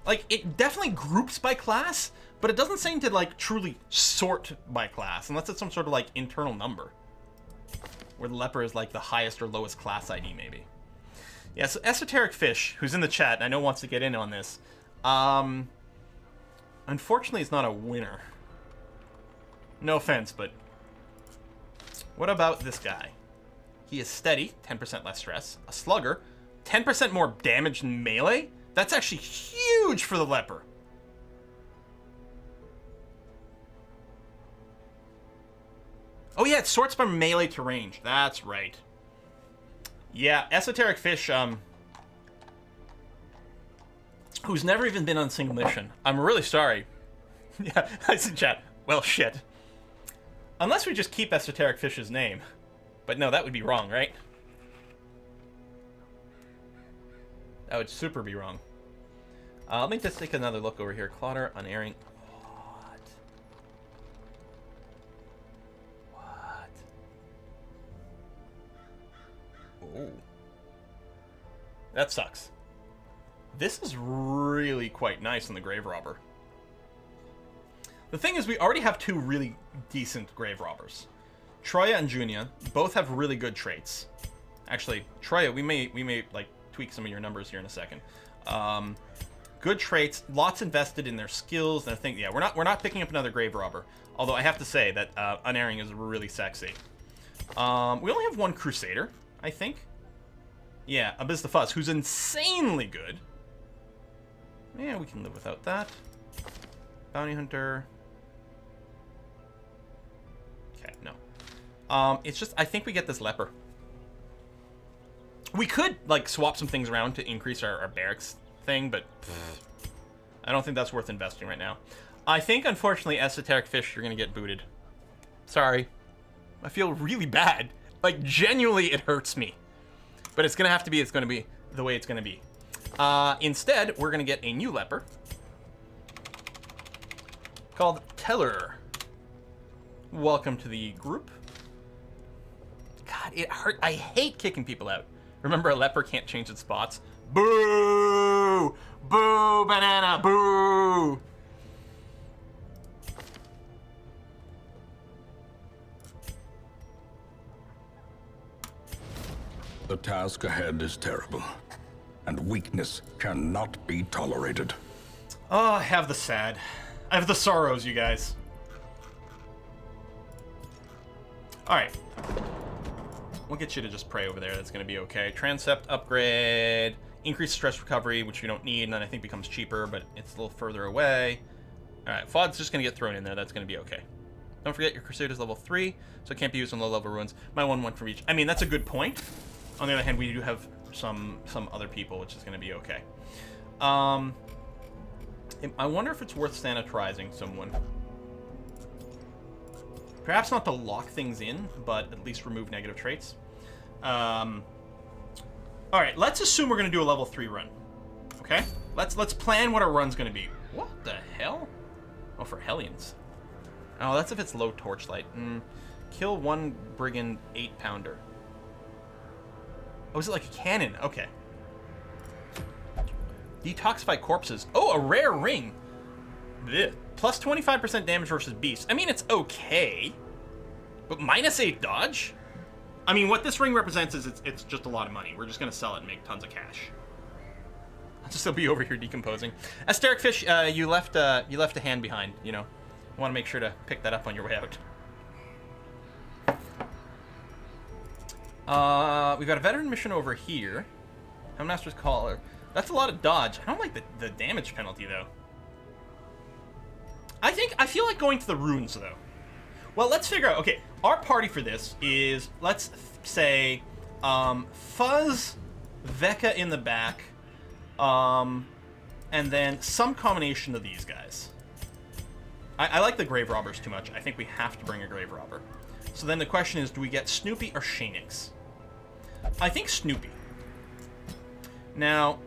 Like, it definitely groups by class, but it doesn't seem to, like, truly sort by class, unless it's some sort of, like, internal number. Where the leper is, like, the highest or lowest class ID, maybe. Yeah, so Esoteric Fish, who's in the chat, and I know wants to get in on this, unfortunately is not a winner. No offense, but what about this guy? He is steady, 10% less stress. A slugger, 10% more damage than melee? That's actually huge for the leper. Oh yeah, it sorts from melee to range. That's right. Yeah, Esoteric Fish, who's never even been on a single mission. I'm really sorry. Yeah, I see chat. Well, shit. Unless we just keep Esoteric Fish's name. But no, that would be wrong, right? That would super be wrong. Let me just take another look over here. Clotter, unerring. What? Oh. That sucks. This is really quite nice on the Grave Robber. The thing is, we already have two really decent Grave Robbers. Troya and Junia both have really good traits. Actually, Troya, we may like tweak some of your numbers here in a second. Good traits, lots invested in their skills and I think, yeah, we're not picking up another Grave Robber. Although I have to say that unerring is really sexy. We only have one Crusader, I think. Yeah, Abyss the Fuzz, who's insanely good. Yeah, we can live without that. Bounty Hunter. Okay, no. It's just, I think we get this leper. We could, like, swap some things around to increase our barracks thing, but I don't think that's worth investing right now. I think, unfortunately, Esoteric Fish, you're gonna get booted. Sorry. I feel really bad. Like, genuinely, it hurts me. But it's gonna have to be, it's gonna be the way it's gonna be. Instead, we're gonna get a new leper called Teller. Welcome to the group. God, it hurt. I hate kicking people out. Remember, a leper can't change its spots. Boo! Boo, banana, boo! The task ahead is terrible, and weakness cannot be tolerated. Oh, I have the sad. I have the sorrows, you guys. Alright. We'll get you to just pray over there. That's going to be okay. Transept upgrade. Increased stress recovery, which we don't need, and then I think becomes cheaper, but it's a little further away. Alright, FOD's just going to get thrown in there. That's going to be okay. Don't forget, your Crusader's level 3, so it can't be used on low-level ruins. My 1-1 from each. I mean, that's a good point. On the other hand, we do have some other people, which is going to be okay. I wonder if it's worth sanitarizing someone. Perhaps not to lock things in, but at least remove negative traits. Alright, let's assume we're going to do a level 3 run. Okay? Let's plan what our run's going to be. What the hell? Oh, for Hellions. Oh, that's if it's low torchlight. Kill one brigand 8-pounder. Oh, is it like a cannon? Okay. Detoxify corpses. Oh, a rare ring. Blech. Plus 25% damage versus beast. I mean, it's okay. But minus 8 dodge? I mean, what this ring represents is it's just a lot of money. We're just going to sell it and make tons of cash. I'll just still be over here decomposing. Esoteric Fish, you left a hand behind, you know. I want to make sure to pick that up on your way out. We've got a veteran mission over here. Houndmaster's Collar. That's a lot of dodge. I don't like the damage penalty, though. I feel like going to the runes, though. Well, let's figure out... Okay, our party for this is, let's say, Fuzz, Vecca in the back, and then some combination of these guys. I like the Grave Robbers too much. I think we have to bring a Grave Robber. So then the question is, do we get Snoopy or Shanix? I think Snoopy. Now,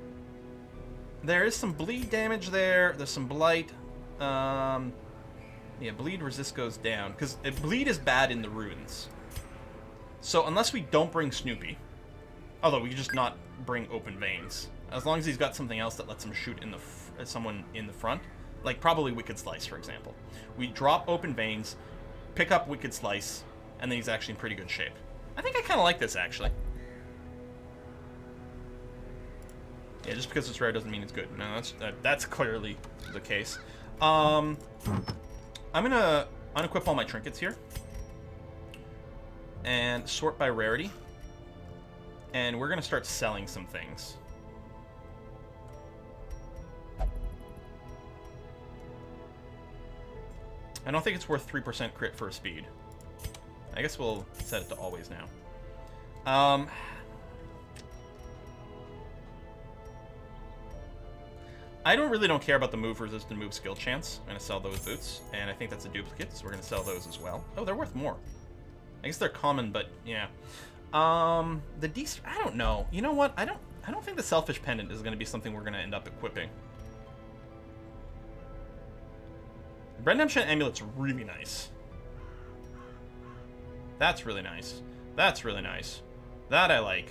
There is some bleed damage there. There's some blight. Yeah, bleed resist goes down. Because bleed is bad in the ruins. So unless we don't bring Snoopy, although we could just not bring open veins. As long as he's got something else that lets him shoot in the someone in the front. Like probably Wicked Slice, for example. We drop open veins, pick up Wicked Slice, and then he's actually in pretty good shape. I think I kind of like this, actually. Yeah, just because it's rare doesn't mean it's good. No, that's clearly the case. I'm gonna unequip all my trinkets here. And sort by rarity. And we're gonna start selling some things. I don't think it's worth 3% crit for a speed. I guess we'll set it to always now. I really don't care about the move resist and move skill chance. I'm going to sell those boots, and I think that's a duplicate, so we're going to sell those as well. Oh, they're worth more. I guess they're common, but yeah. The decent, I don't know. You know what? I don't think the Selfish Pendant is going to be something we're going to end up equipping. Redemption Amulet's really nice. That's really nice. That's really nice. That I like.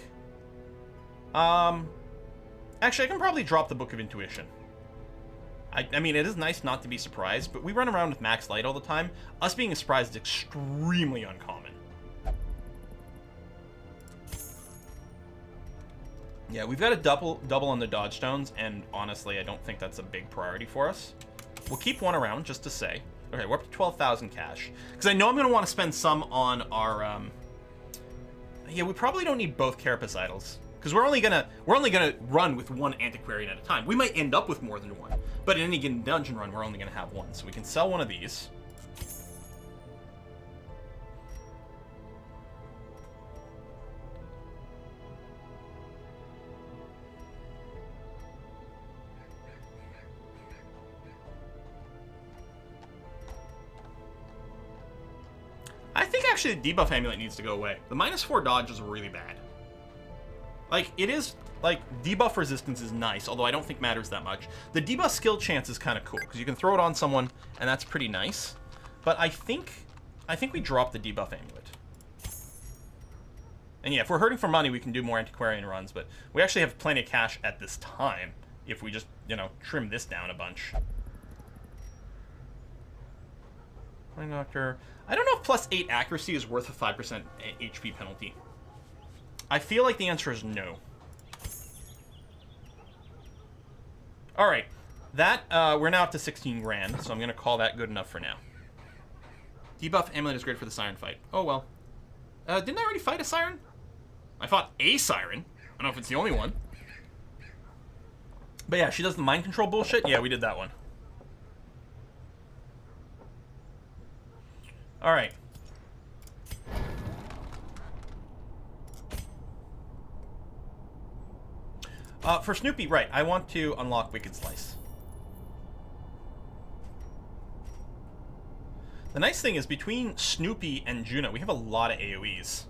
Actually, I can probably drop the Book of Intuition. I mean, it is nice not to be surprised, but we run around with max light all the time. Us being surprised is extremely uncommon. Yeah, we've got a double on the dodge stones, and honestly, I don't think that's a big priority for us. We'll keep one around just to say. Okay, we're up to 12,000 cash. Because I know I'm going to want to spend some on our, yeah, we probably don't need both Carapace Idols. Because we're only gonna run with one Antiquarian at a time. We might end up with more than one. But in any given dungeon run, we're only going to have one. So we can sell one of these. I think actually the debuff amulet needs to go away. The -4 dodge is really bad. Like, it is, like, debuff resistance is nice, although I don't think matters that much. The debuff skill chance is kind of cool, because you can throw it on someone, and that's pretty nice. But I think we drop the debuff amulet. And yeah, if we're hurting for money, we can do more antiquarian runs, but we actually have plenty of cash at this time, if we just, you know, trim this down a bunch. Flying Doctor. I don't know if +8 accuracy is worth a 5% HP penalty. I feel like the answer is no. All right, that we're now up to 16 grand, so I'm gonna call that good enough for now. Debuff amulet is great for the siren fight. Oh well. Didn't I already fight a siren? I fought a siren. I don't know if it's the only one. But yeah, she does the mind control bullshit. Yeah, we did that one. All right. For Snoopy, right, I want to unlock Wicked Slice. The nice thing is, between Snoopy and Juno, we have a lot of AoEs.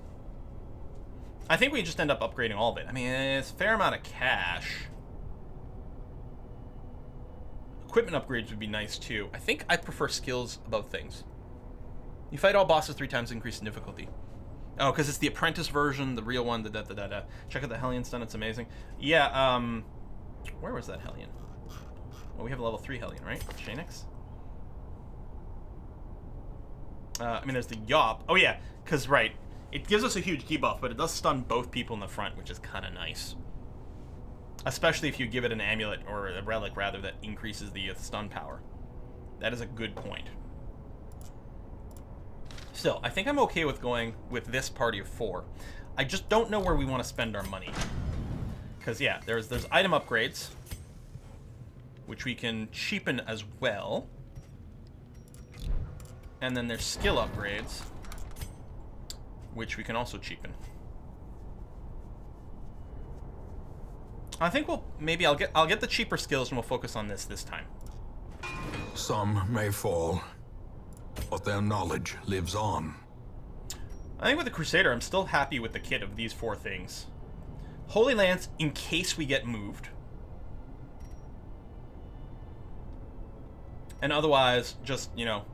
I think we just end up upgrading all of it. I mean, it's a fair amount of cash. Equipment upgrades would be nice, too. I think I prefer skills above things. You fight all bosses 3 times, increase in difficulty. Oh, because it's the apprentice version, the real one, da-da-da-da-da. Check out the Hellion stun, it's amazing. Yeah, where was that Hellion? Well, we have a level 3 Hellion, right? Shanix? I mean, there's the Yop. Oh, yeah, because, right, it gives us a huge debuff, but it does stun both people in the front, which is kind of nice. Especially if you give it an amulet, or a relic, rather, that increases the stun power. That is a good point. Still, I think I'm okay with going with this party of 4. I just don't know where we want to spend our money. Because, yeah, there's item upgrades, which we can cheapen as well. And then there's skill upgrades, which we can also cheapen. I think maybe I'll get the cheaper skills and we'll focus on this time. Some may fall, but their knowledge lives on. I think with the Crusader, I'm still happy with the kit of these 4 things. Holy Lance, in case we get moved. And otherwise, just, you know,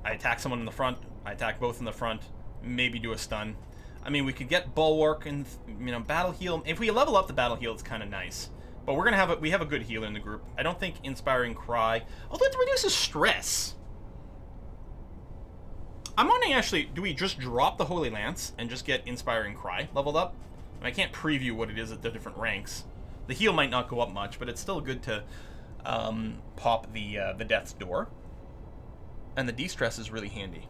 I attack someone in the front, I attack both in the front, maybe do a stun. I mean, we could get Bulwark and, you know, Battle Heal. If we level up the Battle Heal, it's kind of nice. But we're gonna we have a good healer in the group. I don't think Inspiring Cry, although it reduces stress. I'm wondering, actually, do we just drop the Holy Lance and just get Inspiring Cry leveled up? I can't preview what it is at the different ranks. The heal might not go up much, but it's still good to pop the Death's Door. And the de-stress is really handy.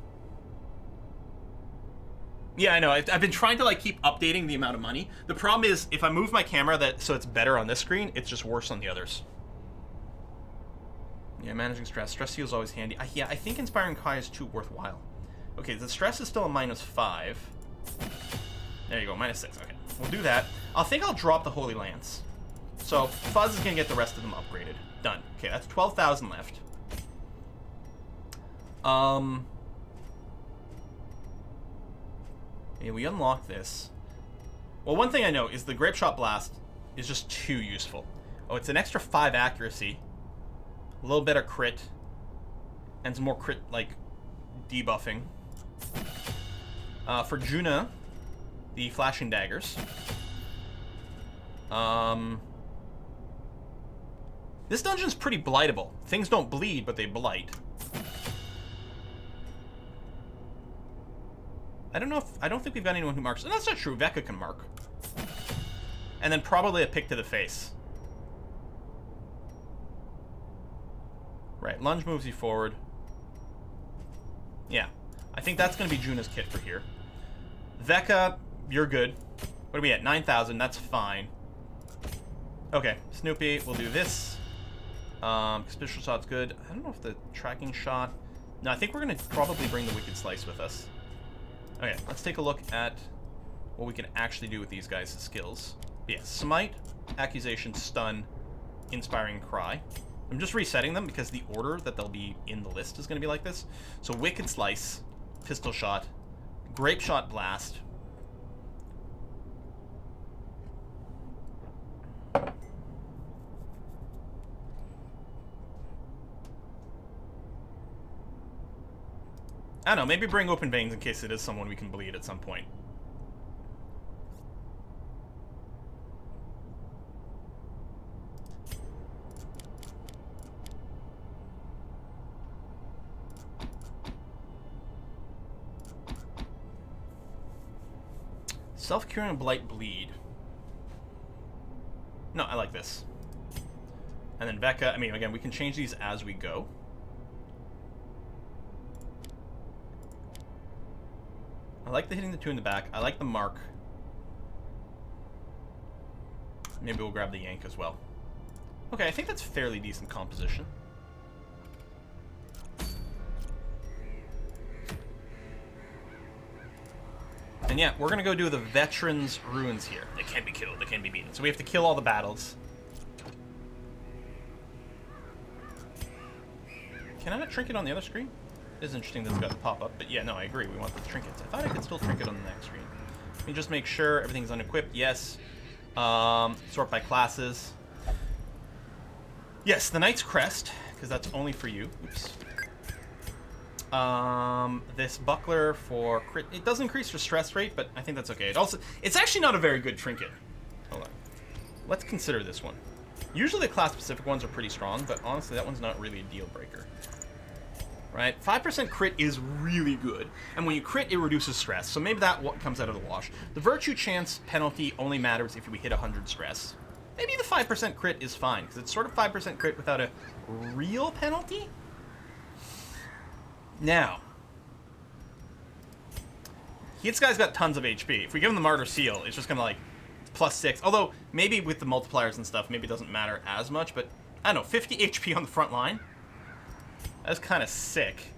Yeah, I know. I've been trying to, like, keep updating the amount of money. The problem is, if I move my camera so it's better on this screen, it's just worse on the others. Yeah, managing stress. Stress heal is always handy. Yeah, I think Inspiring Cry is too worthwhile. Okay, the stress is still a -5. There you go, -6. Okay, we'll do that. I think I'll drop the Holy Lance. So, Fuzz is going to get the rest of them upgraded. Done. Okay, that's 12,000 left. Yeah, we unlock this. Well, one thing I know is the Grape Shot Blast is just too useful. Oh, it's an extra 5 accuracy. A little better crit. And some more crit, like, debuffing. For Juna, the Flashing Daggers. This dungeon's pretty blightable. Things don't bleed, but they blight. I don't think we've got anyone who marks. And that's not true. Vecca can mark. And then probably a pick to the face. Right, lunge moves you forward. Yeah. I think that's going to be Juna's kit for here. Vecca, you're good. What are we at? 9,000. That's fine. Okay, Snoopy, we'll do this. Special Shot's good. I don't know if the tracking shot... No, I think we're going to probably bring the Wicked Slice with us. Okay, let's take a look at what we can actually do with these guys' skills. But yeah, Smite, Accusation, Stun, Inspiring Cry. I'm just resetting them because the order that they'll be in the list is going to be like this. So Wicked Slice, Pistol Shot, Grape Shot Blast. I don't know, maybe bring Open Veins in case it is someone we can bleed at some point. Self-Curing Blight Bleed. No, I like this. And then Vecca, I mean, again, we can change these as we go. I like the hitting the 2 in the back. I like the mark. Maybe we'll grab the yank as well. Okay, I think that's fairly decent composition. And yeah, we're gonna go do the Veterans Ruins here. They can't be killed, they can't be beaten. So we have to kill all the battles. Can I not trinket on the other screen? It is interesting that it's got the pop-up, but yeah, no, I agree. We want the trinkets. I thought I could still trinket on the next screen. Let me just make sure everything's unequipped. Yes. Sort by classes. Yes, the Knight's Crest, because that's only for you. Oops. This buckler for crit. It does increase your stress rate, but I think that's okay. It's actually not a very good trinket. Hold on. Let's consider this one. Usually the class-specific ones are pretty strong, but honestly, that one's not really a deal breaker. Right? 5% crit is really good. And when you crit, it reduces stress. So maybe that comes out of the wash. The Virtue Chance penalty only matters if we hit 100 stress. Maybe the 5% crit is fine, because it's sort of 5% crit without a real penalty. Now, this guy's got tons of HP. If we give him the Martyr Seal, it's just going to, like, +6. Although, maybe with the multipliers and stuff, maybe it doesn't matter as much. But, I don't know, 50 HP on the front line? That's kind of sick.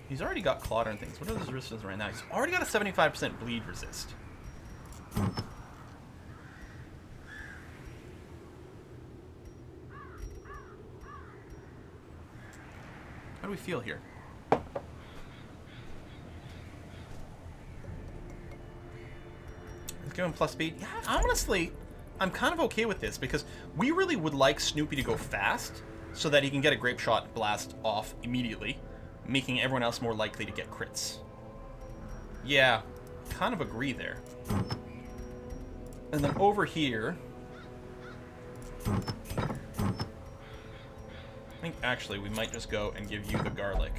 He's already got Clodder and things. What are his resistances right now? He's already got a 75% bleed resist. How do we feel here? Give him plus speed. Yeah, honestly, I'm kind of okay with this because we really would like Snoopy to go fast so that he can get a grape shot blast off immediately, making everyone else more likely to get crits. Yeah, kind of agree there. And then over here, I think actually we might just go and give you the garlic.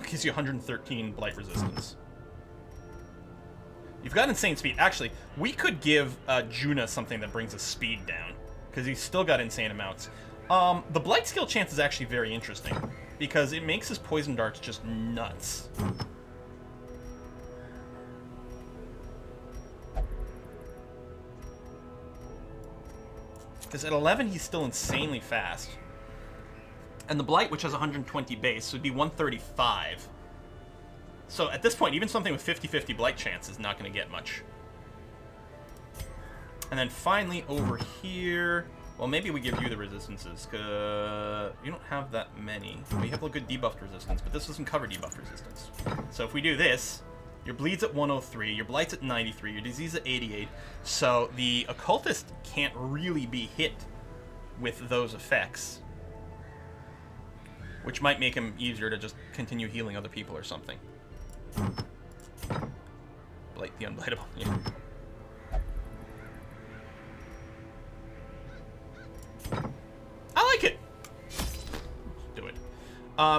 It gives you 113 blight resistance. You've got insane speed. Actually, we could give Juna something that brings his speed down, because he's still got insane amounts. The blight skill chance is actually very interesting, because it makes his poison darts just nuts. Because at 11, he's still insanely fast. And the blight, which has 120 base, would be 135. So at this point, even something with 50-50 blight chance is not going to get much. And then finally over here, well, maybe we give you the resistances, because you don't have that many. We have a good debuffed resistance, but this doesn't cover debuffed resistance. So if we do this, your bleed's at 103, your blight's at 93, your disease at 88, so the occultist can't really be hit with those effects, which might make him easier to just continue healing other people or something. Blight the unblightable. Yeah. I like it. Let's do it.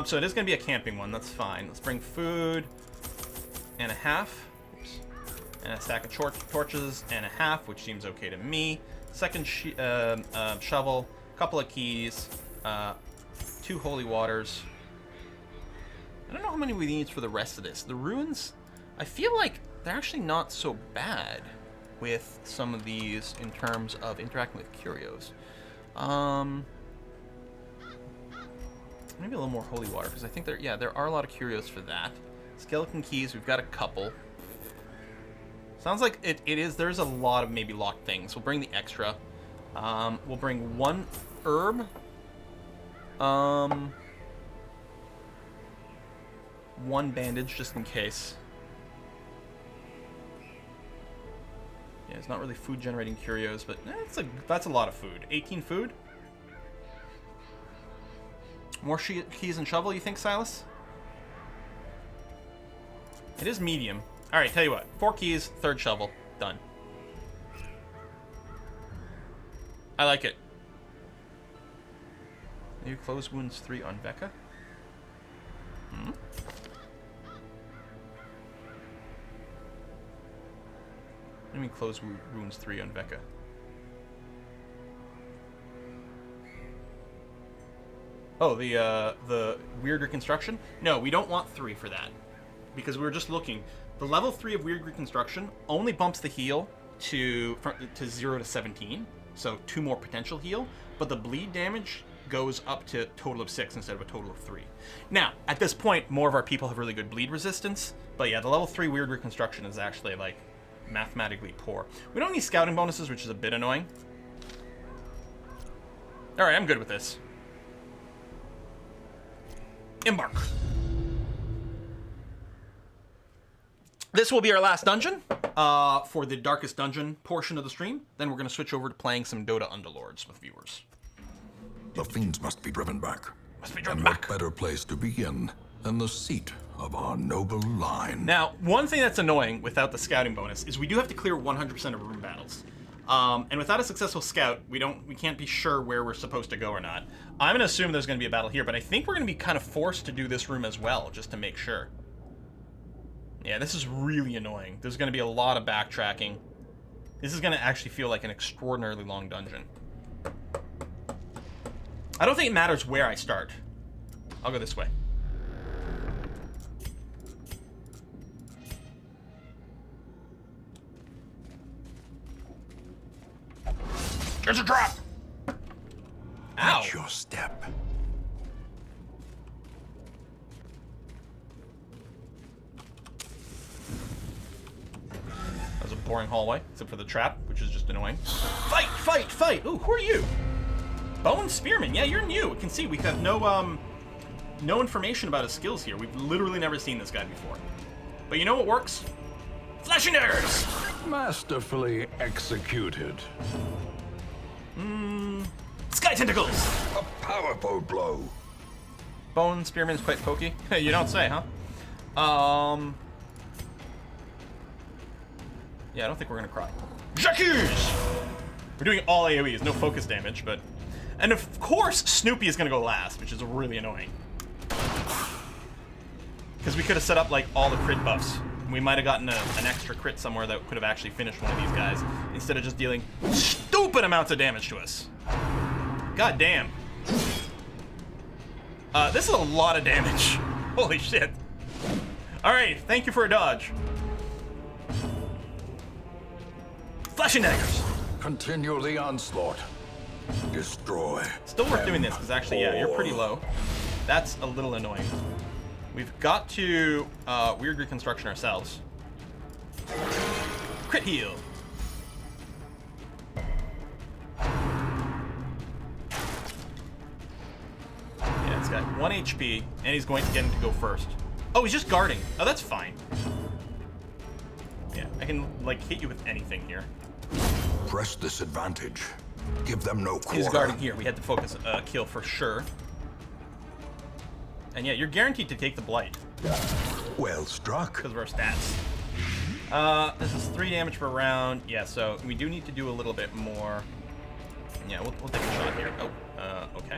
So it is going to be a camping one. That's fine. Let's bring food and a half. Oops. And a stack of torches and a half, which seems okay to me. Second shovel, couple of keys, 2 holy waters. I don't know how many we need for the rest of this. The ruins, I feel like they're actually not so bad with some of these in terms of interacting with curios. Maybe a little more holy water, because I think there are a lot of curios for that. Skeleton keys, we've got a couple. Sounds like there's a lot of maybe locked things. We'll bring the extra. We'll bring 1 herb. 1 bandage, just in case. Yeah, it's not really food generating curios, but that's a lot of food. 18 food? More keys and shovel, you think, Silas? It is medium. Alright, tell you what. 4 keys, 3rd shovel. Done. I like it. Maybe close wounds 3 on Becca? Hmm? Let me close wounds 3 on Becca. Oh, the weird reconstruction? No, we don't want 3 for that. Because we were just looking. The level 3 of weird reconstruction only bumps the heal to 0 to 17. So 2 more potential heal. But the bleed damage goes up to a total of 6 instead of a total of 3. Now, at this point, more of our people have really good bleed resistance. But yeah, the level 3 weird reconstruction is actually, like, mathematically poor. We don't need scouting bonuses, which is a bit annoying. Alright, I'm good with this. Embark. This will be our last dungeon for the darkest dungeon portion of the stream. Then we're going to switch over to playing some Dota Underlords with viewers. The fiends must be driven back. And what better place to begin than the seat of our noble line? Now, one thing that's annoying without the scouting bonus is we do have to clear 100% of room battles. And without a successful scout, we can't be sure where we're supposed to go or not. I'm going to assume there's going to be a battle here, but I think we're going to be kind of forced to do this room as well, just to make sure. Yeah, this is really annoying. There's going to be a lot of backtracking. This is going to actually feel like an extraordinarily long dungeon. I don't think it matters where I start. I'll go this way. There's a trap! Ow! Watch your step. That was a boring hallway, except for the trap, which is just annoying. Fight! Fight! Fight! Ooh, who are you? Bone Spearman. Yeah, you're new. You can see we have no information about his skills here. We've literally never seen this guy before. But you know what works? Flashing daggers! Masterfully executed. Sky tentacles! A powerful blow. Bone spearman's quite pokey. You don't say, huh? Yeah, I don't think we're gonna cry. Jacques! We're doing all AoEs, no focus damage, but... And of course, Snoopy is gonna go last, which is really annoying. Because we could have set up, like, all the crit buffs. We might have gotten an extra crit somewhere that could have actually finished one of these guys, instead of just dealing stupid amounts of damage to us. God damn. This is a lot of damage. Holy shit. Alright, thank you for a dodge. Flashing daggers. Continue the onslaught. Destroy. Still worth doing this, because actually, yeah, you're pretty low. That's a little annoying. We've got to weird reconstruction ourselves. Crit heal. Yeah, it's got 1 HP, and he's going to get him to go first. Oh, he's just guarding. Oh, that's fine. Yeah, I can, like, hit you with anything here. Press this advantage. Give them no quarter. He's guarding here. We had to focus kill for sure. And yeah, you're guaranteed to take the blight Well struck. because of our stats. This is 3 damage per round. Yeah, so we do need to do a little bit more. Yeah, we'll take a shot here. Oh, okay.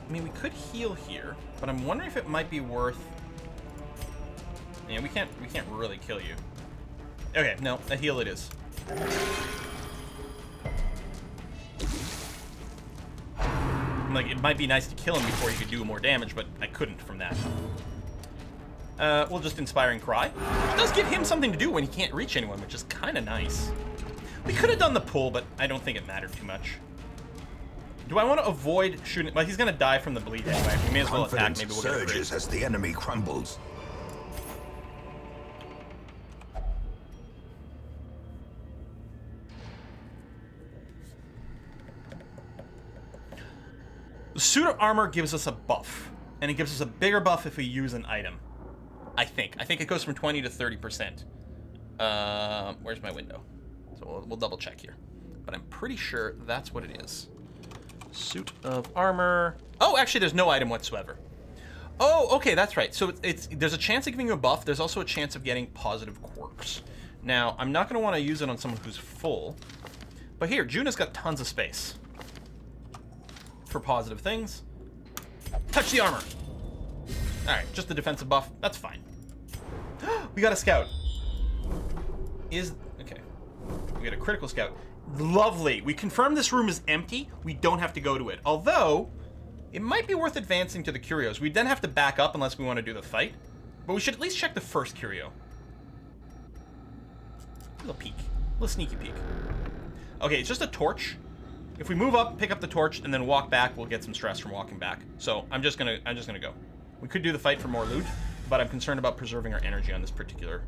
I mean, we could heal here, but I'm wondering if it might be worth. Yeah, we can't really kill you. Okay, no, a heal it is. Like, it might be nice to kill him before he could do more damage, but I couldn't from that. We'll just Inspiring Cry. It does give him something to do when he can't reach anyone, which is kind of nice. We could have done the pull, but I don't think it mattered too much. Do I want to avoid shooting? Well, he's going to die from the bleed anyway. We may as well attack. Maybe we'll get a crit. Surges as the enemy crumbles. The suit of armor gives us a buff, and it gives us a bigger buff if we use an item. I think it goes from 20 to 30%. Where's my window? So we'll double check here, but I'm pretty sure that's what it is. Suit of armor. Oh, actually, there's no item whatsoever. Oh, okay, that's right. So there's a chance of giving you a buff. There's also a chance of getting positive quirks. Now, I'm not going to want to use it on someone who's full, but here, Juna's got tons of space for positive things. Touch the armor. All right, just the defensive buff. That's fine. We got a scout. Okay. We got a critical scout. Lovely. We confirmed this room is empty. We don't have to go to it. Although, it might be worth advancing to the curios. We then have to back up unless we want to do the fight. But we should at least check the first curio. A little peek. A little sneaky peek. Okay, it's just a torch. If we move up, pick up the torch, and then walk back, we'll get some stress from walking back. So I'm just gonna go. We could do the fight for more loot, but I'm concerned about preserving our energy on this particular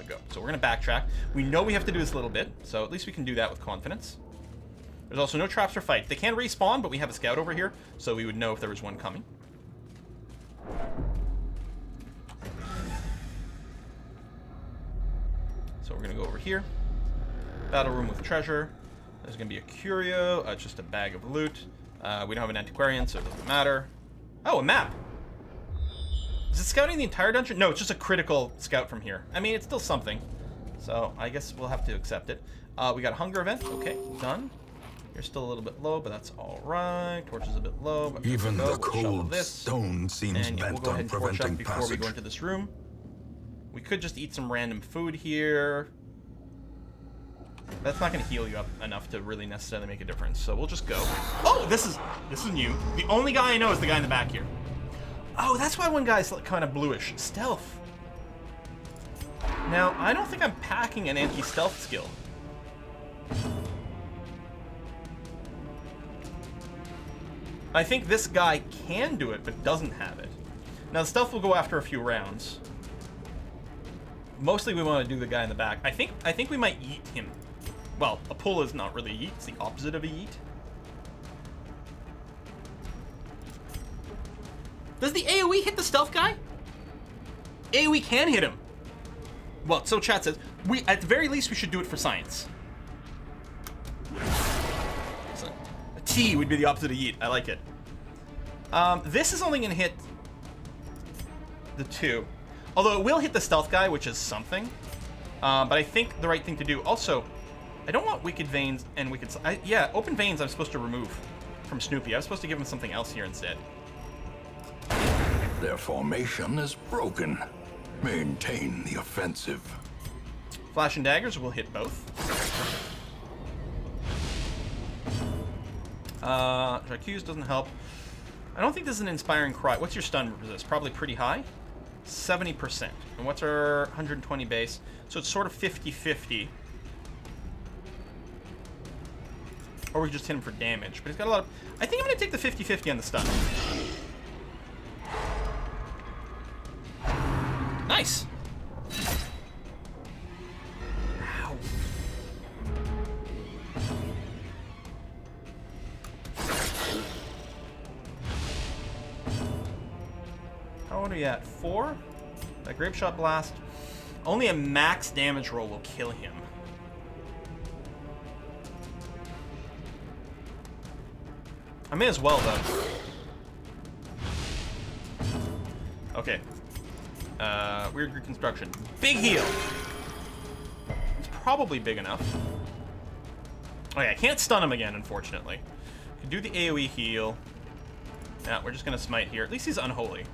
go. So we're gonna backtrack. We know we have to do this a little bit, so at least we can do that with confidence. There's also no traps or fights. They can respawn, but we have a scout over here, so we would know if there was one coming. So we're gonna go over here. Battle room with treasure. There's gonna be a curio, just a bag of loot. We don't have an antiquarian, so it doesn't matter. Oh, a map. Is it scouting the entire dungeon? No, it's just a critical scout from here. I mean, it's still something. So I guess we'll have to accept it. We got a hunger event. Okay, done. You're still a little bit low, but that's all right. Torch is a bit low, but Even the we'll cold this. stone seems And yeah, we'll bent go ahead on and torch up preventing before we passage. go into this room. We could just eat some random food here. That's not going to heal you up enough to really necessarily make a difference. So we'll just go. Oh, this is new. The only guy I know is the guy in the back here. Oh, that's why one guy's kind of bluish. Stealth. Now, I don't think I'm packing an anti-stealth skill. I think this guy can do it, but doesn't have it. Now, the stealth will go after a few rounds. Mostly we want to do the guy in the back. I think we might yeet him. Well, a pull is not really a yeet. It's the opposite of a yeet. Does the AoE hit the stealth guy? AoE can hit him. Well, so chat says. At the very least, we should do it for science. So, a T would be the opposite of yeet. I like it. This is only going to hit the 2. Although it will hit the stealth guy, which is something. But I think the right thing to do... Also, I don't want Wicked Veins and Wicked... yeah, Open Veins I'm supposed to remove from Snoopy. I was supposed to give him something else here instead. Their formation is broken. Maintain the offensive. Flash and Daggers will hit both. J'accuse doesn't help. I don't think this is an Inspiring Cry. What's your stun resist? Probably pretty high. 70%. And what's our 120 base? So it's sort of 50-50. Or we just hit him for damage. But he's got a lot of... I think I'm going to take the 50-50 on the stun. Nice! Ow. How old are you at? 4? That Grape Shot Blast. Only a max damage roll will kill him. I may as well, though. Okay. Weird Reconstruction. Big heal! It's probably big enough. Oh yeah, I can't stun him again, unfortunately. Can do the AoE heal. Yeah, we're just gonna smite here. At least he's unholy.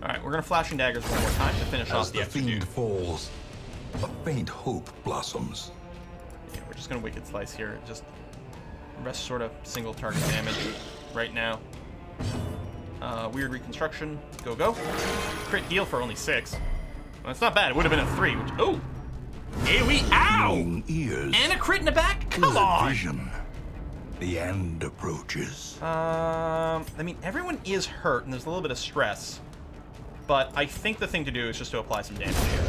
Alright, we're gonna Flash and Daggers one more time to finish off the As the fiend execute. falls, a faint hope blossoms. Yeah, we're just gonna Wicked Slice here. Just rest sort of single target damage right now. Weird Reconstruction. Go, go. Crit heal for only 6. Well, that's not bad. It would have been a 3. Which, oh! AoE! Ow! Long ears. And a crit in the back? Come With a on! vision. The end approaches. I mean, everyone is hurt, and there's a little bit of stress. But I think the thing to do is just to apply some damage here.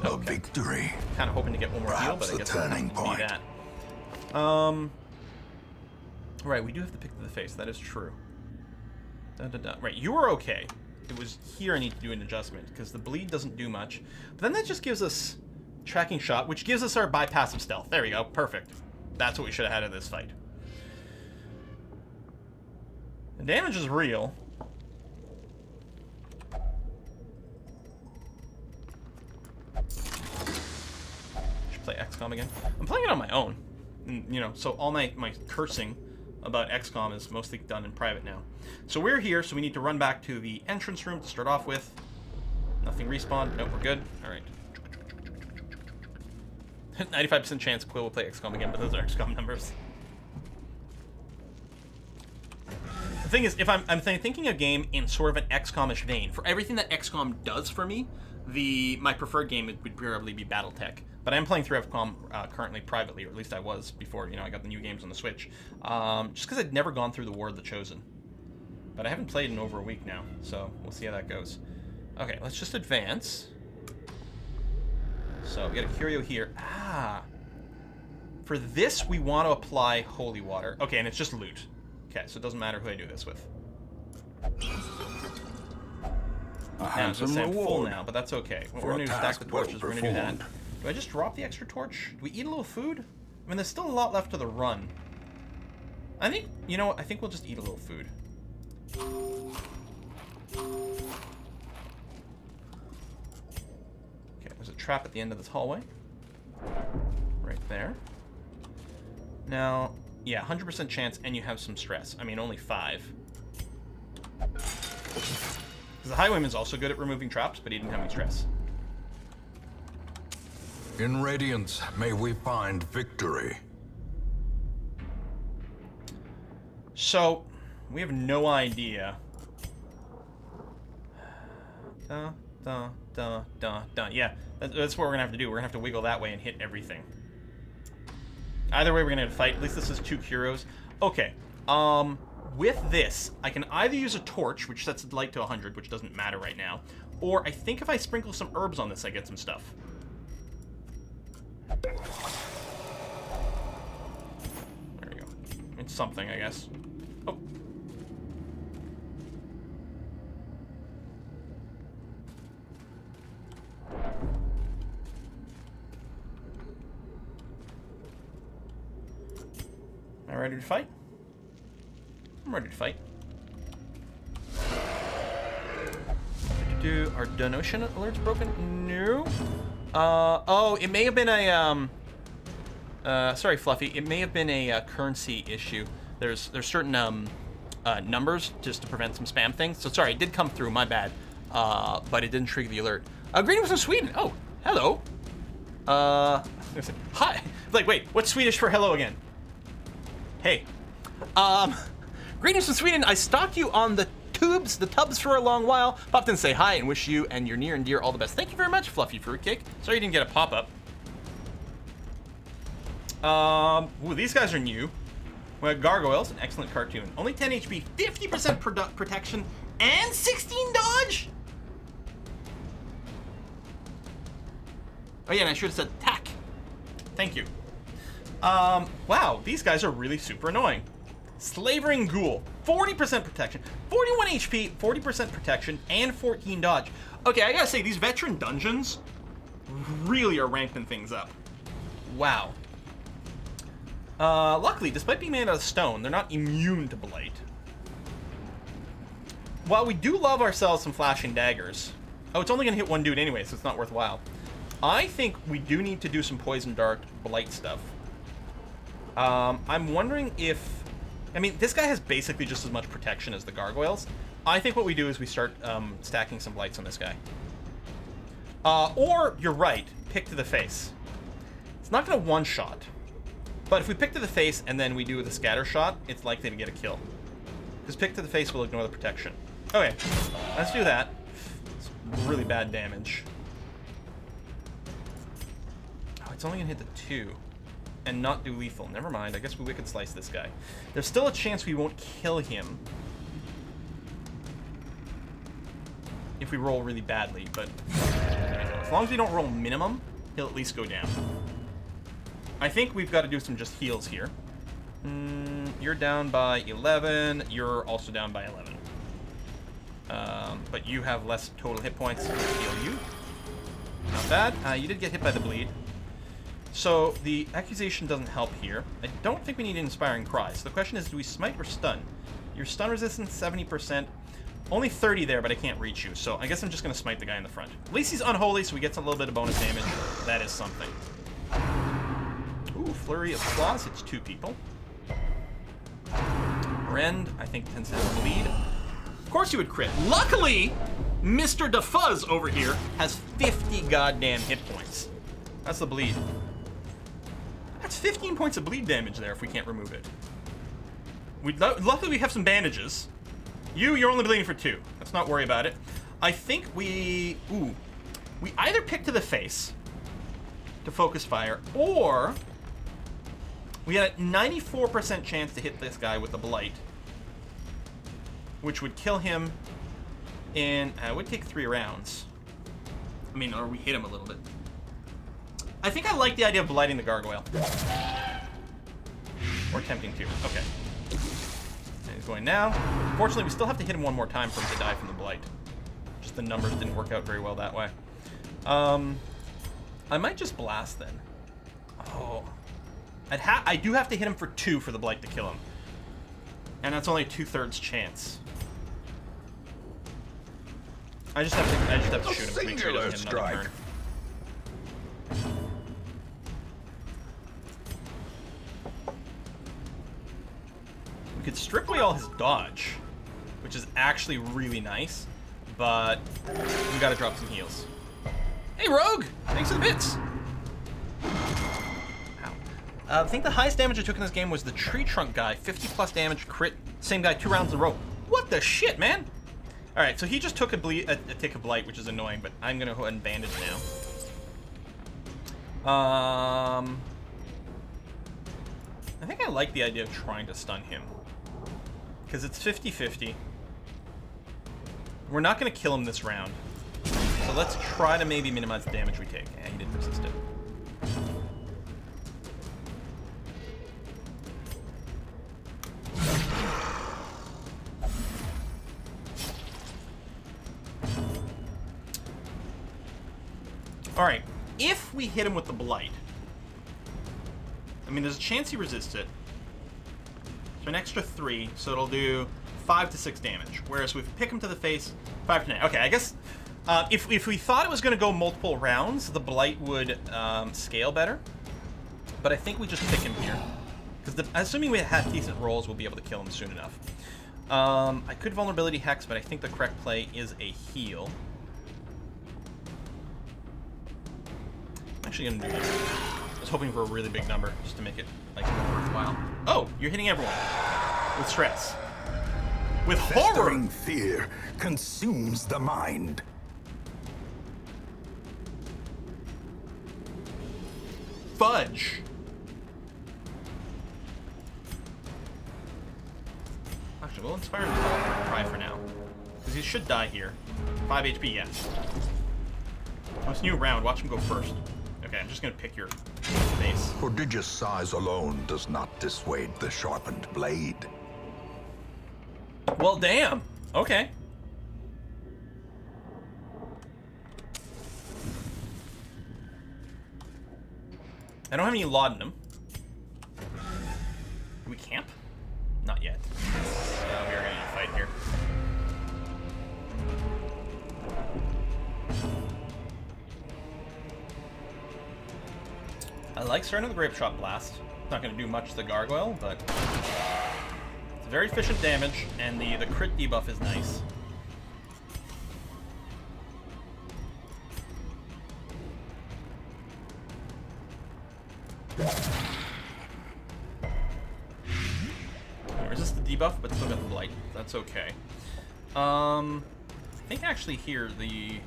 A victory. Kind of hoping to get one more heal, Perhaps but I a guess it'll turning have to be point. that. Right, we do have to pick to the face. That is true. Da, da, da. Right, you were okay. It was here I need to do an adjustment, because the bleed doesn't do much. But then that just gives us tracking shot, which gives us our bypass of stealth. There we go. Perfect. That's what we should have had in this fight. The damage is real. Should play XCOM again. I'm playing it on my own. And, you know, so all my cursing about XCOM is mostly done in private now. So we're here, so we need to run back to the entrance room to start off with. Nothing respawned. Nope, we're good. All right. 95% chance Quill will play XCOM again, but those are XCOM numbers. The thing is, if I'm thinking a game in sort of an XCOM-ish vein, for everything that XCOM does for me, my preferred game would probably be BattleTech. But I'm playing through XCOM currently privately, or at least I was before, you know, I got the new games on the Switch. Just because I'd never gone through the War of the Chosen. But I haven't played in over a week now, so we'll see how that goes. Okay, let's just advance. So, we got a Curio here. For this, we want to apply Holy Water. Okay, and it's just loot. Okay, so it doesn't matter who I do this with. A Now, handsome I'm full reward. now, but that's okay. We're for going a to stack task the torches. well We're going to do that. performed. Do I just drop the extra torch? Do we eat a little food? I mean, there's still a lot left of the run. I think, you know what? I think we'll just eat a little food. Okay, there's a trap at the end of this hallway. Right there. Now, yeah, 100% chance, and you have some stress. I mean, only 5. Because the Highwayman's also good at removing traps, but he didn't have any stress. In Radiance, may we find victory. So, we have no idea. Yeah, that's what we're gonna have to do. We're gonna have to wiggle that way and hit everything. Either way, we're gonna have to fight. At least this is 2 Curios. Okay. With this, I can either use a torch, which sets the light to 100, which doesn't matter right now, or I think if I sprinkle some herbs on this, I get some stuff. There we go. It's something, I guess. Oh. Am I ready to fight? I'm ready to fight. Are donation alerts broken? No. Oh, it may have been a sorry, Fluffy. It may have been a currency issue. There's certain numbers just to prevent some spam things. So sorry, it did come through. My bad. But it didn't trigger the alert. Greetings from Sweden. Oh, hello. Hi. Like, wait, what's Swedish for hello again? Hey. Greetings from Sweden. I stalked you on the tubs for a long while. Popped in to say hi and wish you and your near and dear all the best. Thank you very much, Fluffy Fruitcake. Sorry you didn't get a pop-up. Ooh, these guys are new. We have Gargoyles, an excellent cartoon. Only 10 HP, 50% protection, and 16 dodge? Oh yeah, and I should have said attack. Thank you. Wow, these guys are really super annoying. Slavering Ghoul, 40% protection, 41 HP, 40% protection, and 14 dodge. Okay, I gotta say, these veteran dungeons really are ramping things up. Wow. Luckily, despite being made out of stone, they're not immune to blight. While we do love ourselves some flashing daggers. Oh, it's only gonna hit one dude anyway, so it's not worthwhile. I think we do need to do some poison dart blight stuff. I'm wondering if... I mean, this guy has basically just as much protection as the gargoyles. I think what we do is we start stacking some blights on this guy. Or, you're right, pick to the face. It's not going to one-shot. But if we pick to the face and then we do the scatter shot, it's likely to get a kill. Because pick to the face will ignore the protection. Okay, let's do that. It's really bad damage. Oh, it's only going to hit the 2. And not do lethal. Never mind. I guess we Wicked Slice this guy. There's still a chance we won't kill him if we roll really badly, but as long as we don't roll minimum, he'll at least go down. I think we've got to do some just heals here. You're down by 11. You're also down by 11. But you have less total hit points. I'll heal you. Not bad. You did get hit by the bleed. So, the accusation doesn't help here. I don't think we need an Inspiring Cry. So the question is, do we smite or stun? Your stun resistance, 70%. Only 30 there, but I can't reach you. So I guess I'm just going to smite the guy in the front. At least he's unholy, so we get a little bit of bonus damage. That is something. Ooh, Flurry of Claws hits 2 people. Rend, I think, tends to bleed. Of course you would crit. Luckily, Mr. DeFuzz over here has 50 goddamn hit points. That's the bleed. That's 15 points of bleed damage there if we can't remove it. Luckily we have some bandages. You're only bleeding for 2. Let's not worry about it. I think we either pick to the face to focus fire, or we had a 94% chance to hit this guy with the blight, which would kill him in, it would take 3 rounds. I mean, or we hit him a little bit. I think I like the idea of blighting the gargoyle. Or attempting to. Okay. And he's going now. Fortunately, we still have to hit him one more time for him to die from the blight. Just the numbers didn't work out very well that way. I might just blast then. Oh. I do have to hit him for 2 for the blight to kill him. And that's only a 2/3 chance. I just have to shoot him to make sure he doesn't hit another turn. We could strip away all his dodge, which is actually really nice, but we gotta drop some heals. Hey, Rogue! Thanks for the bits! Ow. I think the highest damage I took in this game was the tree trunk guy, 50 plus damage, crit, same guy 2 rounds in a row. What the shit, man? Alright, so he just took a tick of blight, which is annoying, but I'm gonna go ahead and bandage now. I think I like the idea of trying to stun him. Because it's 50-50. We're not going to kill him this round. So let's try to maybe minimize the damage we take. Yeah, he didn't resist it. Alright, if we hit him with the Blight, I mean, there's a chance he resists it. So an extra 3, so it'll do 5 to 6 damage. Whereas if we pick him to the face, 5 to 9. Okay, I guess if we thought it was going to go multiple rounds, the Blight would scale better. But I think we just pick him here. Because assuming we had decent rolls, we'll be able to kill him soon enough. I could Vulnerability Hex, but I think the correct play is a heal. I'm actually going to do this. I was hoping for a really big number, just to make it, like, more worthwhile. Oh, you're hitting everyone. With stress. With horror! Festering fear consumes the mind. Fudge. Actually, we'll inspire him to try for now. Because he should die here. 5 HP, yeah. Oh, it's a new round. Watch him go first. Okay, I'm just going to pick your face. Prodigious size alone does not dissuade the sharpened blade. Well, damn. Okay. I don't have any laudanum. Do we camp? Not yet. We are going to fight here. I like starting with the Grape Shot Blast. It's not going to do much to the Gargoyle, but it's very efficient damage, and the crit debuff is nice. Resist the debuff, but still got the Blight. That's okay. I think actually here the...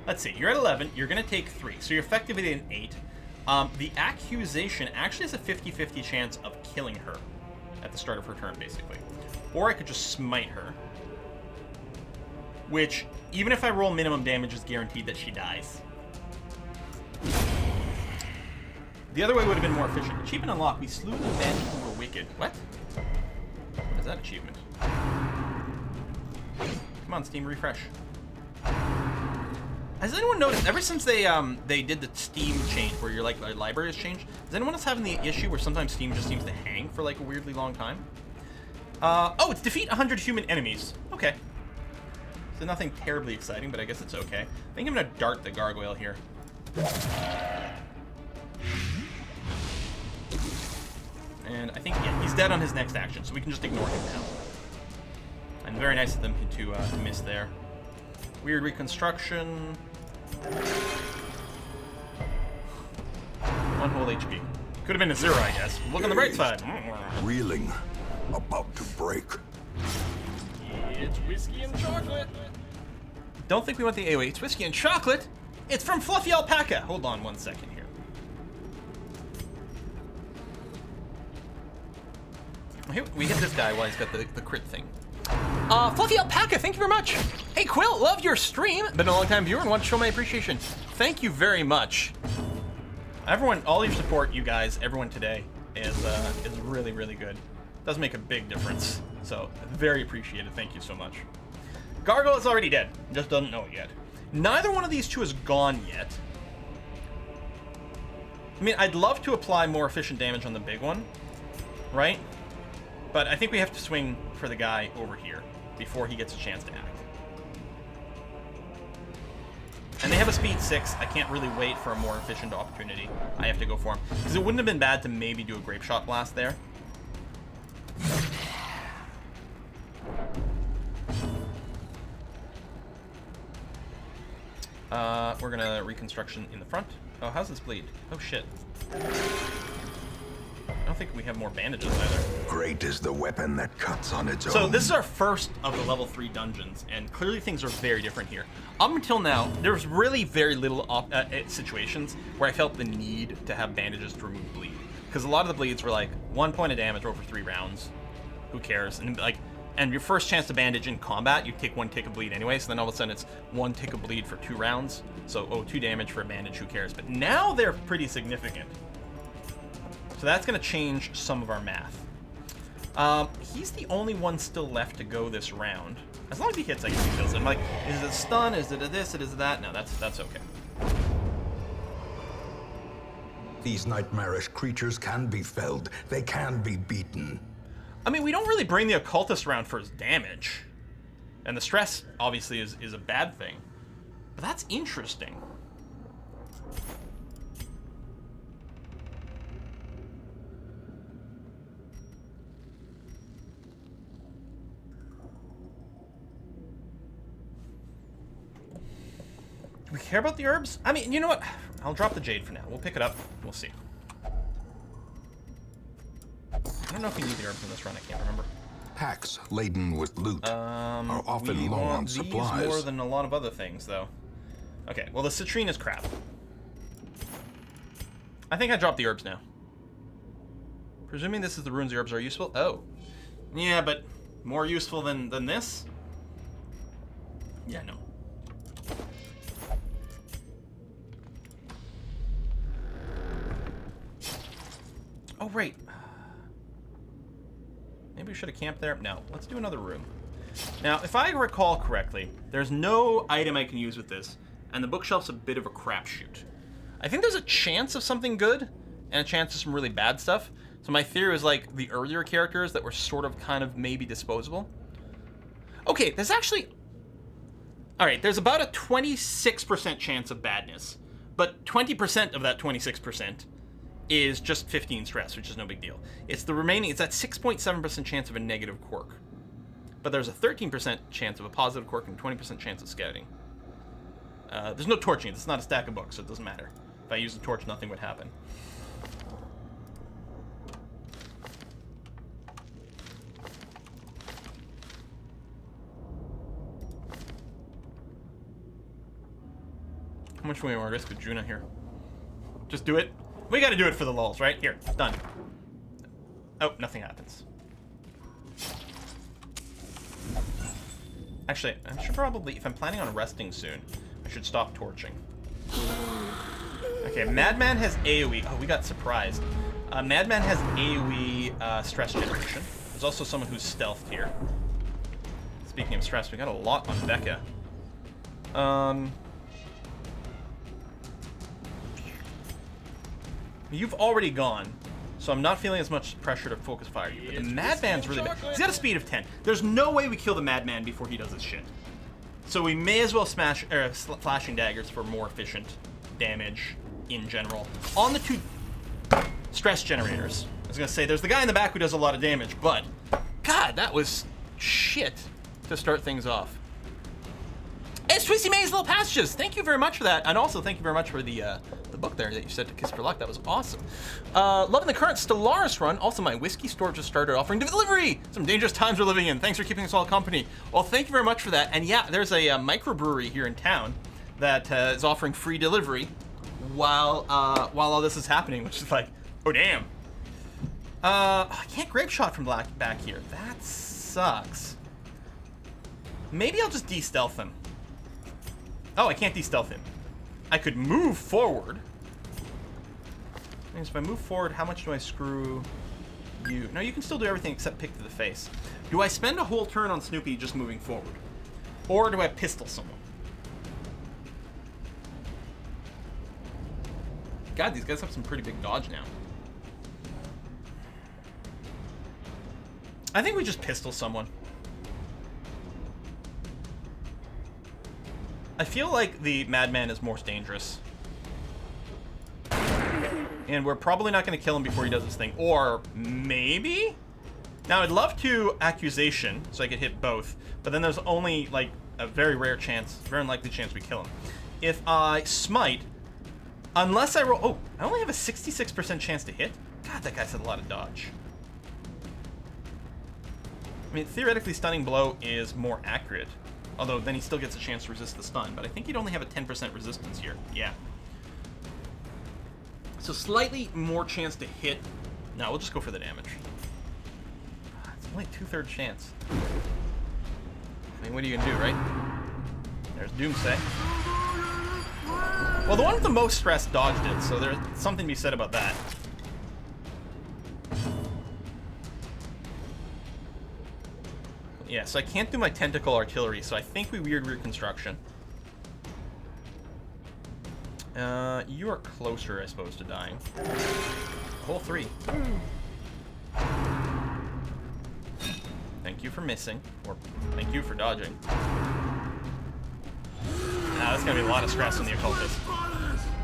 Let's see, you're at 11, you're going to take 3, so you're effectively at an 8. The accusation actually has a 50-50 chance of killing her at the start of her turn, basically. Or I could just smite her. Which, even if I roll minimum damage, is guaranteed that she dies. The other way would have been more efficient. Achievement unlocked, we slew the men who were wicked. What? What is that achievement? Come on, Steam, refresh. Has anyone noticed, ever since they did the Steam change, where your library has changed, is anyone else having the issue where sometimes Steam just seems to hang for like a weirdly long time? Oh, it's defeat 100 human enemies. Okay. So nothing terribly exciting, but I guess it's okay. I think I'm gonna dart the Gargoyle here. And I think, yeah, he's dead on his next action, so we can just ignore him now. And very nice of them to miss there. Weird reconstruction. 1 whole HP. Could have been a 0, I guess. Look on the bright side. Reeling, about to break. It's whiskey and chocolate. Don't think we want the AoE. It's whiskey and chocolate. It's from Fluffy Alpaca. Hold on 1 second here. We hit this guy while he's got the crit thing. Fluffy Alpaca, thank you very much. Hey, Quill, love your stream. Been a long time viewer and want to show my appreciation. Thank you very much. Everyone, all your support, you guys, everyone today is really, really good. Does make a big difference. So, very appreciated. Thank you so much. Gargoyle is already dead. Just doesn't know it yet. Neither one of these two is gone yet. I mean, I'd love to apply more efficient damage on the big one, right? But I think we have to swing for the guy over here before he gets a chance to act. And they have a speed 6. I can't really wait for a more efficient opportunity. I have to go for him. Because it wouldn't have been bad to maybe do a Grape Shot Blast there. We're gonna reconstruction in the front. Oh, how's this bleed? Oh shit. don't think we have more bandages either. Great is the weapon that cuts on its own. So this is our first of the level 3 dungeons, and clearly things are very different here. Up until now, there's really very little situations where I felt the need to have bandages to remove bleed. Because a lot of the bleeds were like 1 point of damage over 3 rounds. Who cares? And your first chance to bandage in combat, you take 1 tick of bleed anyway, so then all of a sudden it's 1 tick of bleed for 2 rounds. So, 2 damage for a bandage, who cares? But now they're pretty significant. So that's going to change some of our math. He's the only one still left to go this round. As long as he hits, I guess he kills him. Like, is it a stun? Is it a this? Is it that? No, that's okay. These nightmarish creatures can be felled. They can be beaten. I mean, we don't really bring the occultist around for his damage. And the stress, obviously, is a bad thing. But that's interesting. Do we care about the herbs? I mean, you know what? I'll drop the jade for now. We'll pick it up. We'll see. I don't know if we need the herbs in this run. I can't remember. Packs laden with loot are often we low on want supplies. these more than a lot of other things, though. Okay, well, the citrine is crap. I think I dropped the herbs now. Presuming this is the runes, the herbs are useful. Oh. Yeah, but more useful than this? Yeah, no. Oh, right. Maybe we should have camped there. No, let's do another room. Now, if I recall correctly, there's no item I can use with this, and the bookshelf's a bit of a crapshoot. I think there's a chance of something good, and a chance of some really bad stuff. So my theory was like the earlier characters that were sort of kind of maybe disposable. Okay, there's actually... Alright, there's about a 26% chance of badness, but 20% of that 26% is just 15 stress, which is no big deal. It's the remaining, it's that 6.7% chance of a negative quirk. But there's a 13% chance of a positive quirk and 20% chance of scouting. There's no torching, it's not a stack of books, so it doesn't matter. If I use the torch, nothing would happen. How much do we want to risk with Juna here? Just do it. We gotta do it for the lulz, right? Here, done. Oh, nothing happens. Actually, I should probably, if I'm planning on resting soon, I should stop torching. Okay, Madman has AoE. Oh, we got surprised. Madman has AoE stress generation. There's also someone who's stealthed here. Speaking of stress, we got a lot on Becca. You've already gone, so I'm not feeling as much pressure to focus fire you. But the Madman's really bad. He's got a speed of 10. There's no way we kill the Madman before he does his shit. So we may as well smash flashing daggers for more efficient damage in general. On the 2 stress generators. I was gonna say, there's the guy in the back who does a lot of damage, but God, that was shit to start things off. It's Twisty May's Little Passages. Thank you very much for that, and also thank you very much for the book there that you said to Kiss for Luck. That was awesome. Loving the current Stellaris run. Also, my whiskey store just started offering delivery. Some dangerous times we're living in. Thanks for keeping us all company. Well, thank you very much for that. And yeah, there's a microbrewery here in town that is offering free delivery while all this is happening, which is like, oh damn. I can't grape shot from back here. That sucks. Maybe I'll just de-stealth him. Oh, I can't de-stealth him. I could move forward. Means if I move forward, how much do I screw you? No, you can still do everything except pick to the face. Do I spend a whole turn on Snoopy just moving forward? Or do I pistol someone? God, these guys have some pretty big dodge now. I think we just pistol someone. I feel like the Madman is more dangerous. And we're probably not going to kill him before he does this thing. Or maybe? Now, I'd love to Accusation, so I could hit both. But then there's only, like, a very rare chance, very unlikely chance we kill him. If I Smite, unless I roll... Oh, I only have a 66% chance to hit? God, that guy's had a lot of dodge. I mean, theoretically, Stunning Blow is more accurate. Although, then he still gets a chance to resist the stun. But I think he'd only have a 10% resistance here. Yeah. So slightly more chance to hit. No, we'll just go for the damage. It's only 2/3 chance. I mean, what are you gonna do, right? There's Doomsday. Well, the one with the most stress dodged it, so there's something to be said about that. Yeah, so I can't do my Tentacle Artillery, so I think we Weird Reconstruction. You are closer, I suppose, to dying. Hole 3. Thank you for missing, or thank you for dodging. That's gonna be a lot of stress on the Occultist.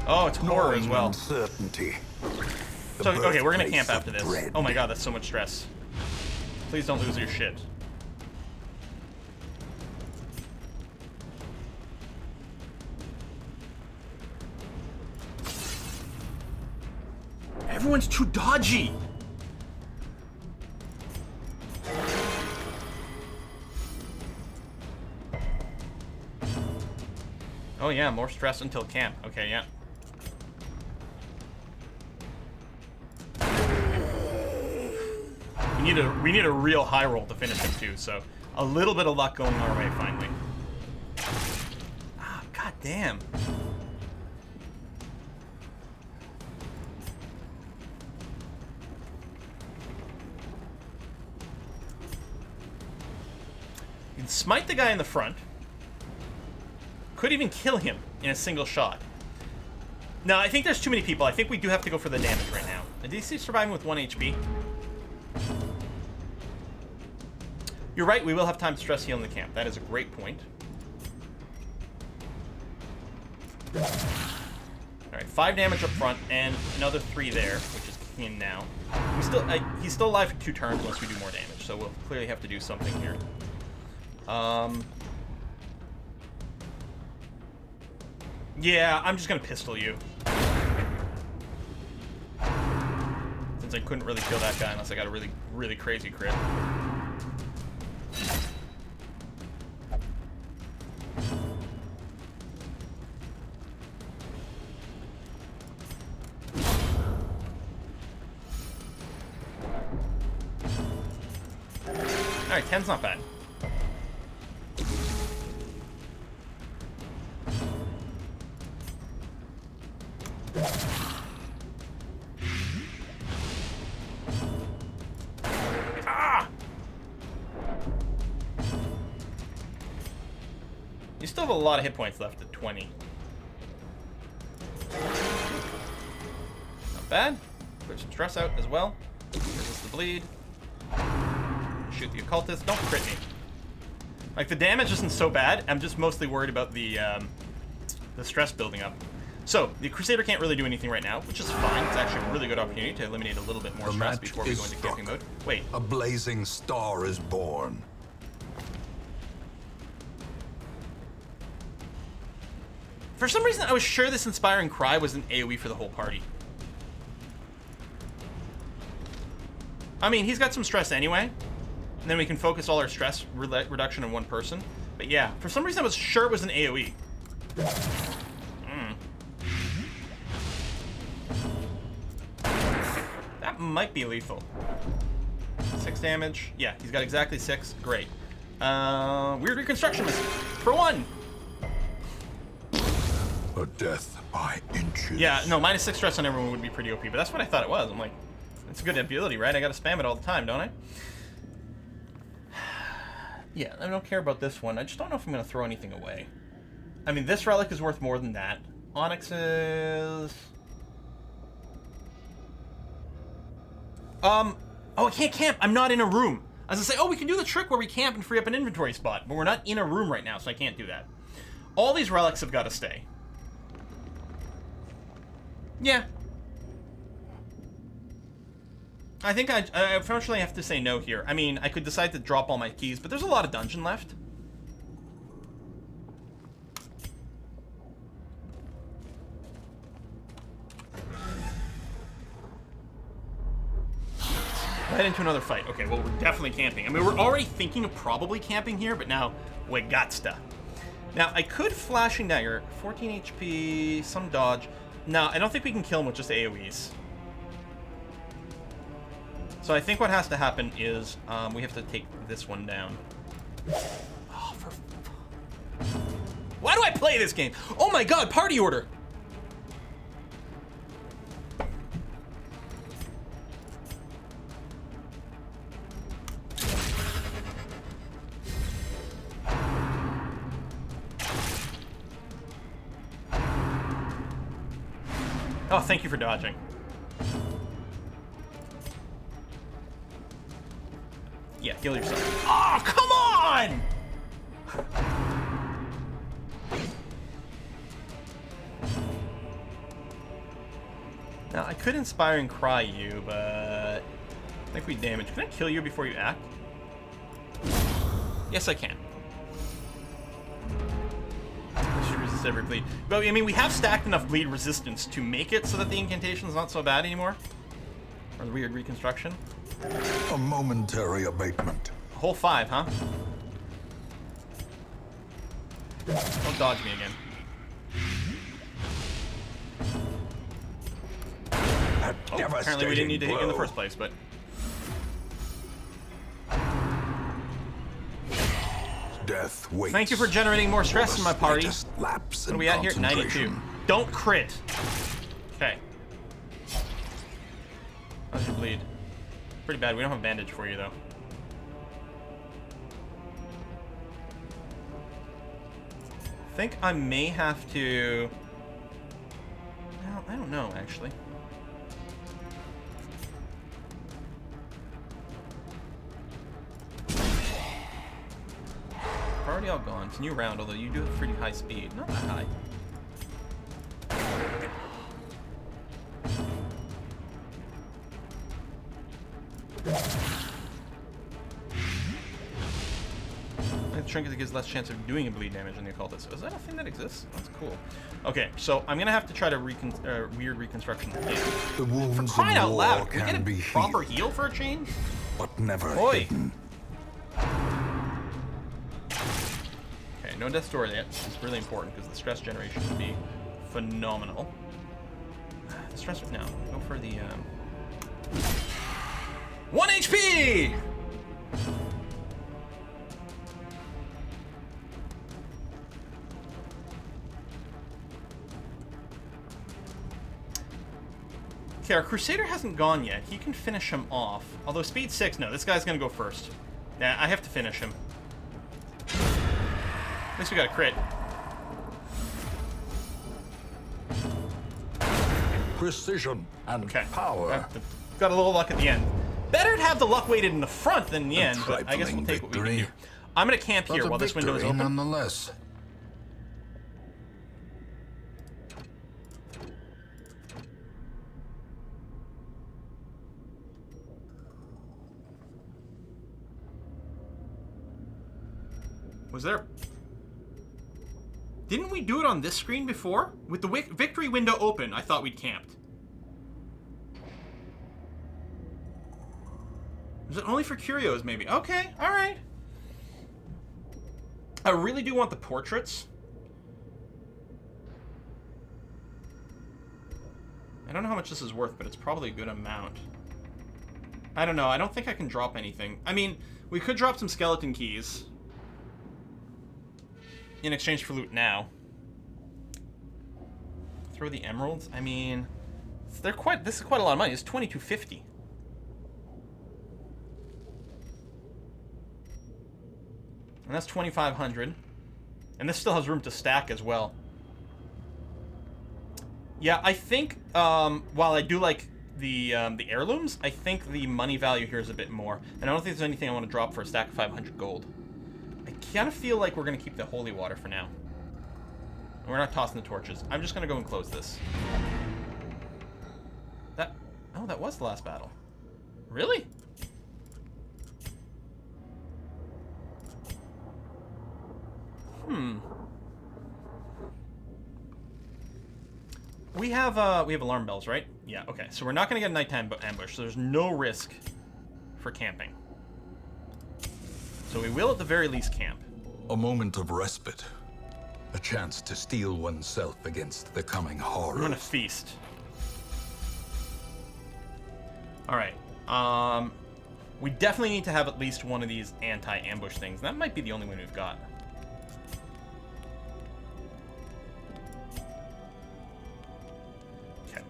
Oh, it's horror as well. Uncertainty. So, okay, we're gonna camp birthplace after of this. dread. Oh my god, that's so much stress. Please don't lose your shit. Everyone's too dodgy! Oh yeah, more stress until camp. Okay, yeah. We need a real high roll to finish him too, so a little bit of luck going our way finally. Ah, god damn. You can smite the guy in the front. Could even kill him in a single shot. No, I think there's too many people. I think we do have to go for the damage right now. And DC surviving with 1 HP. You're right, we will have time to stress heal in the camp. That is a great point. Alright, 5 damage up front and another 3 there, which is kicking in now. He's still alive for 2 turns unless we do more damage, so we'll clearly have to do something here. Yeah, I'm just gonna pistol you. Since I couldn't really kill that guy unless I got a really, really crazy crit. Alright, 10's not bad. You still have a lot of hit points left at 20. Not bad. Put some stress out as well. Resist the bleed. Shoot the Occultist. Don't crit me. Like, the damage isn't so bad. I'm just mostly worried about the stress building up. So, the Crusader can't really do anything right now, which is fine. It's actually a really good opportunity to eliminate a little bit more stress before we go into camping mode. Wait. A blazing star is born. For some reason, I was sure this Inspiring Cry was an AoE for the whole party. I mean, he's got some stress anyway. And then we can focus all our stress reduction on one person. But yeah, for some reason I was sure it was an AoE. That might be lethal. 6 damage. Yeah, he's got exactly 6. Great. Weird Reconstruction for 1. A death by inches. Yeah, no, -6 stress on everyone would be pretty OP, but that's what I thought it was. I'm like, it's a good ability, right? I gotta spam it all the time, don't I? Yeah, I don't care about this one. I just don't know if I'm gonna throw anything away. I mean, this relic is worth more than that. Onyx is... Oh, I can't camp. I'm not in a room. I was gonna say, oh, we can do the trick where we camp and free up an inventory spot, but we're not in a room right now, so I can't do that. All these relics have got to stay. Yeah. I think I unfortunately have to say no here. I mean, I could decide to drop all my keys, but there's a lot of dungeon left. Head into another fight. Okay, well, we're definitely camping. I mean, we're already thinking of probably camping here, but now we gotsta. Now, I could Flashing Dagger. 14 HP, some dodge. No, I don't think we can kill him with just AoEs. So I think what has to happen is we have to take this one down. Oh, why do I play this game? Oh my god, party order! Oh, thank you for dodging. Yeah, heal yourself. Oh, come on! Now, I could Inspire and Cry you, but I think we damage. Can I kill you before you act? Yes, I can. I should resist every bleed. But, I mean, we have stacked enough bleed resistance to make it so that the incantation's not so bad anymore. Or the weird reconstruction. A momentary abatement. A whole 5, huh? Don't dodge me again. Oh, apparently we didn't need to hit you in the first place, but... Death waits. Thank you for generating more stress in my party. Lapse What are we at here? 92. Don't crit. Okay. How's your bleed? Pretty bad. We don't have a bandage for you, though. I think I may have to... Well, I don't know, actually. We're already all gone. It's a new round, although you do have pretty high speed. Not that high. Trinket gives less chance of doing a bleed damage than the occultist. Is that a thing that exists? That's cool. Okay, so I'm gonna have to try to weird reconstruction again. The wounds For crying out loud, can can we be get a proper healed, heal for a change? but never Oi. hidden. Okay, no death story yet. It's really important because the stress generation would be phenomenal. The stress, no, go for the 1 HP. Okay, our Crusader hasn't gone yet. He can finish him off. Although speed 6, no, this guy's gonna go first. Yeah, I have to finish him. At least we got a crit. Precision and Okay. power. Got a little luck at the end. Better to have the luck weighted in the front than in the end, but I guess we'll take what we can do. I'm gonna camp here while this window is open. Nonetheless. Was there... Didn't we do it on this screen before? With the victory window open, I thought we'd camped. Is it only for Curios, maybe? Okay, alright. I really do want the portraits. I don't know how much this is worth, but it's probably a good amount. I don't know, I don't think I can drop anything. I mean, we could drop some skeleton keys in exchange for loot now. Throw the emeralds. I mean, they're quite. This is quite a lot of money. It's $22.50. And that's $2,500. And this still has room to stack as well. Yeah, I think while I do like the heirlooms, I think the money value here is a bit more. And I don't think there's anything I want to drop for a stack of 500 gold. I kind of feel like we're going to keep the holy water for now. And we're not tossing the torches. I'm just going to go and close this. Oh, that was the last battle. Really? We have alarm bells, right? Yeah, okay. So we're not going to get a nighttime ambush, so there's no risk for camping. So we will at the very least camp. A moment of respite. A chance to steel oneself against the coming horrors. We're gonna feast. Alright. We definitely need to have at least one of these anti-ambush things. That might be the only one we've got. Okay.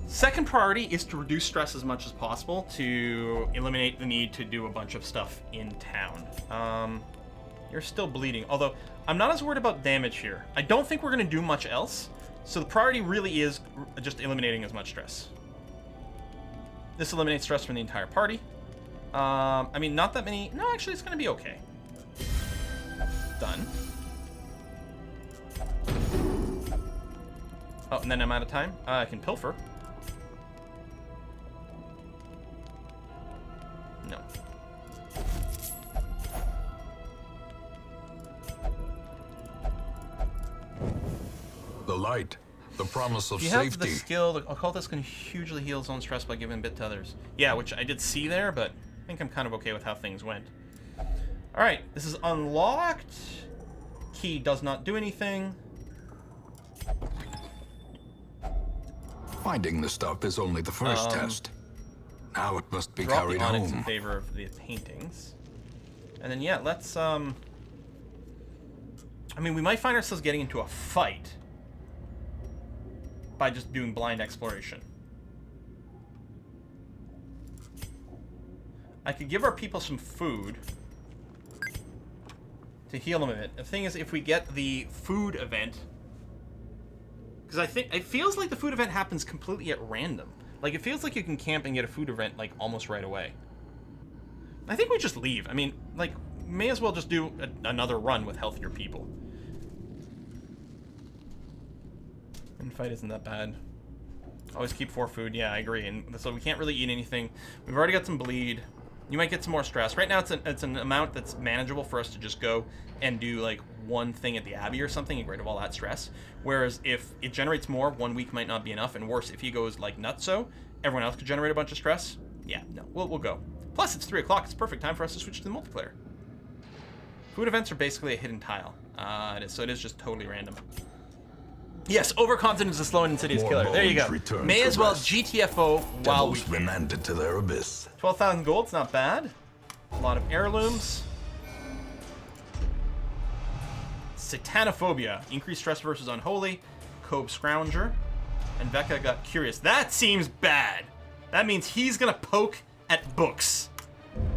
Second priority is to reduce stress as much as possible to eliminate the need to do a bunch of stuff in town. You're still bleeding, although I'm not as worried about damage here. I don't think we're going to do much else, so the priority really is just eliminating as much stress. This eliminates stress from the entire party. I mean, not that many. No, actually, it's going to be okay. Done. Oh, and then I'm out of time. I can pilfer. No. The light. The promise of If you have safety. the skill, the occultist can hugely heal his own stress by giving a bit to others. Yeah, which I did see there, but I think I'm kind of okay with how things went. Alright, this is unlocked. Key does not do anything. Finding the stuff is only the first test. Now it must be Drop carried the onyx in home. favor of the paintings. And then, yeah, let's, I mean, we might find ourselves getting into a fight by just doing blind exploration. I could give our people some food to heal them a bit. The thing is, if we get the food event, because I think it feels like the food event happens completely at random. Like, it feels like you can camp and get a food event like almost right away. I think we just leave. I mean, like, may as well just do another run with healthier people. And fight isn't that bad. Always keep 4 food. Yeah, I agree. And so we can't really eat anything. We've already got some bleed. You might get some more stress. Right now, it's an amount that's manageable for us to just go and do like one thing at the Abbey or something and get rid of all that stress. Whereas if it generates more, 1 week might not be enough. And worse, if he goes like nutso, everyone else could generate a bunch of stress. Yeah, no, we'll go. Plus, it's 3 o'clock. It's perfect time for us to switch to the multiplayer. Food events are basically a hidden tile. So it is just totally random. Yes, overconfidence is slow and insidious More killer. There you go. bones return May to as well rest. GTFO while we Devils can. remanded to their abyss. 12,000 gold's not bad. A lot of heirlooms. Satanophobia. Increased stress versus unholy. Cove Scrounger. And Vecca got curious. That seems bad. That means he's gonna poke at books.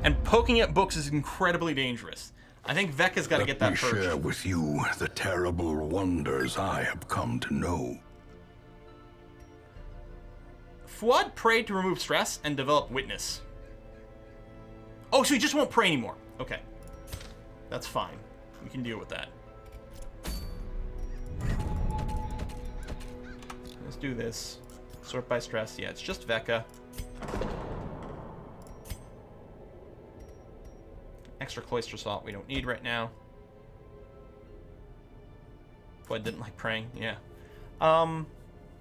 And poking at books is incredibly dangerous. I think Vecca's got to get that Let me share purged. with you the terrible wonders I have come to know. Fuad prayed to remove stress and develop witness. Oh, so he just won't pray anymore. Okay. That's fine. We can deal with that. Let's do this. Sort by stress. Yeah, it's just Vecca. Extra cloister salt we don't need right now. Fuad didn't like praying. Yeah. I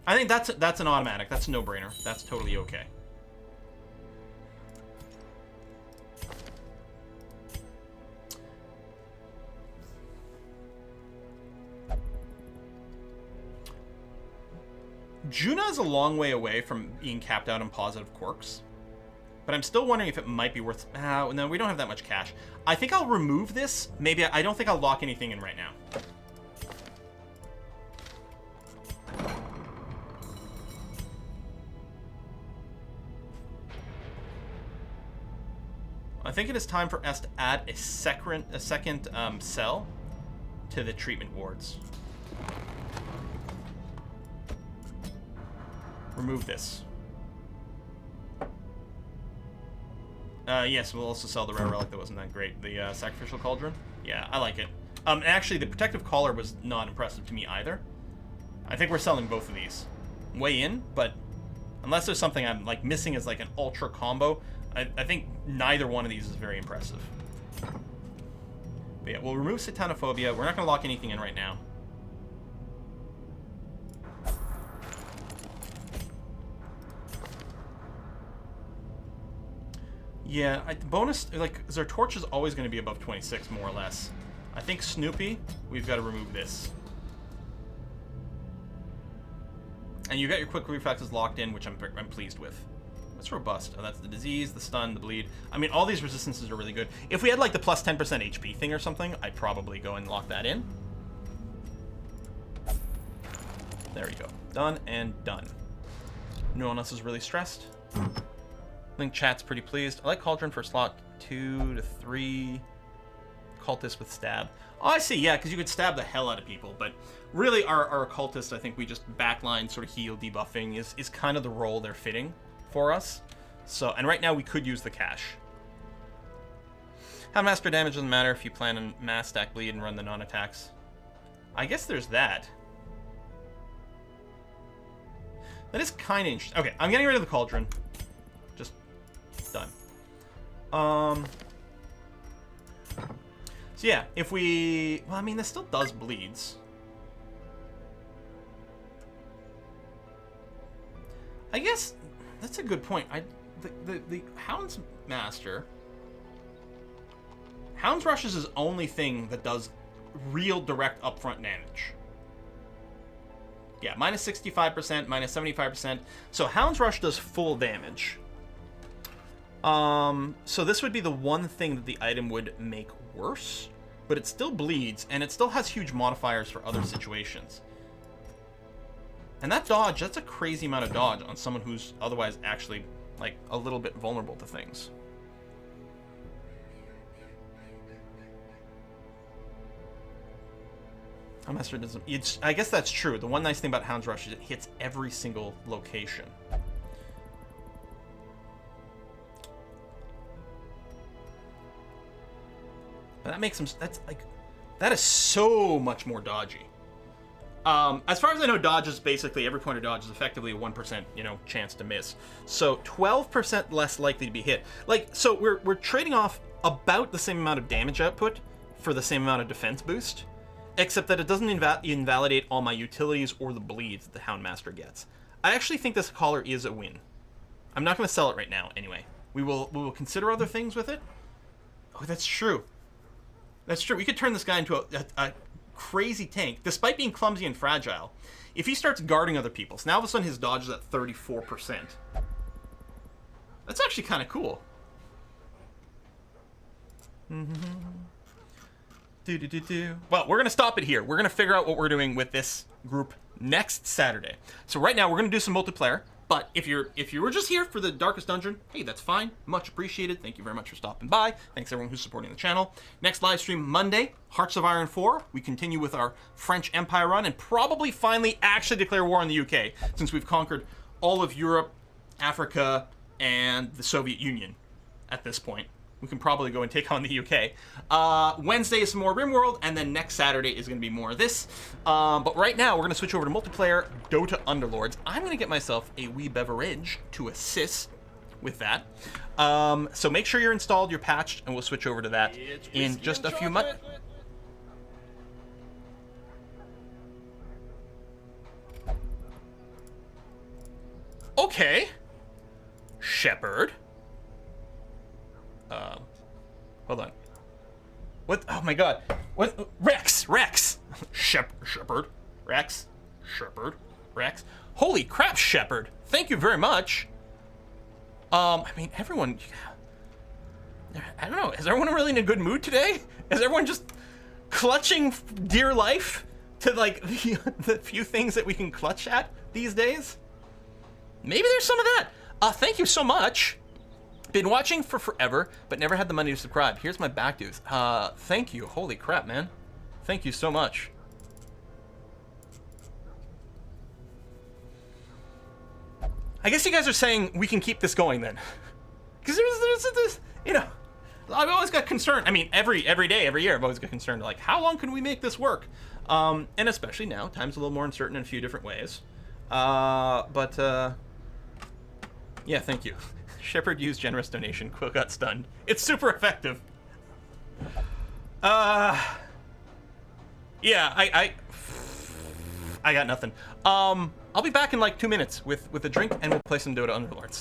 think that's an automatic. That's a no-brainer. That's totally okay. Juna is a long way away from being capped out on positive quirks. But I'm still wondering if it might be worth... no, we don't have that much cash. I think I'll remove this. Maybe I don't think I'll lock anything in right now. I think it is time for us to add a second cell to the treatment wards. Remove this. Yes, we'll also sell the rare relic that wasn't that great. The sacrificial cauldron. Yeah, I like it. Actually, the protective collar was not impressive to me either. I think we're selling both of these. Way in, but unless there's something I'm like missing as like an ultra combo, I think neither one of these is very impressive. But yeah, we'll remove Satanophobia. We're not going to lock anything in right now. Yeah, the bonus, like, our torch is always going to be above 26, more or less. I think Snoopy, we've got to remove this. And you got your quick reflexes locked in, which I'm pleased with. What's robust? Oh, that's the disease, the stun, the bleed. I mean, all these resistances are really good. If we had, like, the plus 10% HP thing or something, I'd probably go and lock that in. There we go. Done and done. No one else is really stressed. I think chat's pretty pleased. I like Cauldron for slot 2 to 3. Cultist with stab. Oh, I see, yeah, because you could stab the hell out of people, but really our cultist, I think we just backline sort of heal debuffing is kind of the role they're fitting for us. So, and right now we could use the cash. How master damage doesn't matter if you plan on mass stack bleed and run the non-attacks. I guess there's that. That is kind of interesting. Okay, I'm getting rid of the Cauldron. Just done. So yeah, if we... Well, I mean, this still does bleeds. I guess that's a good point. The Hound's Master... Hound's Rush is his only thing that does real direct upfront damage. Yeah, minus 65%, minus 75%. So Hound's Rush does full damage. So this would be the one thing that the item would make worse, but it still bleeds, and it still has huge modifiers for other situations. And that dodge, that's a crazy amount of dodge on someone who's otherwise actually, like, a little bit vulnerable to things. Master doesn't. I guess that's true. The one nice thing about Hound's Rush is it hits every single location. But that makes him. That's like. That is so much more dodgy. As far as I know, dodge is basically every point of dodge is effectively a 1%, chance to miss. So 12% less likely to be hit. Like, so we're trading off about the same amount of damage output for the same amount of defense boost. Except that it doesn't invalidate all my utilities or the bleeds that the Houndmaster gets. I actually think this collar is a win. I'm not going to sell it right now, anyway. We will consider other things with it. Oh, that's true. That's true. We could turn this guy into a crazy tank, despite being clumsy and fragile. If he starts guarding other people, so now all of a sudden his dodge is at 34%. That's actually kind of cool. Well, we're going to stop it here. We're going to figure out what we're doing with this group next Saturday. So right now, we're going to do some multiplayer. But if you were just here for the Darkest Dungeon, hey, that's fine. Much appreciated. Thank you very much for stopping by. Thanks everyone who's supporting the channel. Next live stream Monday, Hearts of Iron 4. We continue with our French Empire run and probably finally actually declare war on the UK, since we've conquered all of Europe, Africa, and the Soviet Union at this point. We can probably go and take on the UK. Wednesday is some more RimWorld, and then next Saturday is going to be more of this. But right now, we're going to switch over to multiplayer Dota Underlords. I'm going to get myself a wee beverage to assist with that. So make sure you're installed, you're patched, and we'll switch over to that in just a few months. Okay. Shepherd. Hold on. What? Oh my god. What? Rex! Shepherd. Rex. Shepherd. Rex. Holy crap, Shepherd. Thank you very much. I mean, everyone... I don't know. Is everyone really in a good mood today? Is everyone just clutching dear life to, like, the few things that we can clutch at these days? Maybe there's some of that. Thank you so much. Been watching for forever, but never had the money to subscribe. Here's my back dues. Thank you. Holy crap, man. Thank you so much. I guess you guys are saying we can keep this going then. Because there's, I've always got concerned. I mean, every day, every year, I've always got concerned. Like, how long can we make this work? And especially now, time's a little more uncertain in a few different ways. Yeah, thank you. Shepard used generous donation. Quill got stunned. It's super effective. Yeah, I got nothing. I'll be back in like 2 minutes with a drink, and we'll play some Dota Underlords.